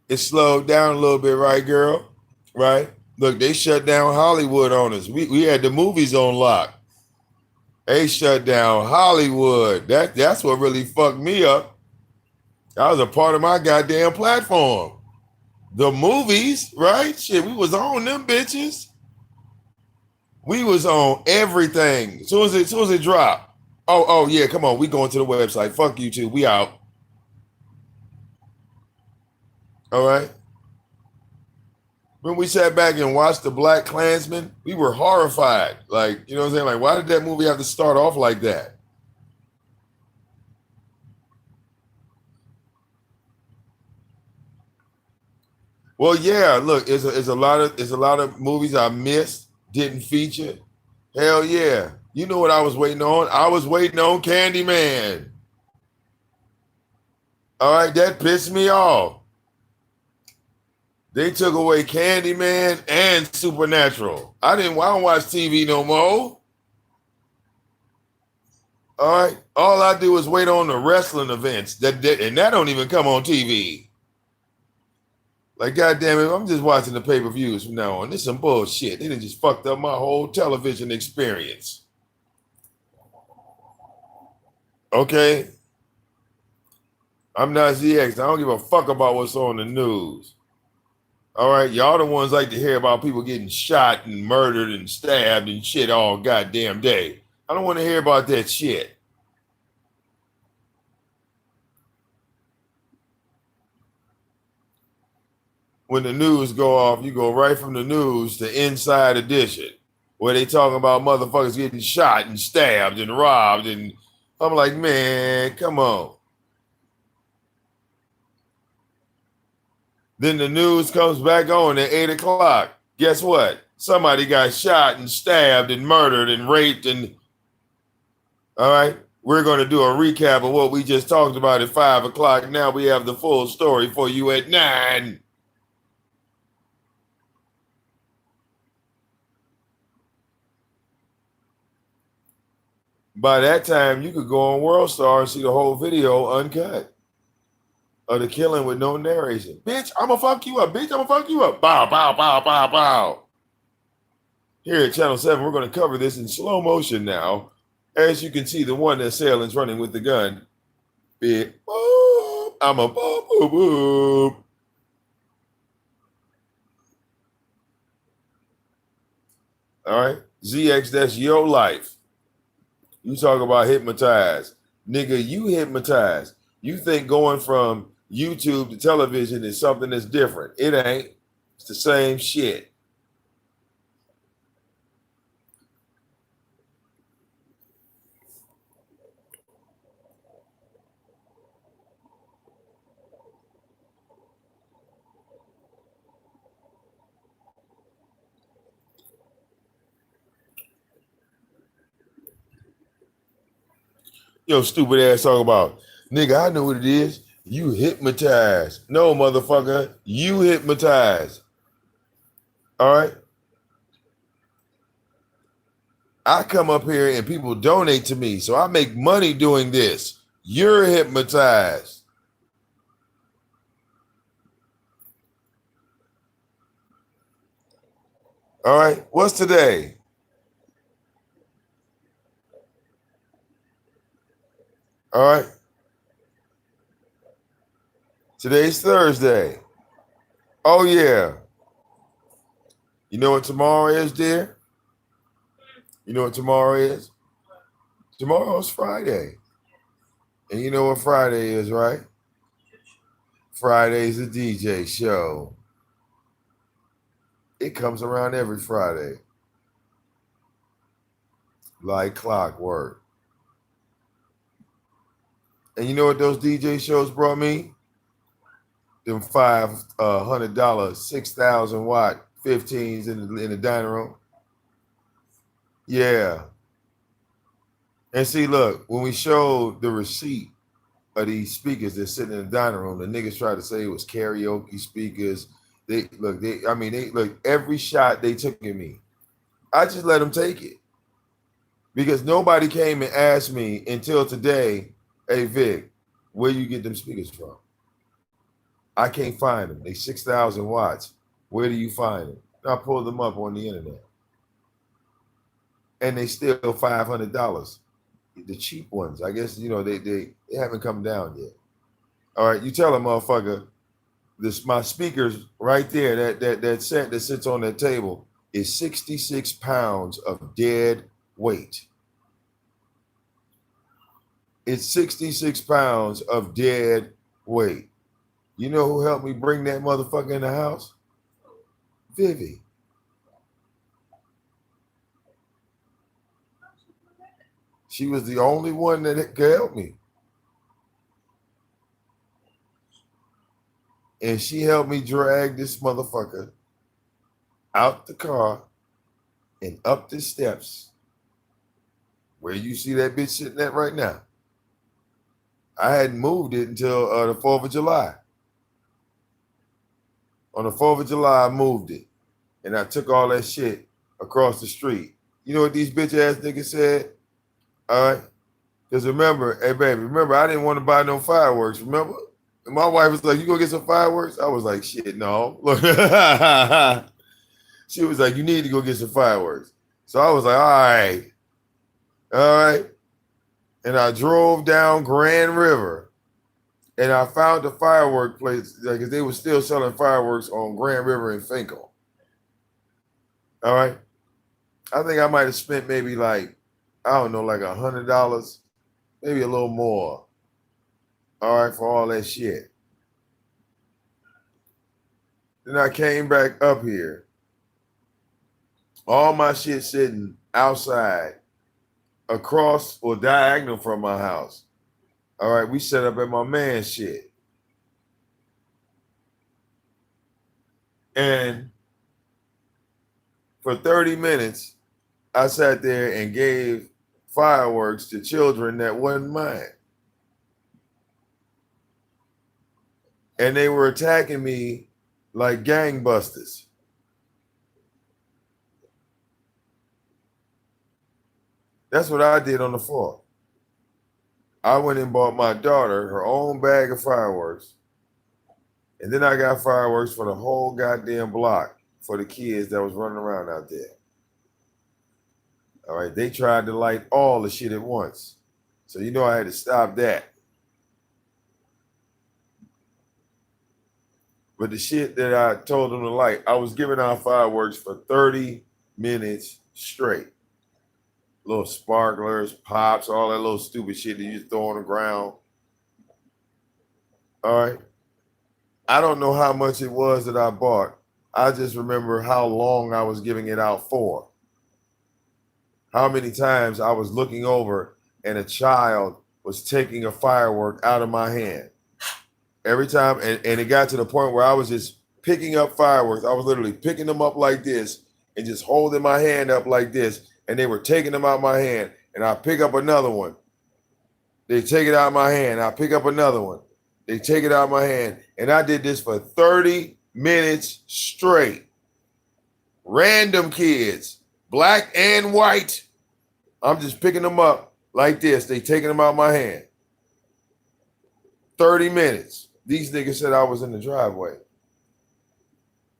Speaker 1: It slowed down a little bit, right, girl? Right? Look, they shut down Hollywood on us. We had the movies on lock. They shut down Hollywood. That's what really fucked me up. That was a part of my goddamn platform. The movies, right? Shit, we was on them bitches. We was on everything. As soon as it dropped. Oh yeah, come on. We going to the website. Fuck you too. We out. All right. When we sat back and watched the Black Klansman, we were horrified. Like, you know what I'm saying? Like, why did that movie have to start off like that? Well, yeah, look, it's a lot of movies I missed, didn't feature. Hell yeah. You know what I was waiting on? I was waiting on Candyman. All right, that pissed me off. They took away Candyman and Supernatural. I don't watch TV no more. All right. All I do is wait on the wrestling events. And that don't even come on TV. Like, goddamn it, I'm just watching the pay-per-views from now on. This is some bullshit. They done just fucked up my whole television experience. Okay? I'm not ZX. I don't give a fuck about what's on the news. All right? Y'all the ones like to hear about people getting shot and murdered and stabbed and shit all goddamn day. I don't want to hear about that shit. When the news go off, you go right from the news to Inside Edition, where they talking about motherfuckers getting shot and stabbed and robbed. And I'm like, man, come on. Then the news comes back on at 8 o'clock. Guess what? Somebody got shot and stabbed and murdered and raped. And all right, we're going to do a recap of what we just talked about at 5 o'clock. Now we have the full story for you at 9. By that time, you could go on World Star and see the whole video uncut of the killing with no narration. Bitch, I'm gonna fuck you up. Bitch, I'm gonna fuck you up. Bow, bow, bow, bow, bow. Here at Channel 7, we're going to cover this in slow motion now. As you can see, the one that's sailing's running with the gun. Big boop, I'm a boop, boop, boop. All right, ZX, that's your life. You talk about hypnotized. Nigga, you hypnotized. You think going from YouTube to television is something that's different. It ain't. It's the same shit. Yo, stupid ass talk about, nigga, I know what it is. You hypnotized. No, motherfucker, you hypnotized. All right? I come up here and people donate to me, so I make money doing this. You're hypnotized. All right, what's today? All right. Today's Thursday. Oh, yeah. You know what tomorrow is, dear? You know what tomorrow is? Tomorrow's Friday. And you know what Friday is, right? Friday's a DJ show. It comes around every Friday. Like clockwork. And you know what those DJ shows brought me? Them $500, 6,000 watt 15s in the dining room. Yeah. And see, look, when we showed the receipt of these speakers that sitting in the dining room, the niggas tried to say it was karaoke speakers. They look, every shot they took at me, I just let them take it. Because nobody came and asked me until today, hey Vic, where you get them speakers from? I can't find them. They 6,000 watts. Where do you find them? I pulled them up on the internet. And they still $500. The cheap ones. I guess, they haven't come down yet. All right, you tell a motherfucker, my speakers right there, that set that sits on that table is 66 pounds of dead weight. It's 66 pounds of dead weight. You know who helped me bring that motherfucker in the house? Vivi. She was the only one that could help me. And she helped me drag this motherfucker out the car and up the steps where you see that bitch sitting at right now. I hadn't moved it until the 4th of July. On the 4th of July, I moved it. And I took all that shit across the street. You know what these bitch ass niggas said? All right? Because remember, hey baby, I didn't want to buy no fireworks, remember? And my wife was like, you gonna get some fireworks? I was like, shit, no. Look. She was like, you need to go get some fireworks. So I was like, all right. And I drove down Grand River and I found the firework place because they were still selling fireworks on Grand River in Finkel. All right. I think I might have spent maybe like $100, maybe a little more. All right, for all that shit. Then I came back up here. All my shit sitting outside, across or diagonal from my house. All right, we set up at my man's shit. And for 30 minutes, I sat there and gave fireworks to children that wasn't mine. And they were attacking me like gangbusters. That's what I did on the 4th. I went and bought my daughter her own bag of fireworks. And then I got fireworks for the whole goddamn block for the kids that was running around out there.
Speaker 4: All right, they tried to light all the shit at once. So you know I had to stop that. But the shit that I told them to light, I was giving out fireworks for 30 minutes straight. Little sparklers, pops, all that little stupid shit that you throw on the ground. All right. I don't know how much it was that I bought. I just remember how long I was giving it out for. How many times I was looking over and a child was taking a firework out of my hand. Every time, and it got to the point where I was just picking up fireworks. I was literally picking them up like this and just holding my hand up like this, and they were taking them out my hand, and I pick up another one. They take it out of my hand. I pick up another one. They take it out of my hand, and I did this for 30 minutes straight. Random kids, black and white. I'm just picking them up like this. They taking them out of my hand. 30 minutes. These niggas said I was in the driveway.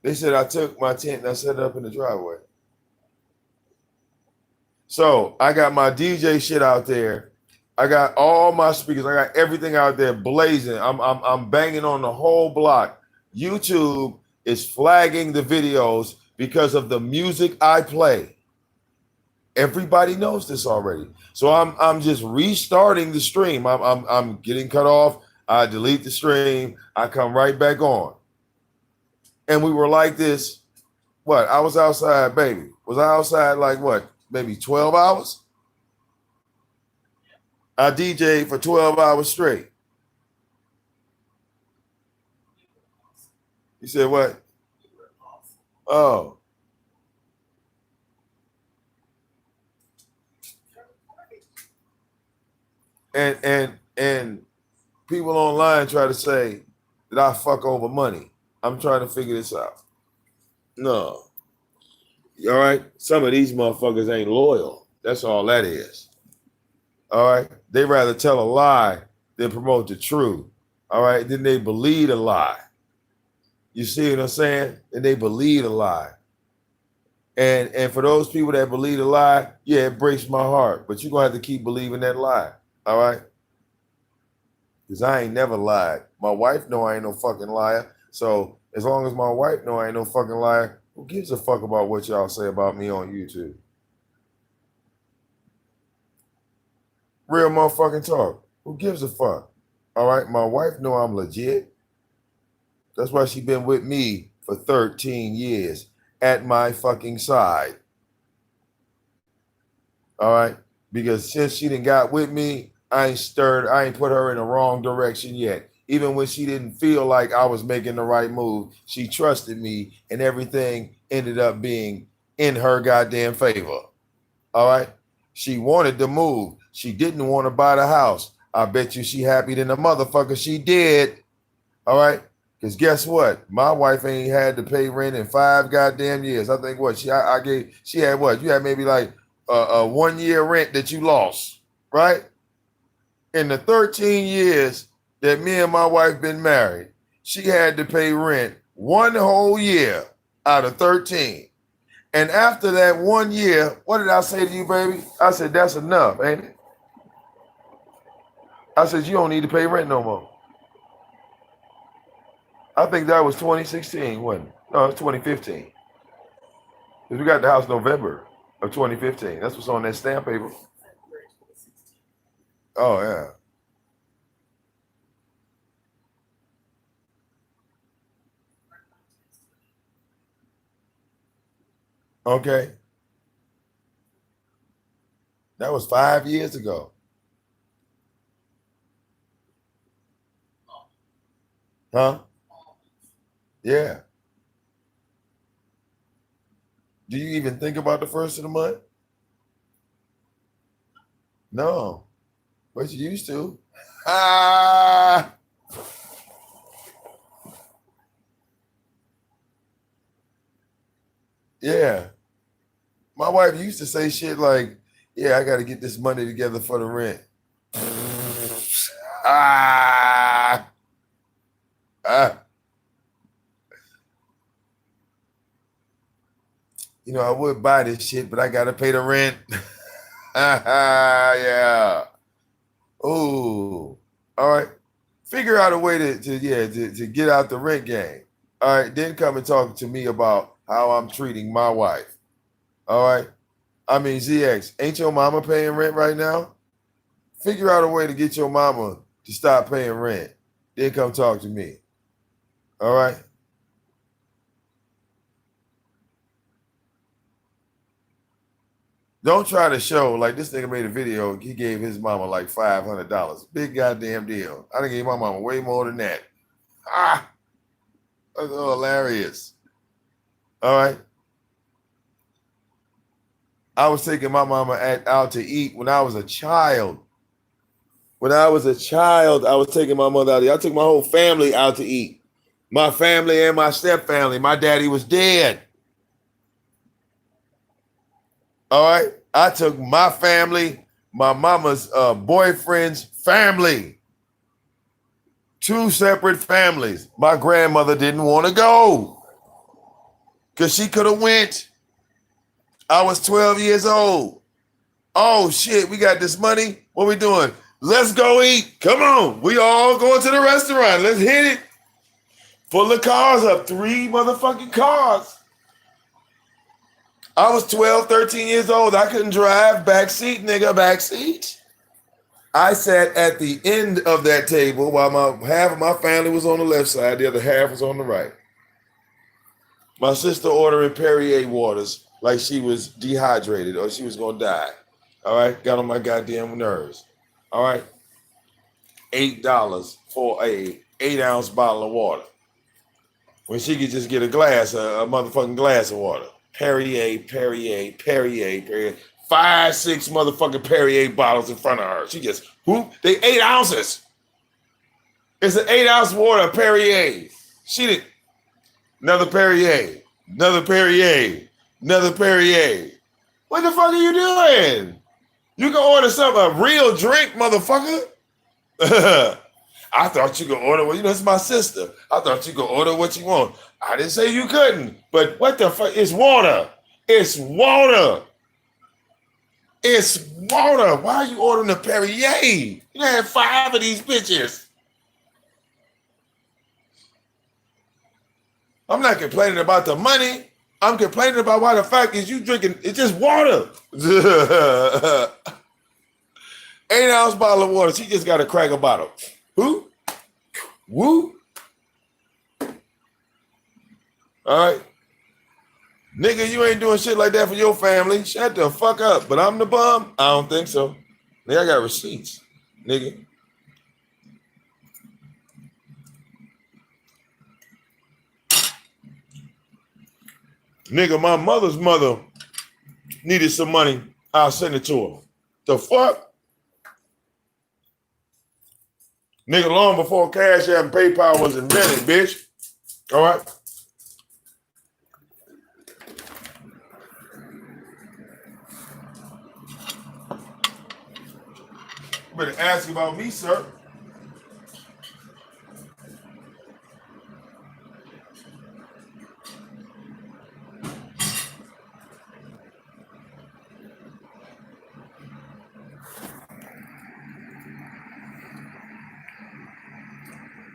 Speaker 4: They said I took my tent and I set it up in the driveway. So I got my DJ shit out there. I got all my speakers. I got everything out there blazing. I'm banging on the whole block. YouTube is flagging the videos because of the music I play. Everybody knows this already. So I'm just restarting the stream. I'm getting cut off. I delete the stream. I come right back on. And we were like this. What? I was outside, baby. Was I outside like what? Maybe 12 hours? I DJ'd for 12 hours straight. You said what? Oh. And people online try to say that I fuck over money. I'm trying to figure this out. No. All right? Some of these motherfuckers ain't loyal. That's all that is. All right? They rather tell a lie than promote the truth. All right? Then they believe a lie. You see what I'm saying? And they believe a lie. And for those people that believe a lie, yeah, it breaks my heart. But you're going to have to keep believing that lie. All right? Because I ain't never lied. My wife know I ain't no fucking liar. So as long as my wife know I ain't no fucking liar, who gives a fuck about what y'all say about me on YouTube? Real motherfucking talk. Who gives a fuck? All right? My wife know I'm legit. That's why she been with me for 13 years at my fucking side. All right? Because since she done got with me, I ain't put her in the wrong direction yet. Even when she didn't feel like I was making the right move, she trusted me and everything ended up being in her goddamn favor. All right? She wanted to move. She didn't want to buy the house. I bet you she happy than the motherfucker she did. All right? Because guess what? My wife ain't had to pay rent in 5 goddamn years. I think what? She had what? You had maybe like a 1 year rent that you lost, right? In the 13 years that me and my wife been married, she had to pay rent 1 whole year out of 13. And after that 1 year, what did I say to you, baby? I said, that's enough, ain't it? I said, you don't need to pay rent no more. I think that was 2016, wasn't it? No, it was 2015. Because we got the house November of 2015. That's what's on that stamp paper. Oh, yeah. Okay. That was 5 years ago. Huh? Yeah. Do you even think about the first of the month? No. But you used to. Ah. Yeah. My wife used to say shit like, yeah, I got to get this money together for the rent. Ah. Ah. You know, I would buy this shit, but I got to pay the rent.
Speaker 1: Yeah. Ooh. All right. Figure out a way to get out the rent game. All right. Then come and talk to me about how I'm treating my wife. All right. I mean, ZX, ain't your mama paying rent right now? Figure out a way to get your mama to stop paying rent. Then come talk to me. All right. Don't try to show like this nigga made a video. He gave his mama like $500. Big goddamn deal. I done gave my mama way more than that. That's hilarious. All right. I was taking my mama out to eat when I was a child. When I was a child, I was taking my mother out to eat. I took my whole family out to eat. My family and my step family. My daddy was dead. All right. I took my family, my mama's boyfriend's family. 2 separate families. My grandmother didn't want to go because she could have went. I was 12 years old. Oh shit, we got this money. What we doing? Let's go eat. Come on. We all going to the restaurant. Let's hit it. Pull the cars up. 3 motherfucking cars. I was 12, 13 years old. I couldn't drive. Backseat, nigga, backseat. I sat at the end of that table while half of my family was on the left side, the other half was on the right. My sister ordering Perrier waters like she was dehydrated or she was gonna die. All right, got on my goddamn nerves. All right, $8 for a 8-ounce bottle of water when she could just get a motherfucking glass of water. Perrier. 5, 6 motherfucking Perrier bottles in front of her. She just whoop. They 8 ounces. It's an 8-ounce water, Perrier. She did another Perrier, another Perrier, another Perrier. What the fuck are you doing? You can order a real drink, motherfucker. I thought you could order, it's my sister. I thought you could order what you want. I didn't say you couldn't, but what the fuck? It's water. It's water. It's water. Why are you ordering a Perrier? You had 5 of these bitches. I'm not complaining about the money. I'm complaining about why the fact is you drinking, it's just water. 8-ounce bottle of water. She just got to crack a bottle. Who? Woo? All right. Nigga, you ain't doing shit like that for your family. Shut the fuck up. But I'm the bum? I don't think so. Nigga, I got receipts. Nigga. Nigga, my mother's mother needed some money. I'll send it to her. The fuck? Nigga, long before Cash App and PayPal was invented, bitch. All right? You better ask about me, sir.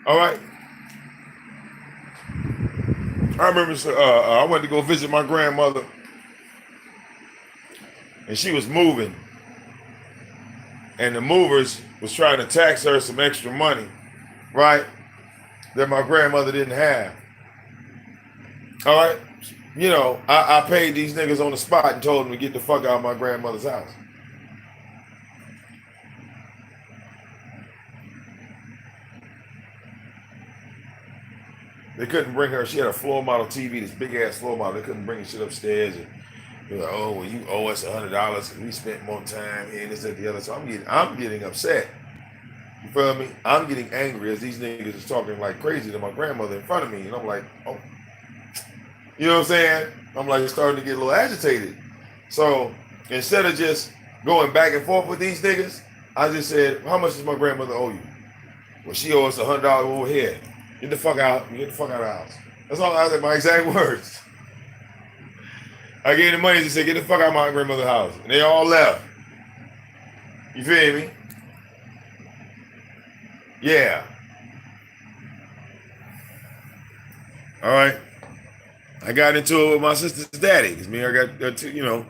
Speaker 1: All right. I remember I went to go visit my grandmother, and she was moving, and the movers was trying to tax her some extra money, right, that my grandmother didn't have. All right. I paid these niggas on the spot and told them to get the fuck out of my grandmother's house. They couldn't bring her. She had a floor model TV, this big ass floor model. They couldn't bring the shit upstairs. And they're like, oh, well, you owe us $100 because we spent more time here and this and the other. So I'm getting upset. You feel me? I'm getting angry as these niggas is talking like crazy to my grandmother in front of me. And I'm like, oh, you know what I'm saying? I'm like starting to get a little agitated. So instead of just going back and forth with these niggas, I just said, how much does my grandmother owe you? Well, she owes us $100 over here. Get the fuck out. Get the fuck out of the house. That's all I said, my exact words. I gave the money to say, get the fuck out of my grandmother's house. And they all left. You feel me? Yeah. All right. I got into it with my sister's daddy. Because me, I got, you know,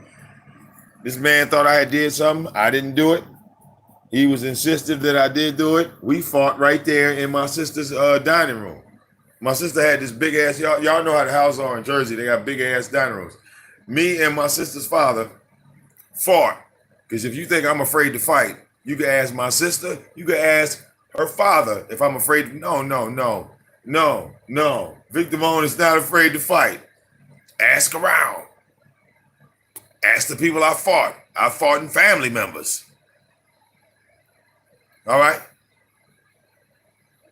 Speaker 1: this man thought I had did something. I didn't do it. He was insistent that I did do it. We fought right there in my sister's dining room. My sister had this big ass, y'all know how the houses are in Jersey. They got big ass dining rooms. Me and my sister's father fought. Because if you think I'm afraid to fight, you can ask my sister, you can ask her father if I'm afraid. No. VicDamoane is not afraid to fight. Ask around. Ask the people I fought. I fought in family members. All right?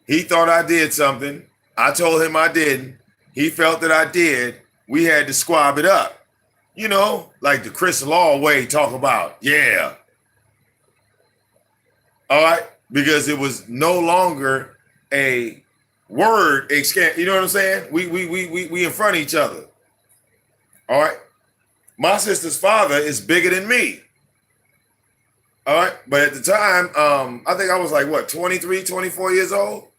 Speaker 1: He thought I did something. I told him I didn't. He felt that I did. We had to squab it up. You know, like the Chris Law way talk about. Yeah. All right? Because it was no longer a word exchange. You know what I'm saying? We in front of each other. All right? My sister's father is bigger than me. All right? But at the time, I think I was like, what, 23, 24 years old?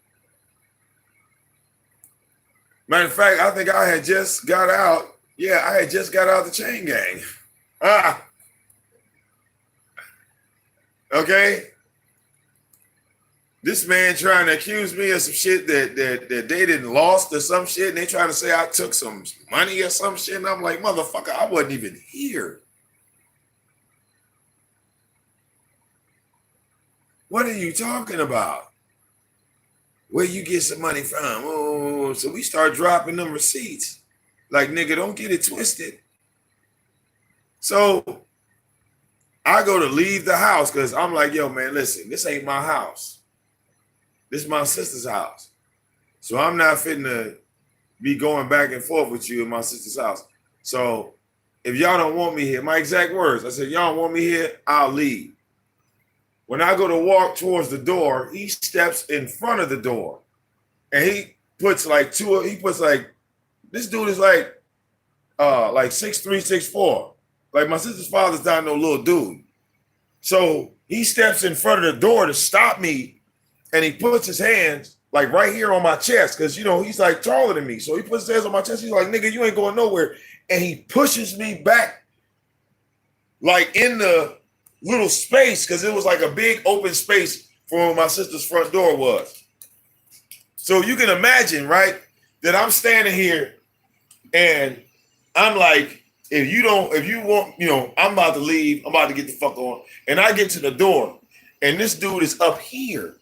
Speaker 1: Matter of fact, I think I had just got out. Yeah, I had just got out of the chain gang. Okay? This man trying to accuse me of some shit that they didn't lost or some shit, and they trying to say I took some money or some shit, and I'm like, motherfucker, I wasn't even here. What are you talking about? Where you get some money from? Oh, so we start dropping them receipts. Like, nigga, don't get it twisted. So I go to leave the house because I'm like, yo, man, listen, this ain't my house. This is my sister's house. So I'm not fitting to be going back and forth with you in my sister's house. So if y'all don't want me here, my exact words, I said, y'all don't want me here, I'll leave. When I go to walk towards the door, he steps in front of the door. And he puts like this dude is like 6'3", 6'4". Like my sister's father's not no little dude. So he steps in front of the door to stop me, and he puts his hands like right here on my chest, because, you know, he's like taller than me. So he puts his hands on my chest. He's like, nigga, you ain't going nowhere. And he pushes me back like in the little space, because it was like a big open space for where my sister's front door was. So you can imagine, right, that I'm standing here and I'm like, if you want, you know, I'm about to leave, I'm about to get the fuck on. And I get to the door and this dude is up here.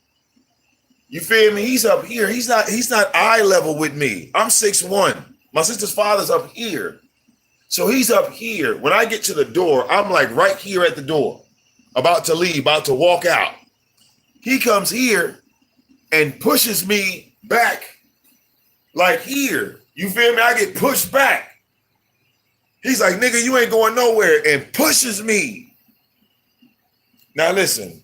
Speaker 1: You feel me? He's up here. He's not eye level with me. I'm 6'1". My sister's father's up here. So he's up here. When I get to the door, I'm like right here at the door, about to leave, about to walk out. He comes here and pushes me back like here. You feel me? I get pushed back. He's like, nigga, you ain't going nowhere, and pushes me. Now listen,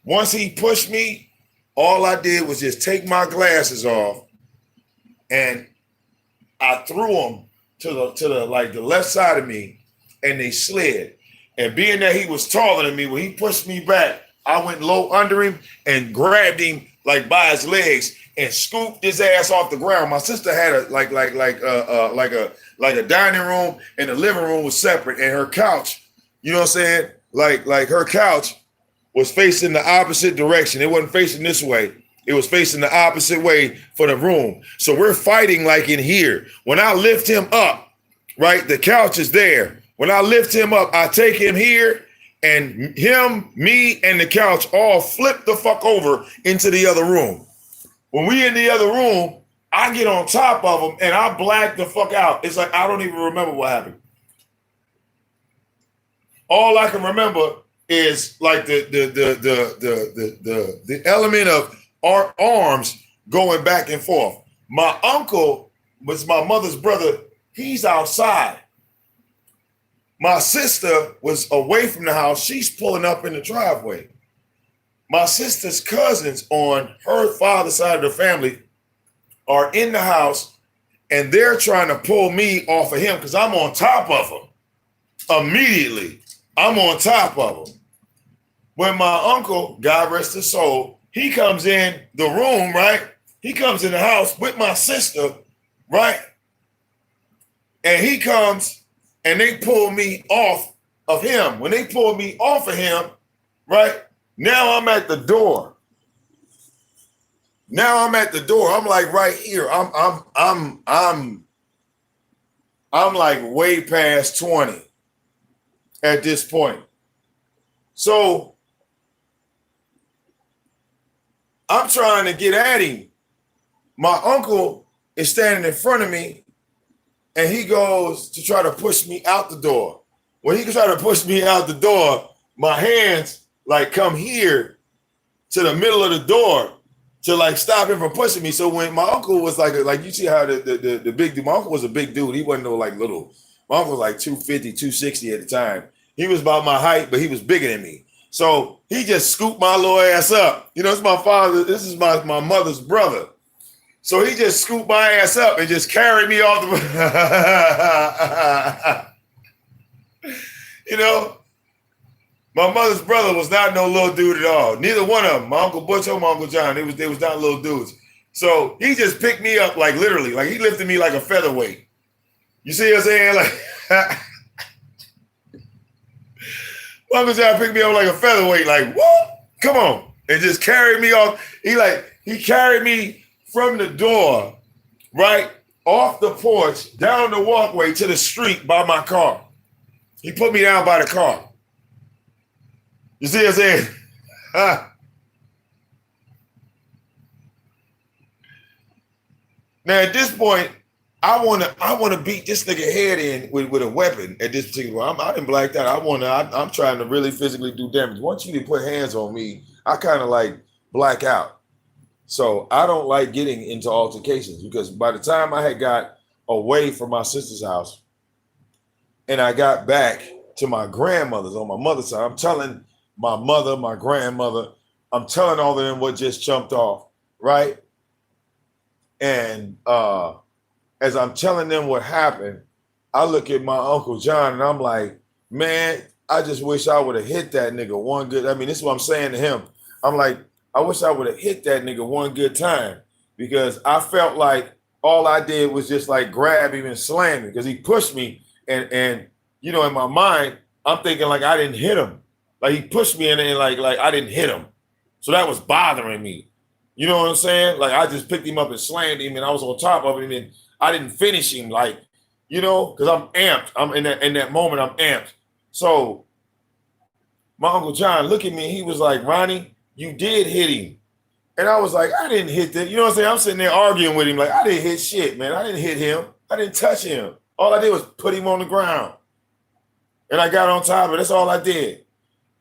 Speaker 1: once he pushed me, all I did was just take my glasses off and I threw them to the like the left side of me, and they slid. And being that he was taller than me, when he pushed me back, I went low under him and grabbed him like by his legs and scooped his ass off the ground. My sister had a like a dining room, and the living room was separate, and her couch, you know what I'm saying? Like her couch was facing the opposite direction. It wasn't facing this way. It was facing the opposite way for the room. So we're fighting like in here. When I lift him up, right, the couch is there. When I lift him up, I take him here, and him, me, and the couch all flip the fuck over into the other room. When we in the other room, I get on top of him and I black the fuck out. It's like I don't even remember what happened. All I can remember is like the element of our arms going back and forth. My uncle was my mother's brother. He's outside. My sister was away from the house. She's pulling up in the driveway. My sister's cousins on her father's side of the family are in the house, and they're trying to pull me off of him because I'm on top of him. Immediately, I'm on top of him. when my uncle, God rest his soul, he comes in the room, right? He comes in the house with my sister, right? And he comes and they pull me off of him. When they pull me off of him, right? Now I'm at the door. Now I'm at the door. I'm like right here. I'm like way past 20 at this point. So I'm trying to get at him. My uncle is standing in front of me and he goes to try to push me out the door. When he try to push me out the door, my hands like come here to the middle of the door to like stop him from pushing me. So when my uncle was like you see how the big dude, my uncle was a big dude. He wasn't no like little. My uncle was like 250, 260 at the time. He was about my height, but he was bigger than me. So he just scooped my little ass up. You know, it's my father. This is my mother's brother. So he just scooped my ass up and just carried me off the. You know, my mother's brother was not no little dude at all. Neither one of them, my Uncle Butch or my Uncle John, they was not little dudes. So he just picked me up like literally, like he lifted me like a featherweight. You see what I'm saying? Like my Uncle John picked me up like a featherweight, like whoop, come on, and just carried me off. He carried me from the door, right, off the porch, down the walkway to the street by my car. He put me down by the car. You see what I'm saying? Now at this point, I wanna beat this nigga head in with a weapon at this particular point. I didn't black out. I'm trying to really physically do damage. Once you put hands on me, I kind of like black out. So I don't like getting into altercations because by the time I had got away from my sister's house and I got back to my grandmother's on my mother's side, I'm telling my mother, my grandmother, I'm telling all of them what just jumped off, right? And as I'm telling them what happened, I look at my Uncle John and I'm like, man, I just wish I would have hit that nigga one good. I mean, this is what I'm saying to him. I'm like, I wish I would have hit that nigga one good time because I felt like all I did was just like grab him and slam him because he pushed me. And you know, in my mind, I'm thinking like I didn't hit him. Like he pushed me and like I didn't hit him. So that was bothering me. You know what I'm saying? Like I just picked him up and slammed him and I was on top of him and I didn't finish him, like, you know, because I'm amped. I'm in that moment, I'm amped. So my Uncle John looked at me, he was like, Ronnie, you did hit him. And I was like, I didn't hit that. You know what I'm saying? I'm sitting there arguing with him, like, I didn't hit shit, man. I didn't hit him. I didn't touch him. All I did was put him on the ground. And I got on top of it. That's all I did.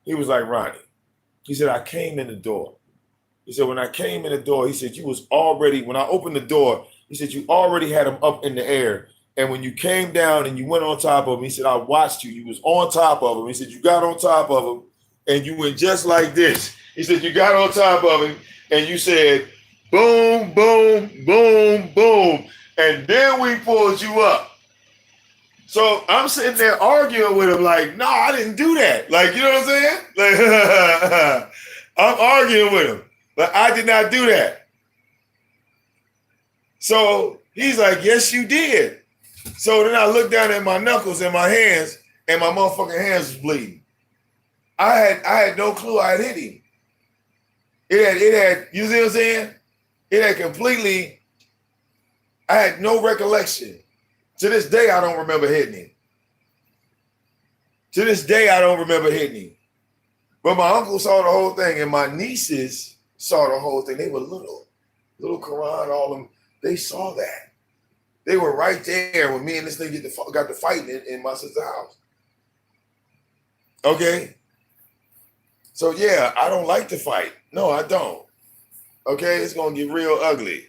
Speaker 1: He was like, Ronnie. He said, I came in the door. He said, when I came in the door, he said, you was already, when I opened the door, he said, you already had him up in the air. And when you came down and you went on top of him, he said, I watched you. You was on top of him. He said, you got on top of him and you went just like this. He said, you got on top of him and you said, boom, boom, boom, boom. And then we pulled you up. So I'm sitting there arguing with him like, no, I didn't do that. Like, you know what I'm saying? Like, I'm arguing with him. But I did not do that. So he's like, yes, you did. So then I looked down at my knuckles and my hands, and my motherfucking hands was bleeding. I had no clue I had hit him. It had, you see what I'm saying? It had completely, I had no recollection. To this day, I don't remember hitting him. To this day, I don't remember hitting him. But my uncle saw the whole thing, and my nieces saw the whole thing. They were little Quran, all of them. They saw that. They were right there when me and this thing got to fighting in my sister's house. Okay? So yeah, I don't like to fight. No, I don't. Okay? It's going to get real ugly.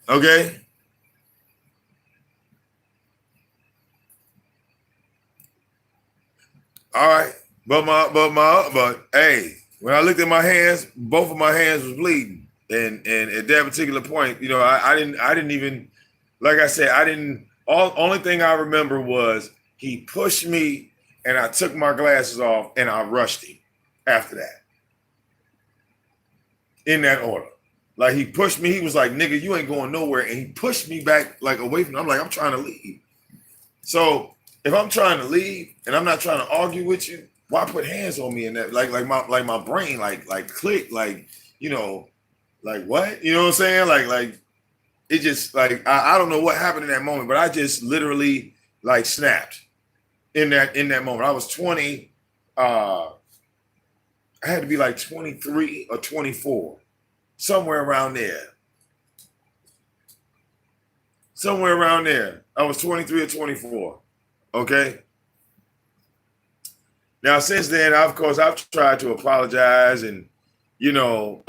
Speaker 1: Okay? All right. But hey, when I looked at my hands, both of my hands was bleeding. And at that particular point, you know, I didn't even, like I said, only thing I remember was he pushed me And I took my glasses off and I rushed him after that. In that order. Like he pushed me. He was like, nigga, you ain't going nowhere. And he pushed me back like away from him. I'm like, I'm trying to leave. So if I'm trying to leave and I'm not trying to argue with you, why put hands on me in that? Like my brain, like click, like, you know, like what? You know what I'm saying? Like it just like I don't know what happened in that moment, but I just literally like snapped in that moment. I was 20, I had to be like 23 or 24, somewhere around there. Somewhere around there. I was 23 or 24. Okay. Now, since then, of course, I've tried to apologize and, you know,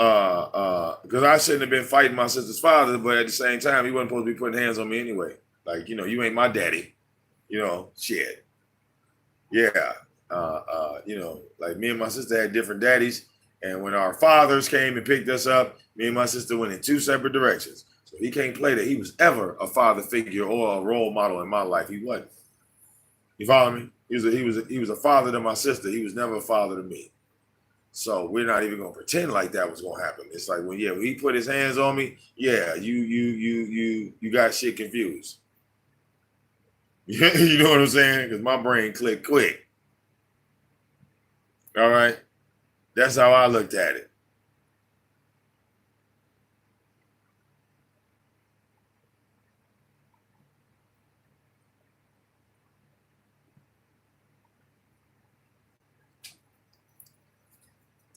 Speaker 1: because I shouldn't have been fighting my sister's father, but at the same time, he wasn't supposed to be putting hands on me anyway. Like, you know, you ain't my daddy, you know, shit. Yeah. You know, like me and my sister had different daddies. And when our fathers came and picked us up, me and my sister went in two separate directions. So he can't play that he was ever a father figure or a role model in my life. He wasn't. You follow me? He was a father to my sister. He was never a father to me. So we're not even gonna pretend like that was gonna happen. It's like when he put his hands on me, yeah, you got shit confused. You know what I'm saying? Because my brain clicked quick. All right. That's how I looked at it.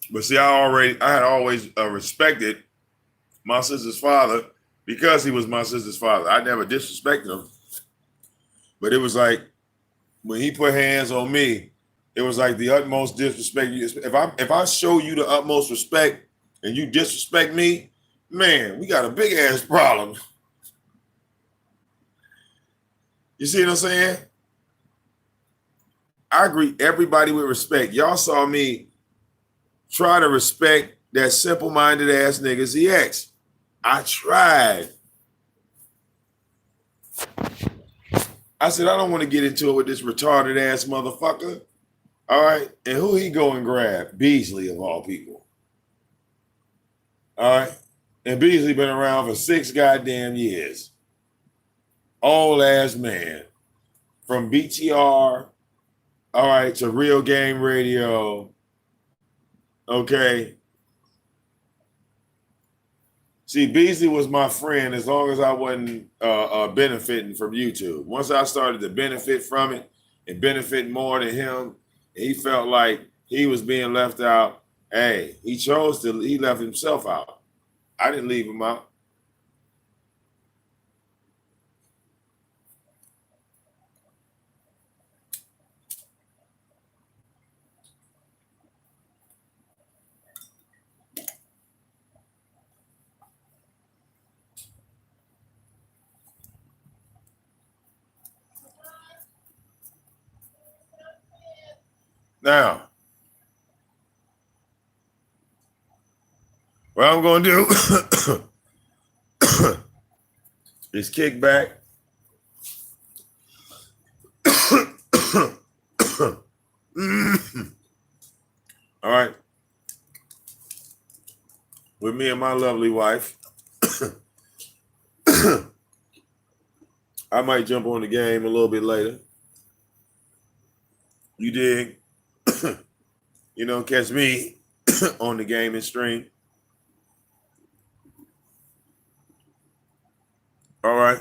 Speaker 1: But see, I had always respected my sister's father because he was my sister's father. I never disrespected him. But it was like when he put hands on me, it was like the utmost disrespect. If I show you the utmost respect and you disrespect me, man, we got a big ass problem. You see what I'm saying? I greet everybody with respect. Y'all saw me try to respect that simple-minded ass nigga ZX. I tried. I said, I don't want to get into it with this retarded ass motherfucker. All right. And who he go and grab? Beasley, of all people. All right. And Beasley been around for 6 goddamn years. Old ass man. From BTR, all right, to Real Game Radio. Okay. See, Beasley was my friend as long as I wasn't benefiting from YouTube. Once I started to benefit from it and benefit more than him, he felt like he was being left out. Hey, he left himself out. I didn't leave him out. Now, what I'm going to do is kick back. All right. With me and my lovely wife. I might jump on the game a little bit later. You dig? You know, catch me on the game and stream. All right.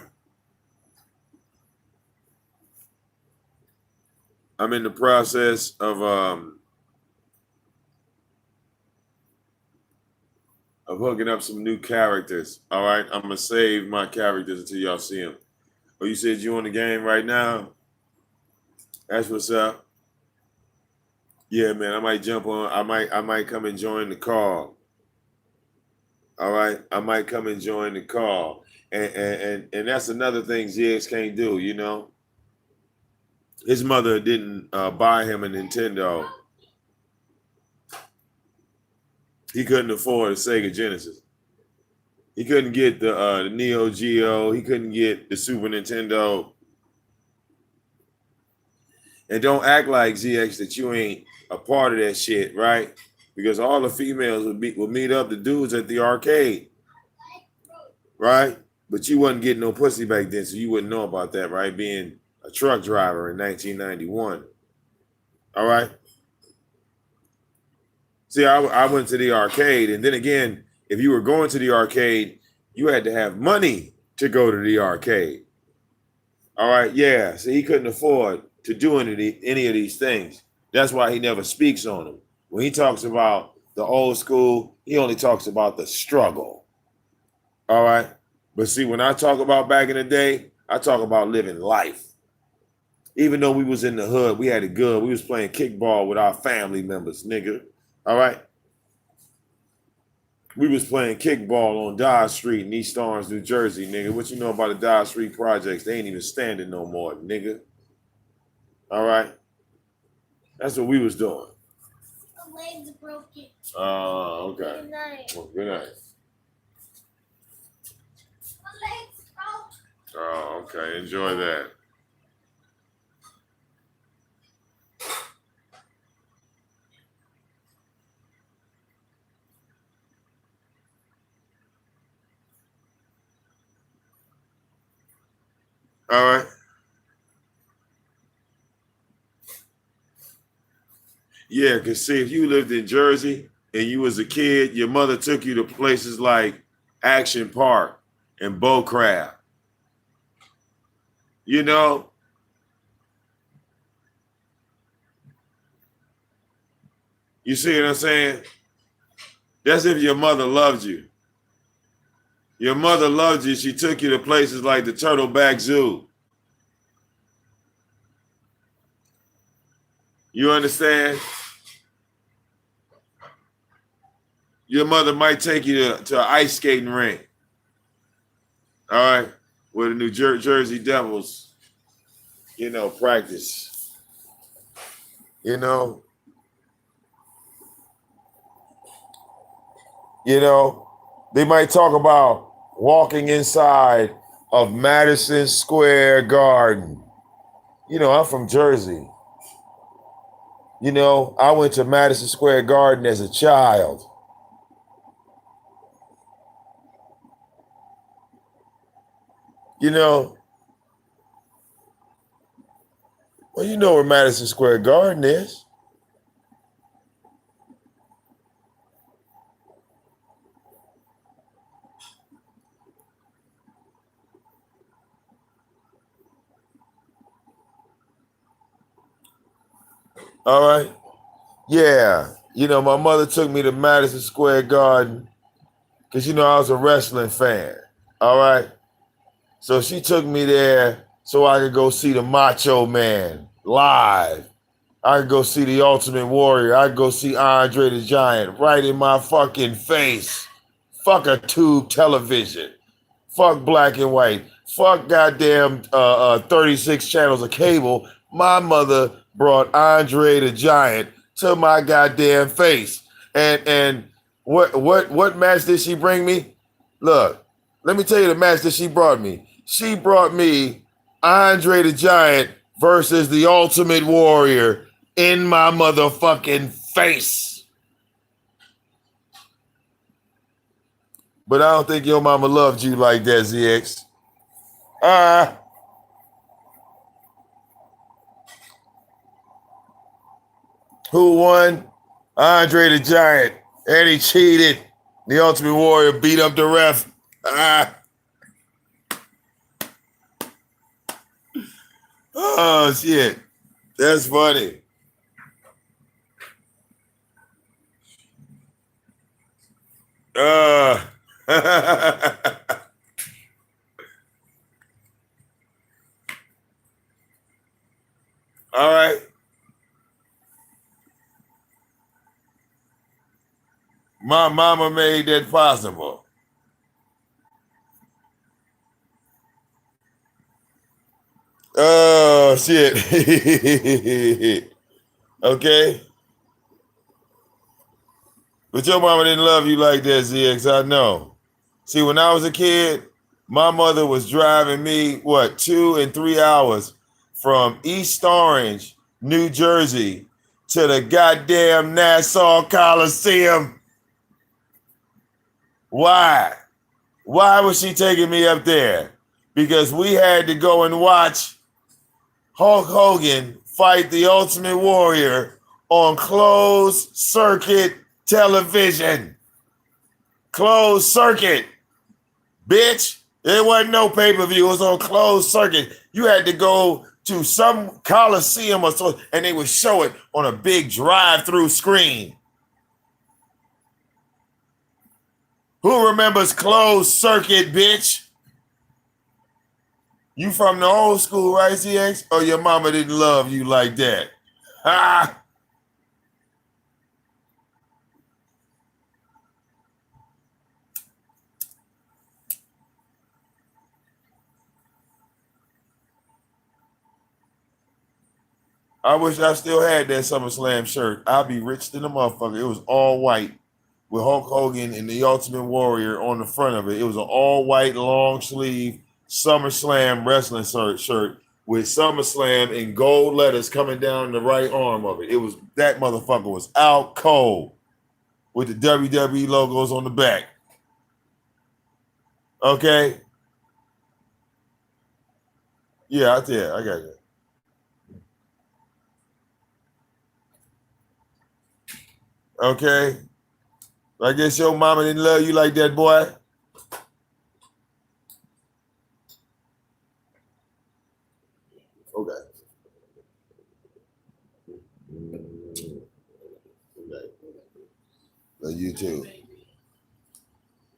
Speaker 1: I'm in the process of hooking up some new characters. All right. I'm gonna save my characters until y'all see them. Oh, you said you on the game right now? That's what's up. Yeah, man. I might jump on. I might come and join the call. All right. I might come and join the call. And that's another thing ZX can't do, you know. His mother didn't buy him a Nintendo. He couldn't afford a Sega Genesis. He couldn't get the Neo Geo. He couldn't get the Super Nintendo. And don't act like ZX that you ain't a part of that shit, right? Because all the females would meet up the dudes at the arcade, right? But you wasn't getting no pussy back then, so you wouldn't know about that, right? Being a truck driver in 1991. All right. See, I went to the arcade, and then again, if you were going to the arcade, you had to have money to go to the arcade. All right, yeah. So he couldn't afford to do any of these things. That's why he never speaks on them. When he talks about the old school, he only talks about the struggle. All right. But see, when I talk about back in the day, I talk about living life. Even though we was in the hood, we had it good. We was playing kickball with our family members, nigga. All right. We was playing kickball on Dodge Street in East Orange, New Jersey, nigga. What you know about the Dodge Street projects? They ain't even standing no more, nigga. All right. That's what we was doing.
Speaker 5: My legs broken.
Speaker 1: Oh, okay.
Speaker 5: Good night.
Speaker 1: Well, good night.
Speaker 5: My legs broke.
Speaker 1: Oh, okay. Enjoy that. All right. Yeah, because see, if you lived in Jersey and you was a kid, your mother took you to places like Action Park and Bow Crab. You know? You see what I'm saying? That's if your mother loved you. Your mother loved you. She took you to places like the Turtleback Zoo. You understand? Your mother might take you to an ice skating rink. All right? Where the New Jersey Devils, you know, practice. You know? You know, they might talk about walking inside of Madison Square Garden. You know, I'm from Jersey. You know, I went to Madison Square Garden as a child. You know, well, you know where Madison Square Garden is. All right. Yeah. You know, my mother took me to Madison Square Garden because, you know, I was a wrestling fan. All right. So she took me there so I could go see the Macho Man live. I could go see the Ultimate Warrior. I could go see Andre the Giant right in my fucking face. Fuck a tube television. Fuck black and white. Fuck goddamn 36 channels of cable. My mother brought Andre the Giant to my goddamn face. And what match did she bring me? Look, let me tell you the match that she brought me. She brought me Andre the Giant versus the Ultimate Warrior in my motherfucking face. But I don't think your mama loved you like that, ZX. Who won? Andre the Giant. And he cheated. The Ultimate Warrior beat up the ref. Oh, shit. That's funny. All right. My mama made that possible. Oh, shit. Okay. But your mama didn't love you like that, ZX. I know. See, when I was a kid, my mother was driving me, 2 and 3 hours from East Orange New Jersey to the goddamn Nassau Coliseum. Why? Why was she taking me up there? Because we had to go and watch Hulk Hogan fight the Ultimate Warrior on closed circuit television. Closed circuit. Bitch. There wasn't no pay-per-view. It was on closed circuit. You had to go to some coliseum or so, and they would show it on a big drive-through screen. Who remembers closed circuit, bitch? You from the old school, right, CX? Or your mama didn't love you like that? Ha! I wish I still had that SummerSlam shirt. I'd be rich than a motherfucker. It was all white with Hulk Hogan and the Ultimate Warrior on the front of it. It was an all white long sleeve SummerSlam wrestling shirt with SummerSlam in gold letters coming down the right arm of it. It was that motherfucker was out cold with the WWE logos on the back. Okay. Yeah, I tell you, I got you. Okay. I guess your mama didn't love you like that, boy. Okay. You too.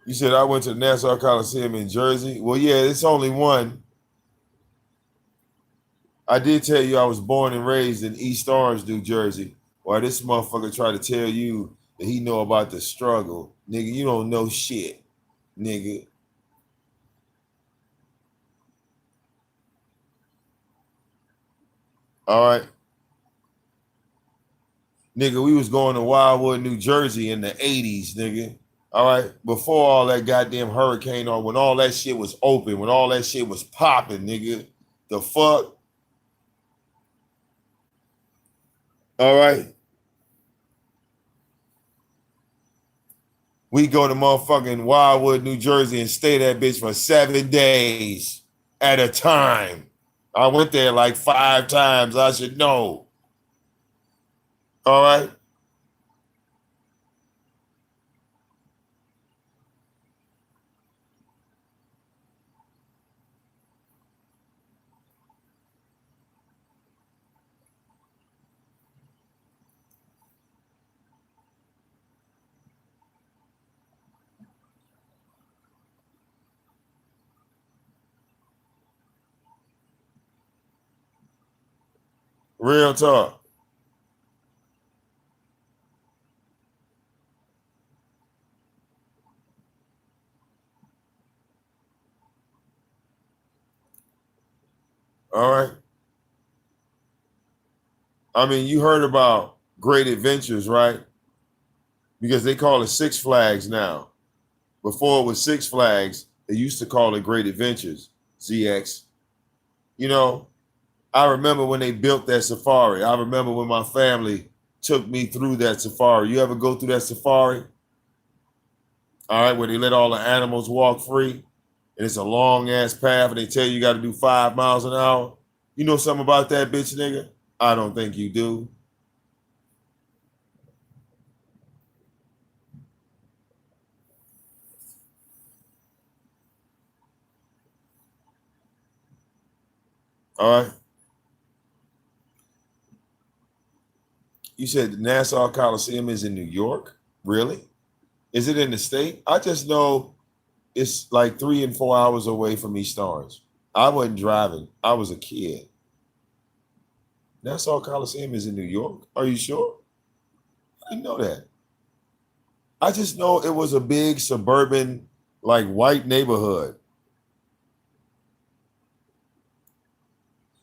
Speaker 1: You said I went to the Nassau Coliseum in Jersey. Well, yeah, it's only one. I did tell you I was born and raised in East Orange, New Jersey. Why this motherfucker try to tell you that he know about the struggle. Nigga, you don't know shit, nigga. All right. Nigga, we was going to Wildwood, New Jersey in the 80s, nigga. All right. Before all that goddamn hurricane on, when all that shit was open, when all that shit was popping, nigga. The fuck? All right. We go to motherfucking Wildwood, New Jersey and stay that bitch for 7 days at a time. I went there like 5 times. I should know. All right. Real talk. All right. I mean, you heard about Great Adventures, right? Because they call it Six Flags now. Before it was Six Flags, they used to call it Great Adventures, ZX. You know, I remember when they built that safari. I remember when my family took me through that safari. You ever go through that safari? All right, where they let all the animals walk free. And it's a long ass path and they tell you got to do 5 miles an hour. You know something about that bitch, nigga? I don't think you do. All right. You said the Nassau Coliseum is in New York? Really? Is it in the state? I just know it's like 3 and 4 hours away from East Orange. I wasn't driving. I was a kid. Nassau Coliseum is in New York. Are you sure? I didn't know that. I just know it was a big suburban, like white neighborhood.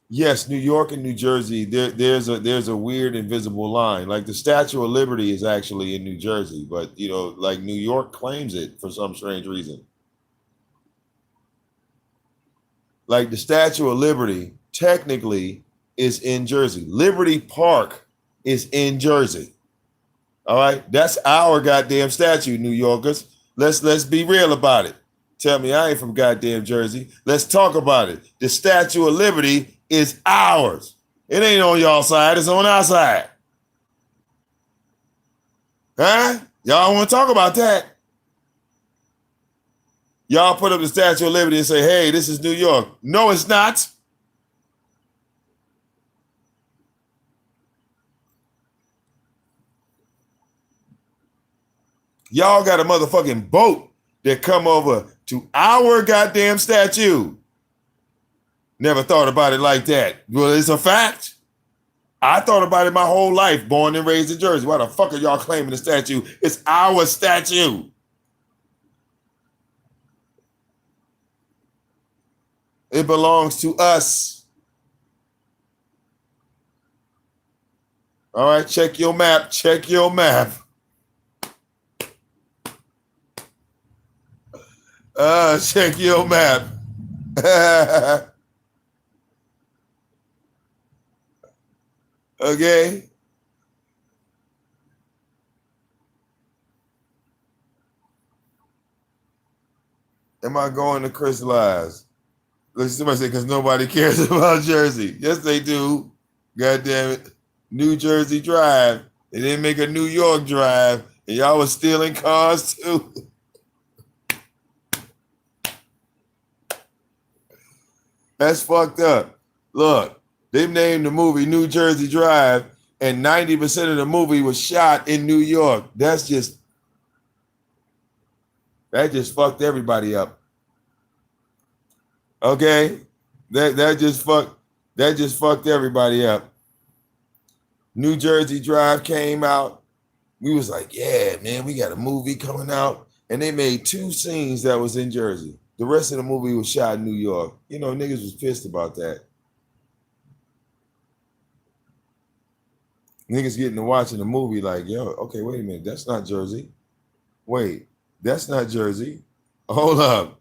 Speaker 1: Yes, New York and New Jersey, there's a weird invisible line. Like the Statue of Liberty is actually in New Jersey, but you know, like New York claims it for some strange reason. Like the Statue of Liberty, technically, is in Jersey. Liberty Park is in Jersey. All right, that's our goddamn statue, New Yorkers. Let's be real about it. Tell me I ain't from goddamn Jersey. Let's talk about it. The Statue of Liberty is ours. It ain't on y'all side, it's on our side. Huh? Y'all want to talk about that? Y'all put up the Statue of Liberty and say, hey, this is New York. No, it's not. Y'all got a motherfucking boat that come over to our goddamn statue. Never thought about it like that. Well, it's a fact. I thought about it my whole life, born and raised in Jersey. Why the fuck are y'all claiming the statue? It's our statue. It belongs to us. All right, check your map. Check your map. Check your map. Okay. Am I going to crystallize? Look, somebody say, because nobody cares about Jersey. Yes, they do. God damn it. New Jersey Drive. They didn't make a New York Drive. And y'all was stealing cars too. That's fucked up. Look, they named the movie New Jersey Drive, and 90% of the movie was shot in New York. That just fucked everybody up. Okay? That just fucked everybody up. New Jersey Drive came out. We was like, yeah, man, we got a movie coming out. And they made 2 scenes that was in Jersey. The rest of the movie was shot in New York. You know, niggas was pissed about that. Niggas getting to watching the movie like, yo, okay, wait a minute. That's not Jersey. Wait, that's not Jersey. Hold up.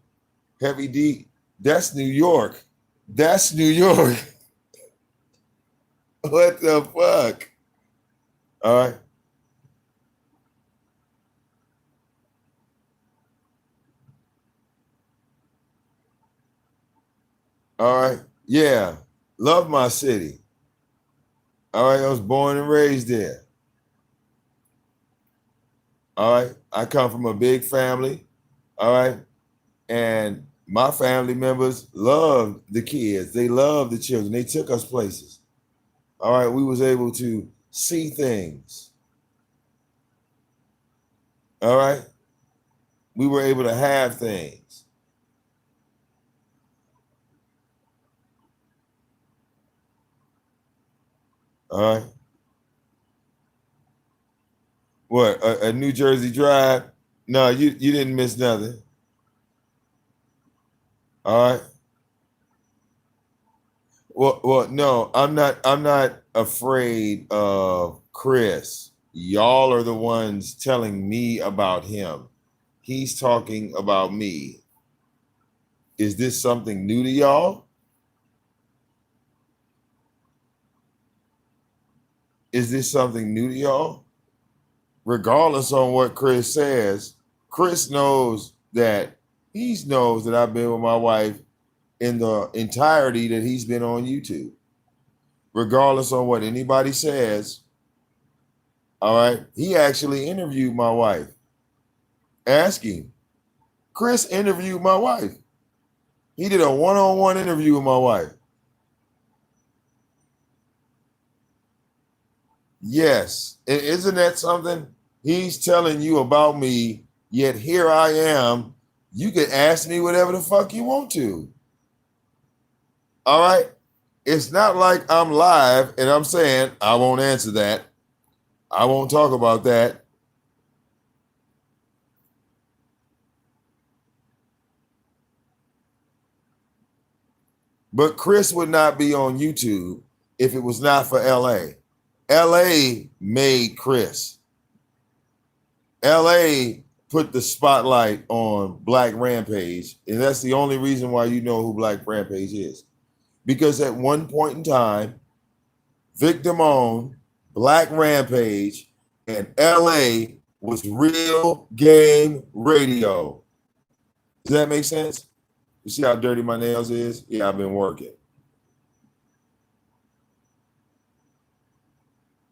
Speaker 1: Heavy D, that's New York. That's New York. What the fuck? All right. All right. Yeah. Love my city. All right. I was born and raised there. All right. I come from a big family. All right. And my family members loved the kids. They loved the children. They took us places. All right. We was able to see things. All right. We were able to have things. All right. What, a New Jersey Drive? No, you didn't miss nothing. All right. Well, no, I'm not afraid of Chris. Y'all are the ones telling me about him. He's talking about me. Is this something new to y'all? Is this something new to y'all? Regardless on what Chris says, Chris knows that I've been with my wife in the entirety that he's been on YouTube. Regardless on what anybody says, all right, he actually interviewed my wife. Ask him. Chris interviewed my wife. He did a one-on-one interview with my wife. Yes. And isn't that something? He's telling you about me, yet here I am. You can ask me whatever the fuck you want to. All right? It's not like I'm live and I'm saying, I won't answer that. I won't talk about that. But Chris would not be on YouTube if it was not for LA. LA made Chris. LA put the spotlight on Black Rampage, and that's the only reason why you know who Black Rampage is. Because at one point in time,
Speaker 4: VicDamoane, Black Rampage, and LA was Real Game Radio. Does that make sense? You see how dirty my nails is? Yeah, I've been working.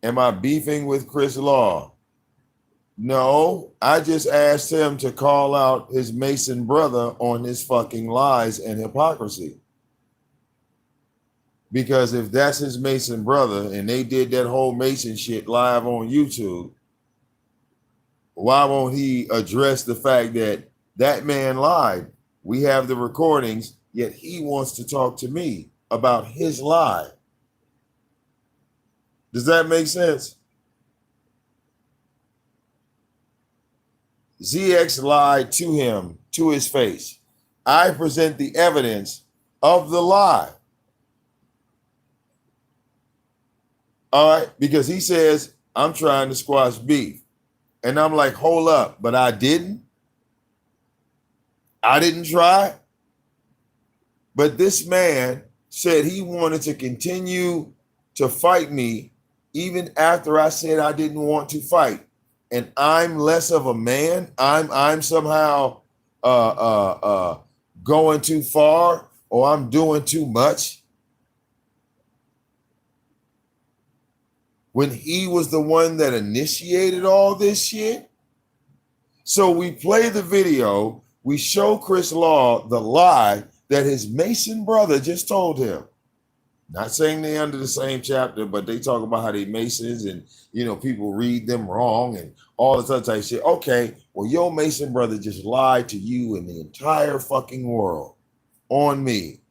Speaker 4: Am I beefing with Chris Law? No, I just asked him to call out his Mason brother on his fucking lies and hypocrisy. Because if that's his Mason brother and they did that whole Mason shit live on YouTube, why won't he address the fact that that man lied? We have the recordings, yet he wants to talk to me about his lie. Does that make sense? ZX lied to him, to his face. I present the evidence of the lie. All right, because he says, I'm trying to squash beef. And I'm like, hold up, but I didn't. I didn't try. But this man said he wanted to continue to fight me even after I said I didn't want to fight. And I'm less of a man. I'm somehow going too far, or I'm doing too much. When he was the one that initiated all this shit. So we play the video, we show Chris Law the lie that his Mason brother just told him. Not saying they under the same chapter, but they talk about how they Masons and, you know, people read them wrong and all this other type of shit. Okay, well, your Mason brother just lied to you and the entire fucking world on me.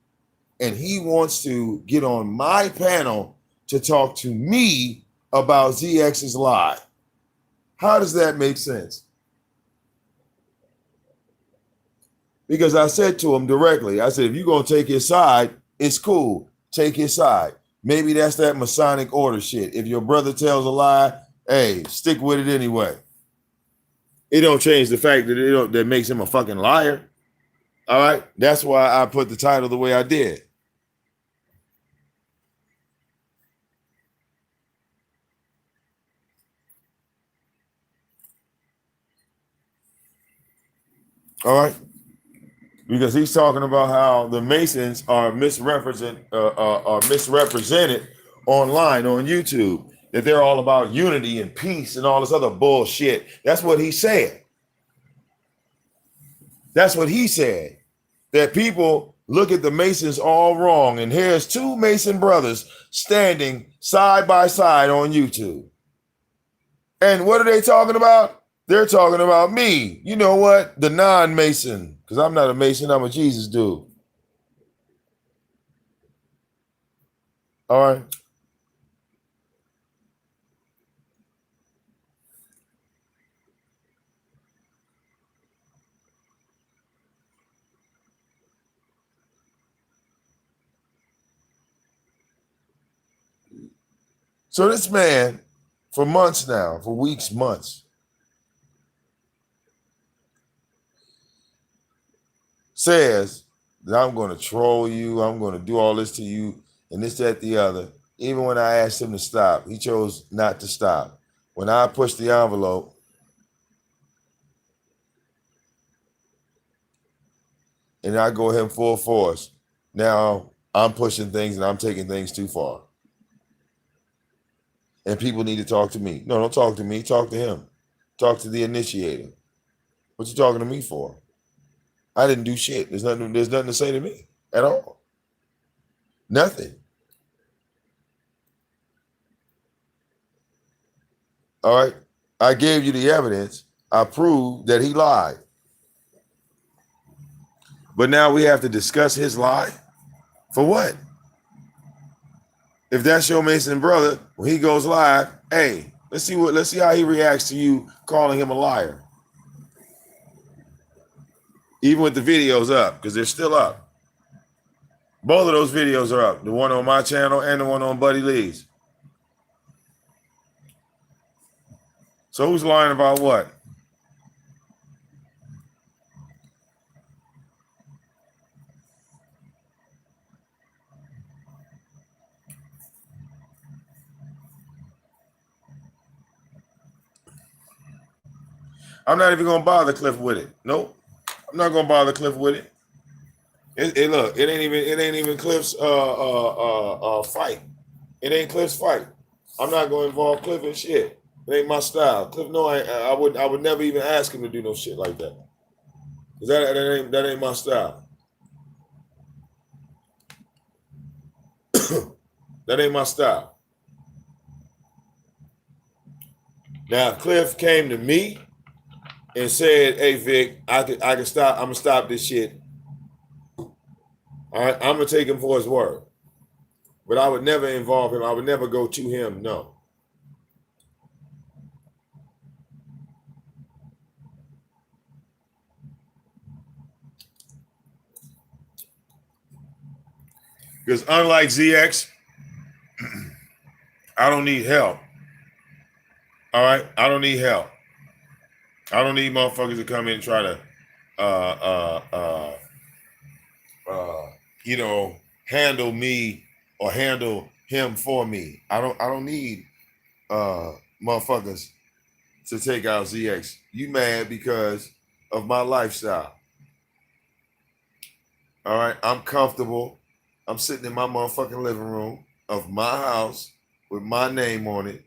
Speaker 4: And he wants to get on my panel to talk to me about ZX's lie. How does that make sense? Because I said to him directly, I said, if you're going to take his side, it's cool. Take his side. Maybe that's that Masonic order shit. If your brother tells a lie, hey, stick with it anyway. It don't change the fact that that makes him a fucking liar. All right? That's why I put the title the way I did. All right? Because he's talking about how the Masons are misrepresented online on YouTube, that they're all about unity and peace and all this other bullshit. That's what he said. That's what he said. That people look at the Masons all wrong, and here's two Mason brothers standing side by side on YouTube. And what are they talking about? They're talking about me. You know what? The non-Mason. Because I'm not a Mason. I'm a Jesus dude. All right. So this man, for months now, for weeks, months, says that I'm going to troll you, I'm going to do all this to you, and this, that, the other. Even when I asked him to stop, he chose not to stop. When I pushed the envelope, and I go ahead full force, now I'm pushing things and I'm taking things too far. And people need to talk to me. No, don't talk to me. Talk to him. Talk to the initiator. What you talking to me for? I didn't do shit. There's nothing to say to me at all. Nothing. All right. I gave you the evidence. I proved that he lied. But now we have to discuss his lie? For what? If that's your Mason brother, when he goes live, hey, let's see how he reacts to you calling him a liar. Even with the videos up, because they're still up. Both of those videos are up. The one on my channel and the one on Buddy Lee's. So who's lying about what?
Speaker 1: I'm not even gonna bother Cliff with it. Nope. I'm not gonna bother Cliff with it. Look, it ain't even Cliff's fight. It ain't Cliff's fight. I'm not gonna involve Cliff in shit. It ain't my style. Cliff, no, I would never even ask him to do no shit like that. Cause that ain't my style. That ain't my style. Now, if Cliff came to me and said, "Hey Vic, I can stop. I'm gonna stop this shit." All right, I'm gonna take him for his word. But I would never involve him. I would never go to him. No. Because unlike ZX, I don't need help. All right, I don't need help. I don't need motherfuckers to come in and try to, handle me or handle him for me. I don't need motherfuckers to take out ZX. You mad because of my lifestyle. All right, I'm comfortable. I'm sitting in my motherfucking living room of my house with my name on it.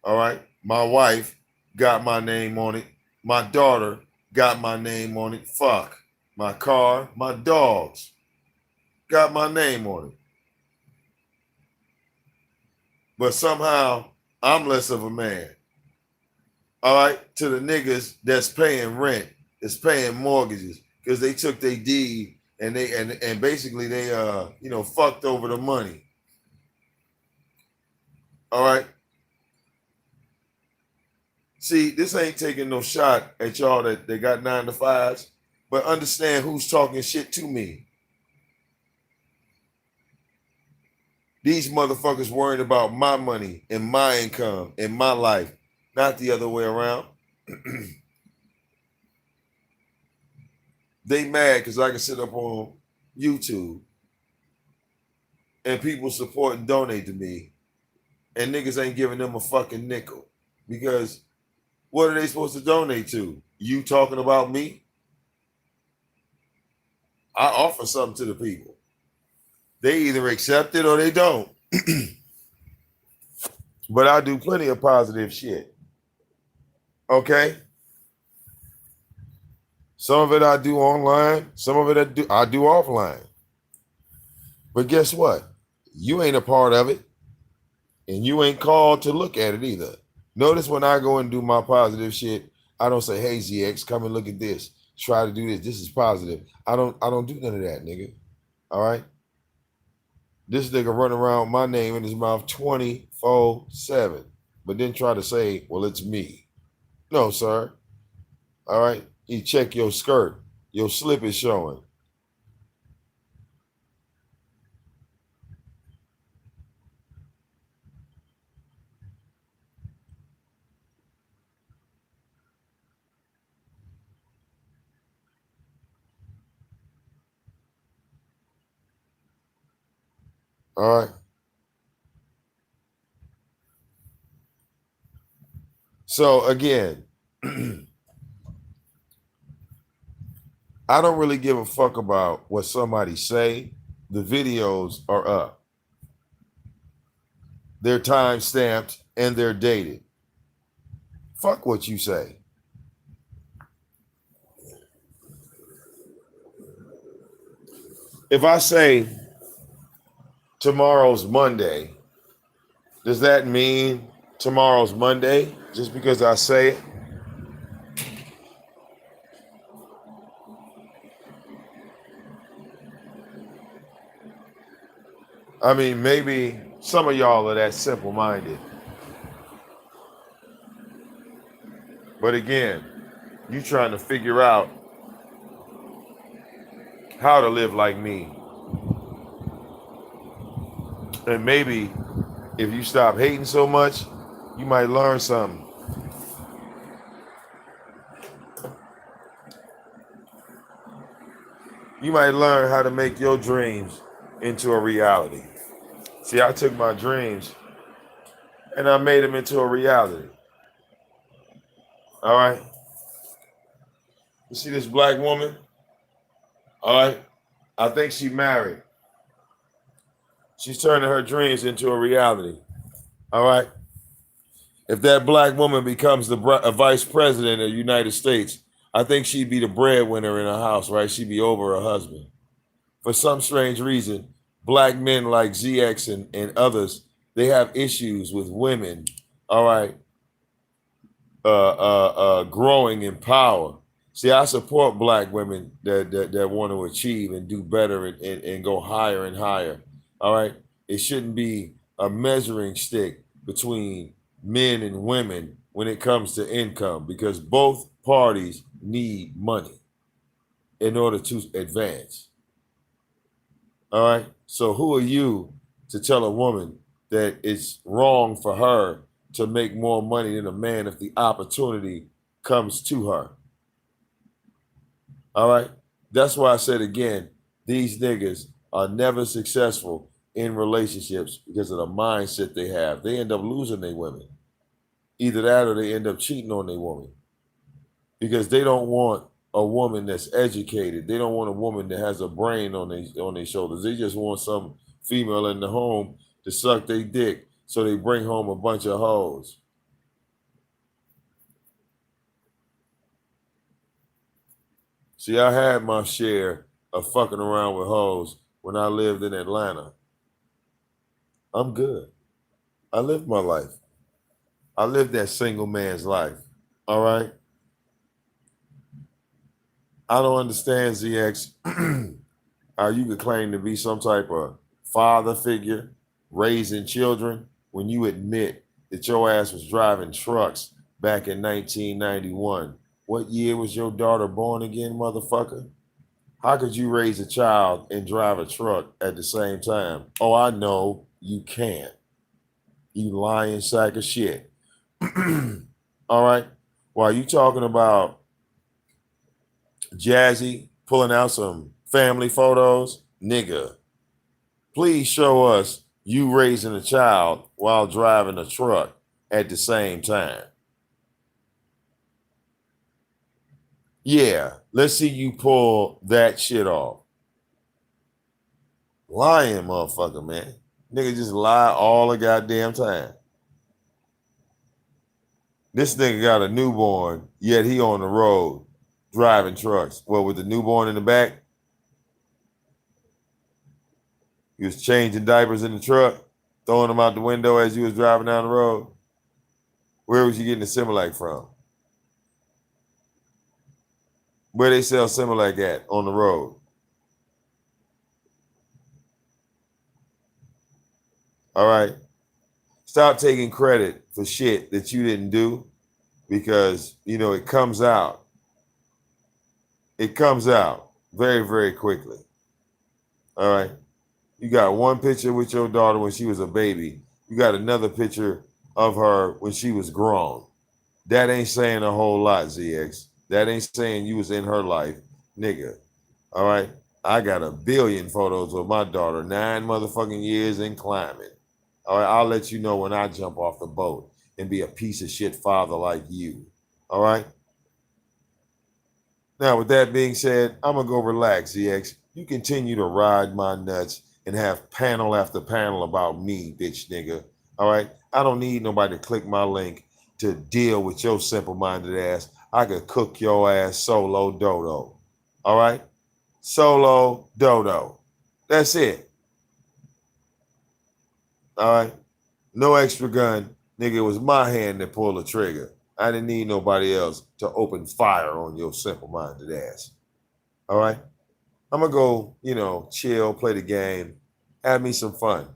Speaker 1: All right, my wife got my name on it. My daughter got my name on it. Fuck. My car, my dogs got my name on it. But somehow I'm less of a man. All right, to the niggas that's paying rent, that's paying mortgages, because they took their deed and basically they fucked over the money. All right. See, this ain't taking no shot at y'all that they got 9 to 5s, but understand who's talking shit to me. These motherfuckers worrying about my money and my income and my life, not the other way around. They mad because I can sit up on YouTube and people support and donate to me, and niggas ain't giving them a fucking nickel. Because what are they supposed to donate to? You talking about me? I offer something to the people. They either accept it or they don't. But I do plenty of positive shit. Okay? Some of it I do online. Some of it I do offline. But guess what? You ain't a part of it. And you ain't called to look at it either. Notice when I go and do my positive shit, I don't say, "Hey ZX, come and look at this. Try to do this. This is positive." I don't do none of that, nigga. All right? This nigga run around with my name in his mouth 24/7, but then try to say, "Well, it's me." No, sir. All right? You check your skirt. Your slip is showing. All right? So again, I don't really give a fuck about what somebody say. The videos are up. They're time stamped and they're dated. Fuck what you say. If I say tomorrow's Monday, does that mean tomorrow's Monday just because I say it? I mean, maybe some of y'all are that simple-minded. But again, you trying to figure out how to live like me. And maybe if you stop hating so much, you might learn something. You might learn how to make your dreams into a reality. See, I took my dreams and I made them into a reality. All right? You see this black woman? All right. I think she married. She's turning her dreams into a reality. All right. If that black woman becomes a vice president of the United States, I think she'd be the breadwinner in her house, right? She'd be over her husband. For some strange reason, black men like ZX and others, they have issues with women, all right, growing in power. See, I support black women that want to achieve and do better and go higher and higher. All right. It shouldn't be a measuring stick between men and women when it comes to income, because both parties need money in order to advance. All right. So who are you to tell a woman that it's wrong for her to make more money than a man if the opportunity comes to her? All right. That's why I said again, these niggas are never successful in relationships because of the mindset they have. They end up losing their women. Either that or they end up cheating on their woman because they don't want a woman that's educated. They don't want a woman that has a brain on their shoulders. They just want some female in the home to suck their dick, so they bring home a bunch of hoes. See, I had my share of fucking around with hoes when I lived in Atlanta. I'm good. I lived my life. I lived that single man's life. All right? I don't understand, ZX, how you could claim to be some type of father figure raising children when you admit that your ass was driving trucks back in 1991. What year was your daughter born again, motherfucker? How could you raise a child and drive a truck at the same time? Oh, I know you can't. You lying sack of shit. All right? While you talking about Jazzy pulling out some family photos, nigga, please show us you raising a child while driving a truck at the same time. Yeah, let's see you pull that shit off. Lying motherfucker, man. Nigga just lie all the goddamn time. This nigga got a newborn, yet he on the road driving trucks. Well, with the newborn in the back, he was changing diapers in the truck, throwing them out the window as you was driving down the road. Where was you getting the Similac from? Where they sell Similac at on the road? All right. Stop taking credit for shit that you didn't do, because, you know, it comes out. It comes out very, very quickly. All right. You got one picture with your daughter when she was a baby. You got another picture of her when she was grown. That ain't saying a whole lot, ZX. That ain't saying you was in her life, nigga. All right. I got a billion photos of my daughter, 9 motherfucking years in climbing. All right. I'll let you know when I jump off the boat and be a piece of shit father like you. All right. Now, with that being said, I'm going to go relax, ZX. You continue to ride my nuts and have panel after panel about me, bitch nigga. All right? I don't need nobody to click my link to deal with your simple-minded ass. I could cook your ass solo dodo. All right? Solo dodo. That's it. All right? No extra gun. Nigga, it was my hand that pulled the trigger. I didn't need nobody else to open fire on your simple-minded ass. All right? I'm going to go, you know, chill, play the game, have me some fun.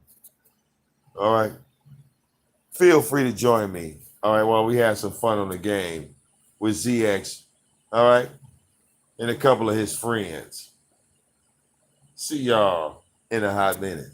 Speaker 1: All right? Feel free to join me, all right, while we have some fun on the game with ZX, all right, and a couple of his friends. See y'all in a hot minute.